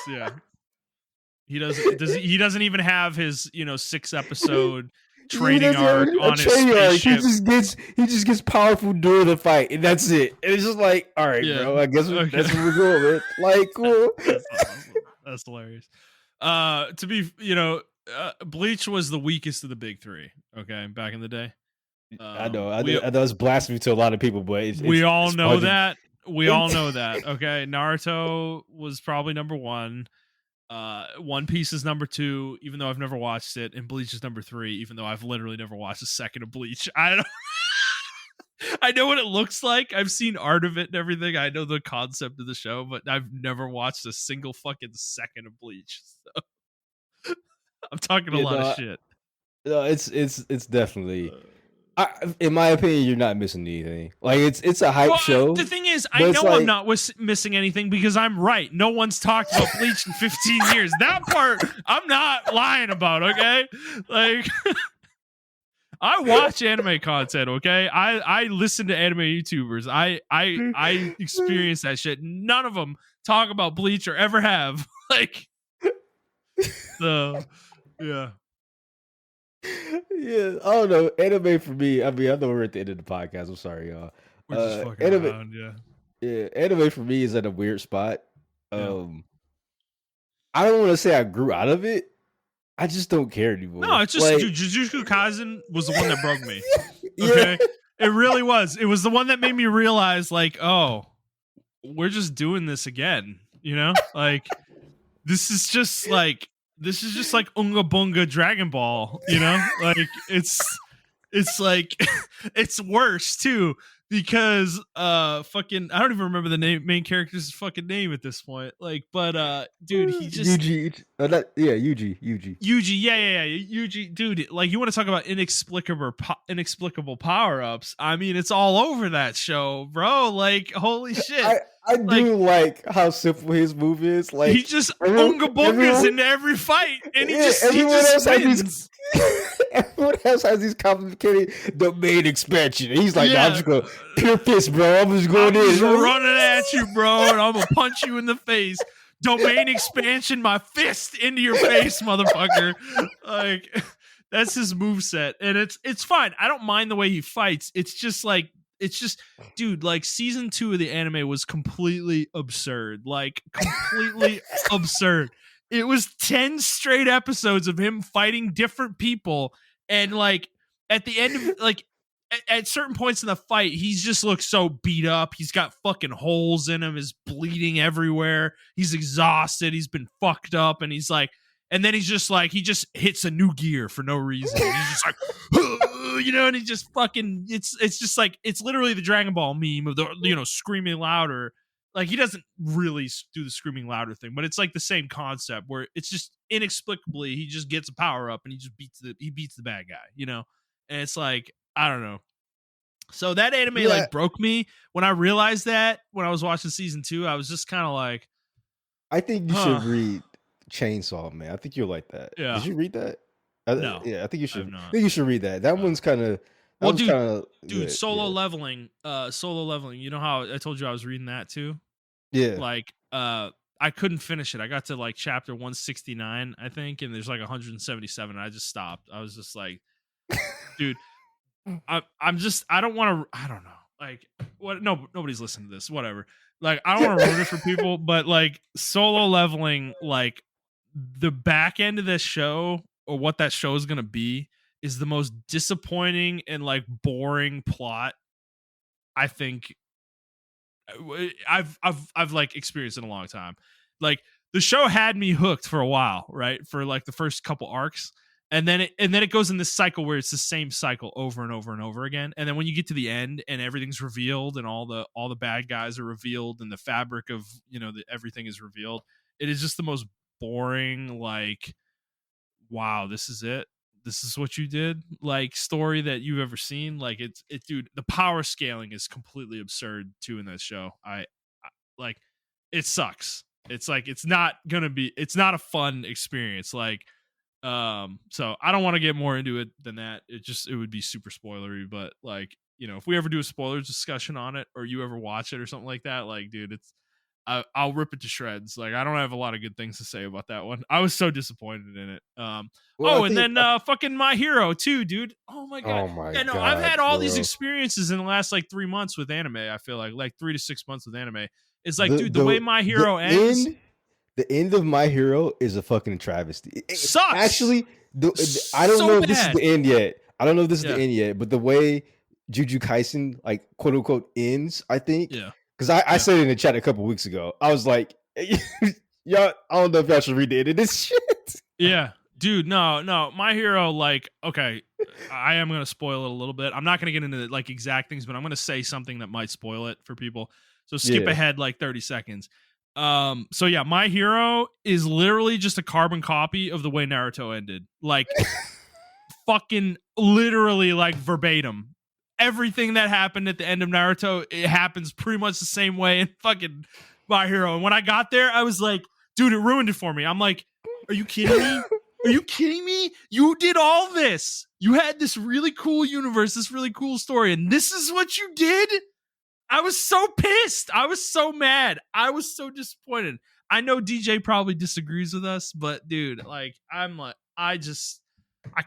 he doesn't even have his 6 episode he training doesn't have arc a on his training arc. spaceship. He just gets powerful during the fight, and that's it. And it's just like, all right, Yeah, bro. I guess okay. that's what we're going with. Like, cool. That's awesome. That's hilarious. To be, Bleach was the weakest of the big three. Okay, back in the day. I know. I We know it's blasphemy to a lot of people, but we all it's know funny. that. We all know that. Okay, Naruto was probably number one. One Piece is number two, even though I've never watched it, and Bleach is number three, even though I've literally never watched a second of Bleach. I don't. I know what it looks like. I've seen art of it and everything. I know the concept of the show, but I've never watched a single fucking second of Bleach. So I'm talking a lot of shit. No, it's definitely. In my opinion, you're not missing anything. Like it's a hype show. The thing is, I know I'm not missing anything because I'm right. No one's talked about Bleach in 15 years. That part I'm not lying about. Okay, like. I watch anime content, okay? I listen to anime YouTubers. I experience that shit. None of them talk about Bleach or ever have. Like, so yeah. Yeah, I don't know. Anime for me, I mean, I know we're at the end of the podcast. I'm sorry, y'all. We're just fucking Anime, around, yeah. Yeah, anime for me is at a weird spot. Yeah. I don't want to say I grew out of it. I just don't care anymore. No, it's just like, Jujutsu Kaisen was the one that broke me. Okay. Yeah. It really was. It was the one that made me realize, like, oh, we're just doing this again. Like this is just like Unga Bunga Dragon Ball, like it's like it's worse too because fucking I don't even remember the main character's fucking name at this point. Like, but dude, he just Yuji. Yuji. Yeah. Yuji, dude, like you want to talk about inexplicable power-ups. I mean, it's all over that show, bro. Like, holy shit. I do like how simple his move is. Like he just unga bungas into every fight, and he just wins. Everyone else has these complicated domain expansion. And he's like, no, I'm just going pure fist, bro. I'm just going in. Just running at you, bro, and I'm gonna punch you in the face. Domain expansion, my fist into your face, motherfucker. Like that's his moveset, and it's fine. I don't mind the way he fights. It's just, dude, like season 2 of the anime was completely absurd. Like completely absurd. It was 10 straight episodes of him fighting different people, and like at the end of like at certain points in the fight, he's just looks so beat up. He's got fucking holes in him, is bleeding everywhere. He's exhausted. He's been fucked up, and he's like, and then he's just like, he just hits a new gear for no reason. He's just like, and he just fucking, it's just like, it's literally the Dragon Ball meme of the, screaming louder. Like he doesn't really do the screaming louder thing, but it's like the same concept where it's just inexplicably he just gets a power up and he just beats the bad guy, and it's like, I don't know. So that anime like broke me when I realized that when I was watching season 2. I was just kind of like, I think you should read Chainsaw Man. I think you'll like that. Yeah. Did you read that? No. Yeah, I think you should. I have not. I think you should read that. That one's kind of That Well, was dude, kind of dude, good. Yeah. solo leveling. You know how I told you I was reading that too? Yeah. Like, I couldn't finish it. I got to like chapter 169, I think, and there's like 177. And I just stopped. I was just like, dude, I'm just I don't want to. I don't know. Like, what? No, nobody's listening to this. Whatever. Like, I don't want to ruin it for people, but like solo leveling, like the back end of this show or what that show is gonna be is the most disappointing and like boring plot I think I've like experienced in a long time. Like the show had me hooked for a while, right? For like the first couple arcs. And then it goes in this cycle where it's the same cycle over and over and over again. And then when you get to the end and everything's revealed and all the bad guys are revealed and the fabric of, everything is revealed, it is just the most boring, like, wow, this is it. This is what you did, like, story that you've ever seen. Like, dude, the power scaling is completely absurd too in that show. I like, it sucks. It's like it's not a fun experience. Like, so I don't want to get more into it than that. It would be super spoilery, but like, if we ever do a spoilers discussion on it or you ever watch it or something like that, like, dude, I'll rip it to shreds. Like, I don't have a lot of good things to say about that one. I was so disappointed in it. Well, I Oh, and think. then fucking My Hero too, dude. Oh my god. Oh my Yeah, no, I've god, had all these bro. experiences in the last like 3 months with anime. I feel like 3 to 6 months with anime. It's like, The dude, the way the My the Hero ends end the end of My Hero is a fucking travesty. sucks Actually, I don't so know if this is bad. the end yet. I don't know if this is the Yeah, end yet, but the way Juju Kaisen, like, quote unquote, ends, I think, yeah, because I yeah. said it in the chat a couple weeks ago. I was like, y'all, I don't know if y'all should read the end of this shit. Yeah, dude, no, My Hero, like, okay, I am gonna spoil it a little bit. I'm not gonna get into like exact things, but I'm gonna say something that might spoil it for people. So skip Yeah. ahead like 30 seconds. So yeah, My Hero is literally just a carbon copy of the way Naruto ended. Like, fucking literally, like, verbatim. Everything that happened at the end of Naruto, it happens pretty much the same way in fucking My Hero. And when I got there, I was like, dude, it ruined it for me. I'm like, are you kidding me? Are you kidding me? You did all this. You had this really cool universe, this really cool story, and this is what you did? I was so pissed. I was so mad. I was so disappointed. I know DJ probably disagrees with us, but dude, like, I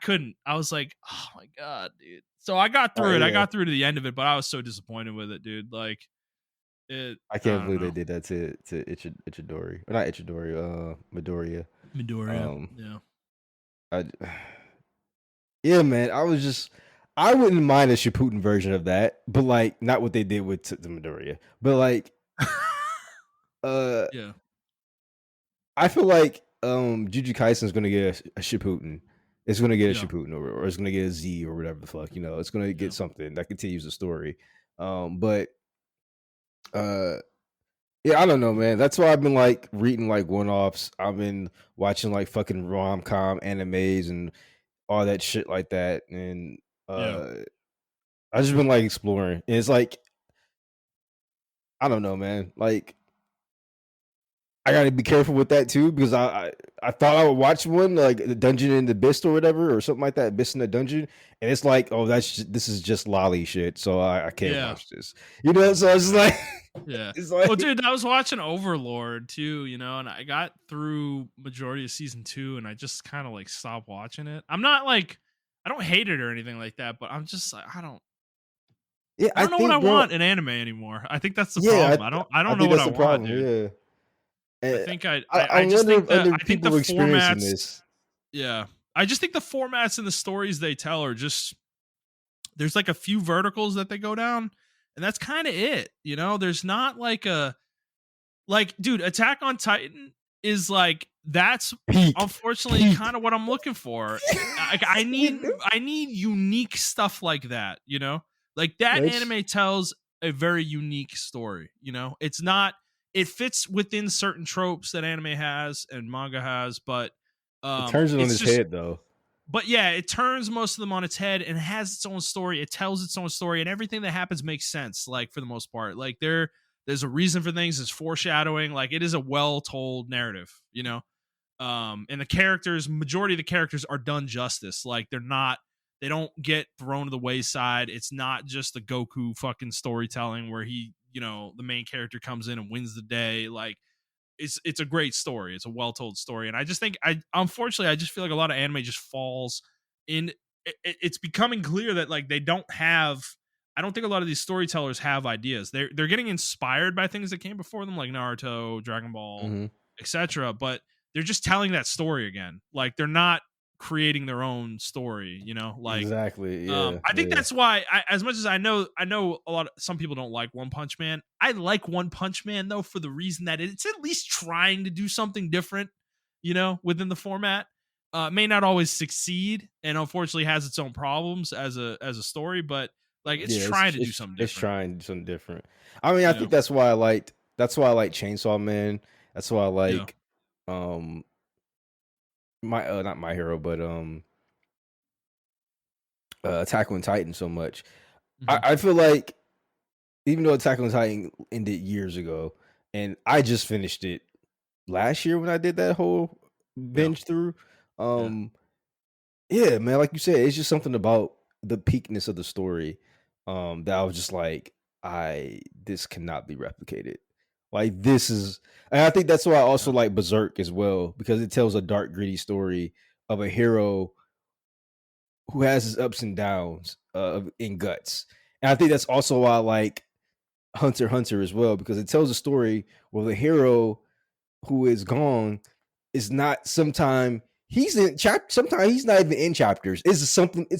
couldn't. I was like, oh my god, dude. So I got through it. I Yeah. got through to the end of it, but I was so disappointed with it, dude. Like, I I can't don't believe they know. did that to Itchidori. Or not Itchidori, Midoriya. Midoriya. Um, Yeah. I, yeah, man. I wouldn't mind a Shippuden version of that, but like not what they did with the Midoriya. But like, uh, Yeah. I feel like Jujutsu Kaisen is gonna get a Shippuden. It's gonna get a Yeah. Shippuden, or it's gonna get a Z or whatever the fuck. It's gonna Yeah. get something that continues the story. But uh, yeah, I don't know, man. That's why I've been like reading like one-offs. I've been watching like fucking rom-com animes and all that shit like that, and Yeah. I just been like exploring. And it's like, I don't know, man. Like, I gotta be careful with that too, because I thought I would watch one like the Dungeon in the Abyss or whatever, or something like that, Abyss in the Dungeon, and it's like, oh, this is just lolly shit, so I can't Yeah. watch this. Oh So my it's god. like, Yeah. it's like, Well, dude, I was watching Overlord too, and I got through majority of season 2 and I just kind of like stopped watching it. I'm not like, I don't hate it or anything like that, but I'm just like, yeah, I I don't know what I think, bro. want in anime anymore. I think that's the Yeah, problem. I I don't know think what that's I the want, problem. dude. Yeah, I and think I I just wonder think if other the people are experiencing formats, this. yeah. I just think the formats and the stories they tell are just, there's like a few verticals that they go down, and that's kind of it. There's not like dude, Attack on Titan is like, that's Peak, unfortunately peak. kind of what I'm looking for. I need You unique stuff like that, Like, that know? anime tells a very unique story, It's not, it fits within certain tropes that anime has and manga has, but It turns it on it's his just, head though. but yeah, it turns most of them on its head and has its own story. It tells its own story, and everything that happens makes sense. Like, for the most part, like, there's a reason for things. There's foreshadowing. Like, it is a well told narrative, And the characters, majority of the characters are done justice. Like, they They don't get thrown to the wayside. It's not just the Goku fucking storytelling where the main character comes in and wins the day. Like it's a great story. It's a well told story, and I just think unfortunately I just feel like a lot of anime just falls in. It's becoming clear that like they don't have. I don't think a lot of these storytellers have ideas. They're getting inspired by things that came before them, like Naruto, Dragon Ball, Hmm. etc. But they're just telling that story again. Like they're not creating their own story. Like Exactly. Yeah. I think Yeah. that's why, as much as I know some people don't like One Punch Man. I like One Punch Man though for the reason that it's at least trying to do something different, within the format. May not always succeed, and unfortunately has its own problems as a story, but like it's Yeah. trying to do something It's different. trying something different. I mean, I You think know? that's why I liked. That's why I like Chainsaw Man. That's why I Yeah. like my not My Hero, but Attack on Titan so much. Hmm. I feel like even though Attack on Titan ended years ago, and I just finished it last year when I did that whole Yeah. binge through. Yeah. Um, yeah, man, like you said, it's just something about the peakness of the story. That I was just like, this cannot be replicated. Like this is, and I think that's why I also Yeah. like Berserk as well because it tells a dark, gritty story of a hero who has his ups and downs in guts. And I think that's also why I like Hunter x Hunter as well because it tells a story where the hero who is gone is not sometime he's in chapter sometimes he's not even in chapters. It's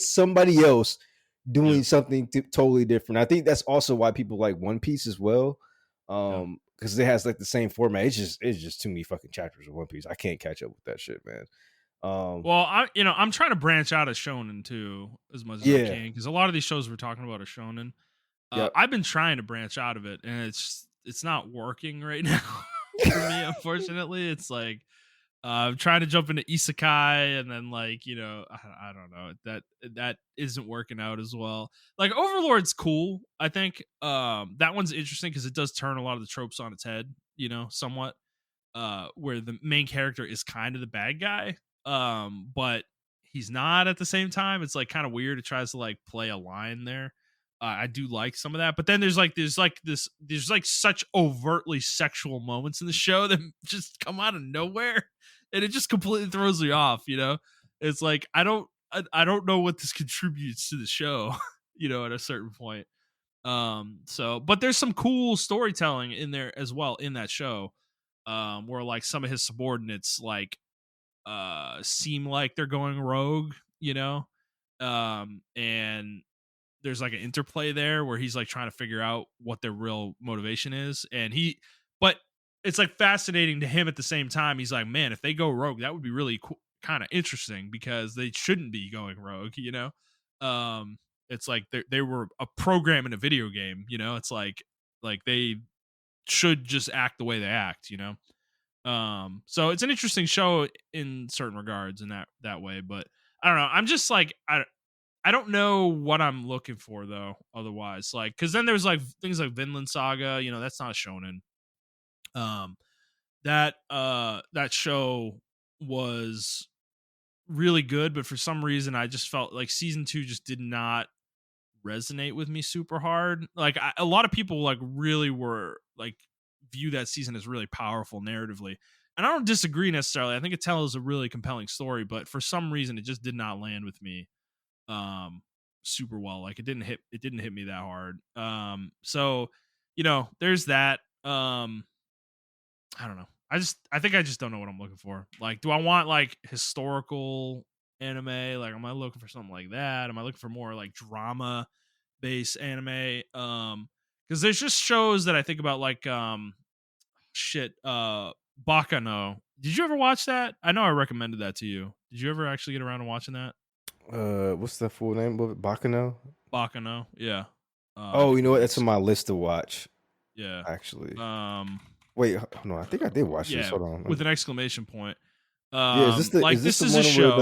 somebody else Yeah. doing something totally different. I think that's also why people like One Piece as well. Yeah. Because it has like the same format. It's just too many fucking chapters of One Piece. I can't catch up with that shit, man. Well, I'm trying to branch out of shonen too as much as I Yeah. can because a lot of these shows we're talking about are shonen. Yep. I've been trying to branch out of it, and it's not working right now for me. Unfortunately, it's like I'm trying to jump into isekai, and then like I don't know that isn't working out as well. Like Overlord's cool. I think that one's interesting because it does turn a lot of the tropes on its head. Somewhat where the main character is kind of the bad guy, but he's not at the same time. It's like kind of weird. It tries to like play a line there. I do like some of that, but then there's like such overtly sexual moments in the show that just come out of nowhere, and it just completely throws me off. It's like I don't know what this contributes to the show. At a certain point. But there's some cool storytelling in there as well in that show, where like some of his subordinates like seem like they're going rogue, and there's like an interplay there where he's like trying to figure out what their real motivation is, but it's like fascinating to him at the same time. He's like, man, if they go rogue, that would be really cool, kind of interesting because they shouldn't be going rogue. Um, it's like they were a program in a video game. It's like they should just act the way they act. So it's an interesting show in certain regards in that way, but I don't know. I'm just like I don't know what I'm looking for though. Otherwise, like because then there's like things like Vinland Saga. That's not a shonen. Um, that show was really good, but for some reason I just felt like season 2 just did not resonate with me super hard. Like a lot of people like really were like view that season as really powerful narratively. And I don't disagree necessarily. I think it tells a really compelling story, but for some reason it just did not land with me super well. Like it didn't hit me that hard. So there's that. I don't know. I think I just don't know what I'm looking for. Like, do I want like historical anime? Like, am I looking for something like that? Am I looking for more like drama based anime? Because there's just shows that I think about like shit, Bakano. Did you ever watch that? I know I recommended that to you. Did you ever actually get around to watching that? What's the full name of it? Bakano? Bakano, yeah. I Oh, think you it know what? was That's on my list to watch, yeah. actually. Um, Wait, no, I think I did watch this. yeah, Hold on. with an exclamation point. Yeah, Like is this this the is a one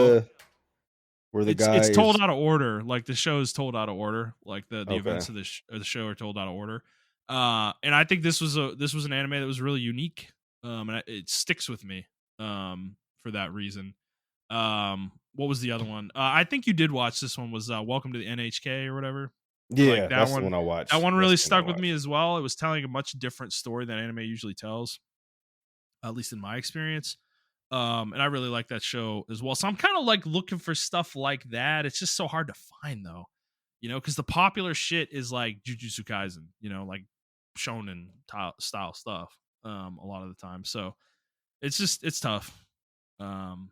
where show. the It's guy told is out of order. Like the show is told out of order. Like the okay? events of the show are told out of order. And I think this was an anime that was really unique. And it sticks with me. For that reason. What was the other one? I think you did watch this one. Was Welcome to the NHK or whatever? Like Yeah, that that's the one. one I That watched. one That's really the one I stuck with me watched. as well. It was telling a much different story than anime usually tells, at least in my experience. And I really like that show as well. So I'm kind of like looking for stuff like that. It's just so hard to find though, because the popular shit is like Jujutsu Kaisen, like shonen style stuff. A lot of the time. So it's tough. Um,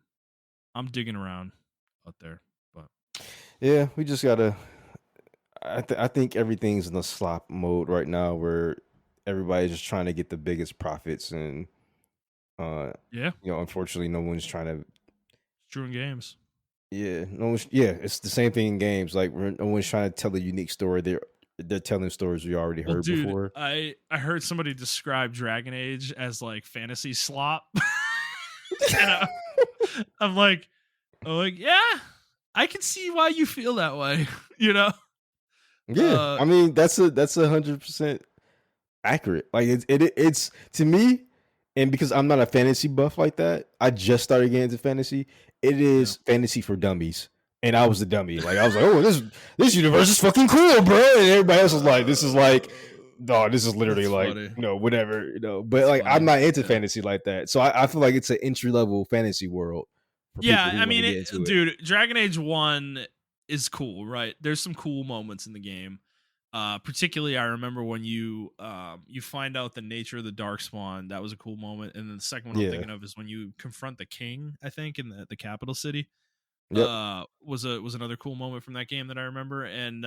I'm digging around out there, but Yeah, we just gotta. I think everything's in a slop mode right now, where everybody's just trying to get the biggest profits, and uh, yeah, unfortunately, no one's trying to. true in games. Yeah, no one's. Yeah, it's the same thing in games. Like, no one's trying to tell a unique story. They're telling stories we already Well, heard dude, before. I heard somebody describe Dragon Age as like fantasy slop, and I'm like, yeah, I can see why you feel that way. you know, Yeah, uh, I mean that's 100% accurate. Like it's to me, and because I'm not a fantasy buff like that, I just started getting into fantasy. It yeah, is fantasy for dummies, and I was the dummy. Like I was like, oh, this universe is fucking cool, bro. And everybody else was like, this is like, no, this is literally that's like, funny. whatever, But That's like, I'm funny. not into Yeah. fantasy like that, so I feel like it's an entry level fantasy world for people Yeah, who I want to mean, get into it. dude, Dragon Age 1 is cool, right? There's some cool moments in the game. Particularly I remember when you find out the nature of the darkspawn. That was a cool moment. And then the second one I'm Yeah. thinking of is when you confront the king, I think, in the capital city. Yep. Was another cool moment from that game that I remember. And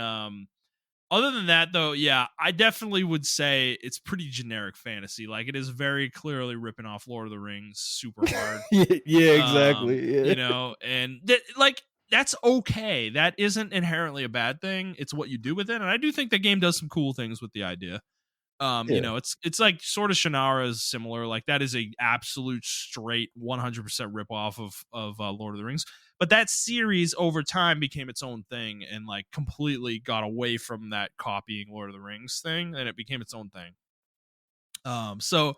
other than that, though, yeah, I definitely would say it's pretty generic fantasy. Like it is very clearly ripping off Lord of the Rings super hard. Yeah. Yeah. Exactly. Yeah. And like that's okay. That isn't inherently a bad thing. It's what you do with it, and I do think the game does some cool things with the idea. Yeah. It's like sort of Shannara is similar. Like that is a absolute straight 100% rip off of Lord of the Rings. But that series over time became its own thing and like completely got away from that copying Lord of the Rings thing, and it became its own thing. So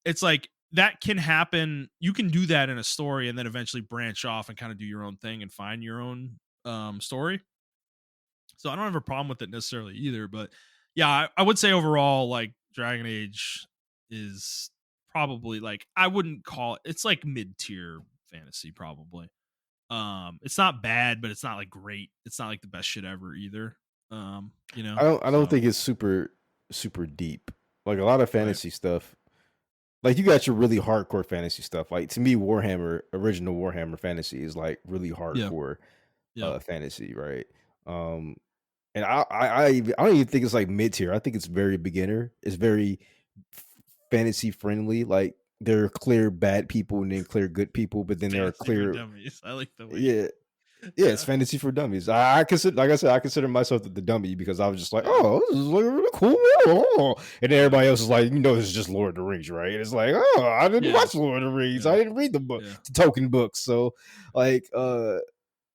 it's like that can happen. You can do that in a story and then eventually branch off and kind of do your own thing and find your own story. So I don't have a problem with it necessarily either. But yeah, I would say overall, like Dragon Age is probably like I wouldn't call it. It's like mid tier fantasy probably. It's not bad, but it's not like great. It's not like the best shit ever either. I don't So think it's super deep. Like a lot of right. fantasy stuff. Like you got your really hardcore fantasy stuff. Like to me, Warhammer, original Warhammer fantasy is like really Yeah. hardcore Yeah. fantasy, right? Um and I don't even think it's like mid tier. I think it's very beginner. It's very f- fantasy friendly. Like there are clear bad people and then clear good people, but then there are Fantasy for clear. dummies. I like the way you Yeah, yeah, it's yeah. fantasy for dummies. I consider, like I said, I consider myself the dummy because I was just like, Yeah. oh, this is like really cool. Oh. And then Yeah. everybody else is like, this is just Lord of the Rings, right? And it's like, oh, I didn't Yeah. watch Lord of the Rings. Yeah. I didn't read the book, Yeah. the token books. So, like,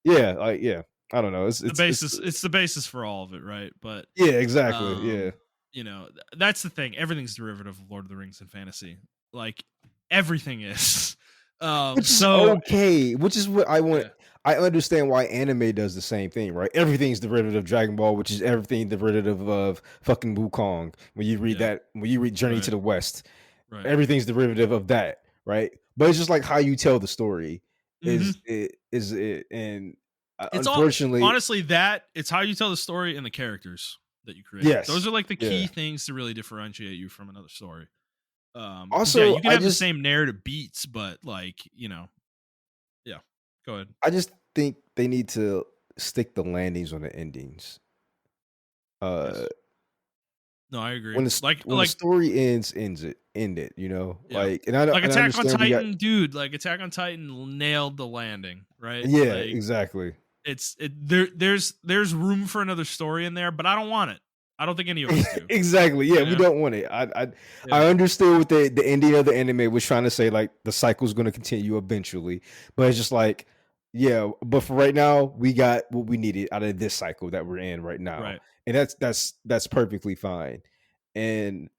yeah, I don't know. It's the basis for all of it, right? But Yeah, exactly. Yeah, um, that's the thing. Everything's derivative of Lord of the Rings and fantasy. Like everything is. which is So okay. Which is what I want. yeah, I understand why anime does the same thing, right? Everything's derivative of Dragon Ball, which is everything derivative of fucking Wukong. yeah, When you read Journey to right, the West, right. everything's derivative of that, right? But it's just like how you tell the story hmm is it, and It's all unfortunately, honestly that it's how you tell the story and the characters that you create. Those yes, are like the key yeah. things to really differentiate you from another story. Because yeah, Also, you can have the same narrative beats, but like yeah. Go ahead. I just think they need to stick the landings on the endings. Uh, Yes. No, I agree. when when the Like story end it, yeah. and I don't Like and I Attack on understand we got. Titan, dude, like Attack on Titan nailed the landing, right? Yeah, Like exactly. there's room for another story in there, but I don't want it. I don't think any of us do. Exactly. Yeah, You we know? don't want it. I Yeah. understood what the ending of the anime was trying to say, like the cycle's going to continue eventually, but it's just like, yeah. But for right now, we got what we needed out of this cycle that we're in right now, Right. and that's perfectly fine. And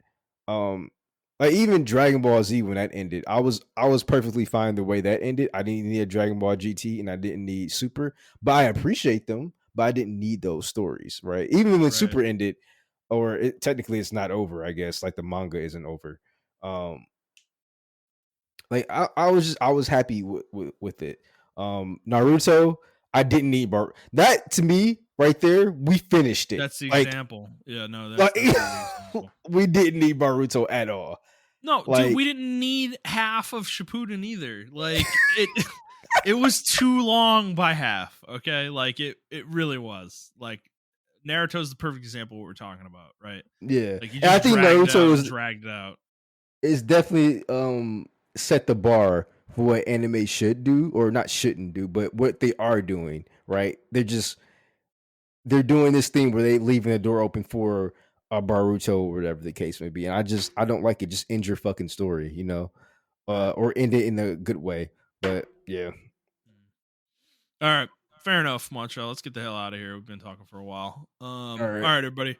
um, Like even Dragon Ball Z when that ended, I was perfectly fine the way that ended. I didn't need a Dragon Ball GT and I didn't need Super, but I appreciate them, but I didn't need those stories, right? Even when Right. Super ended, or technically it's not over, I guess, like the manga isn't over. Um, like I was happy with it. Naruto, I didn't need that to me right there. We finished it. That's the example. Yeah, no, that's Like definitely the example. we didn't need Naruto at all. No, dude, we Like didn't need half of Shippuden either. Like it it was too long by half, okay? Like it really was. Like Naruto's the perfect example of what we're talking about, right? yeah, Like you and I just think dragged it Naruto out and dragged it out. is definitely set the bar for what anime should do, or not shouldn't do, but what they are doing. Right? They're doing this thing where they leaving the door open for a Baruto or whatever the case may be, and I don't like it. Just end your fucking story, Right. or end it in a good way. But yeah, All right. Fair enough, Montrell. Let's get the hell out of here. We've been talking for a while. all All right, right, everybody.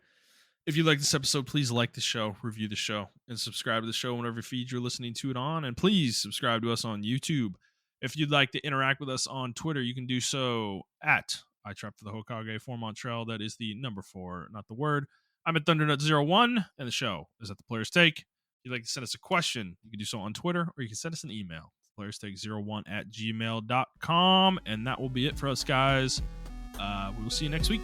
If you like this episode, please like the show, review the show, and subscribe to the show whenever feed you're listening to it on. And please subscribe to us on YouTube. If you'd like to interact with us on Twitter, you can do so at I Trap for the Hokage for Montreal. That is the number 4, not the word. I'm at Thundernut01, and the show is at the Player's Take. If you'd like to send us a question, you can do so on Twitter, or you can send us an email, playerstake01@gmail.com. And that will be it for us, guys. We will see you next week.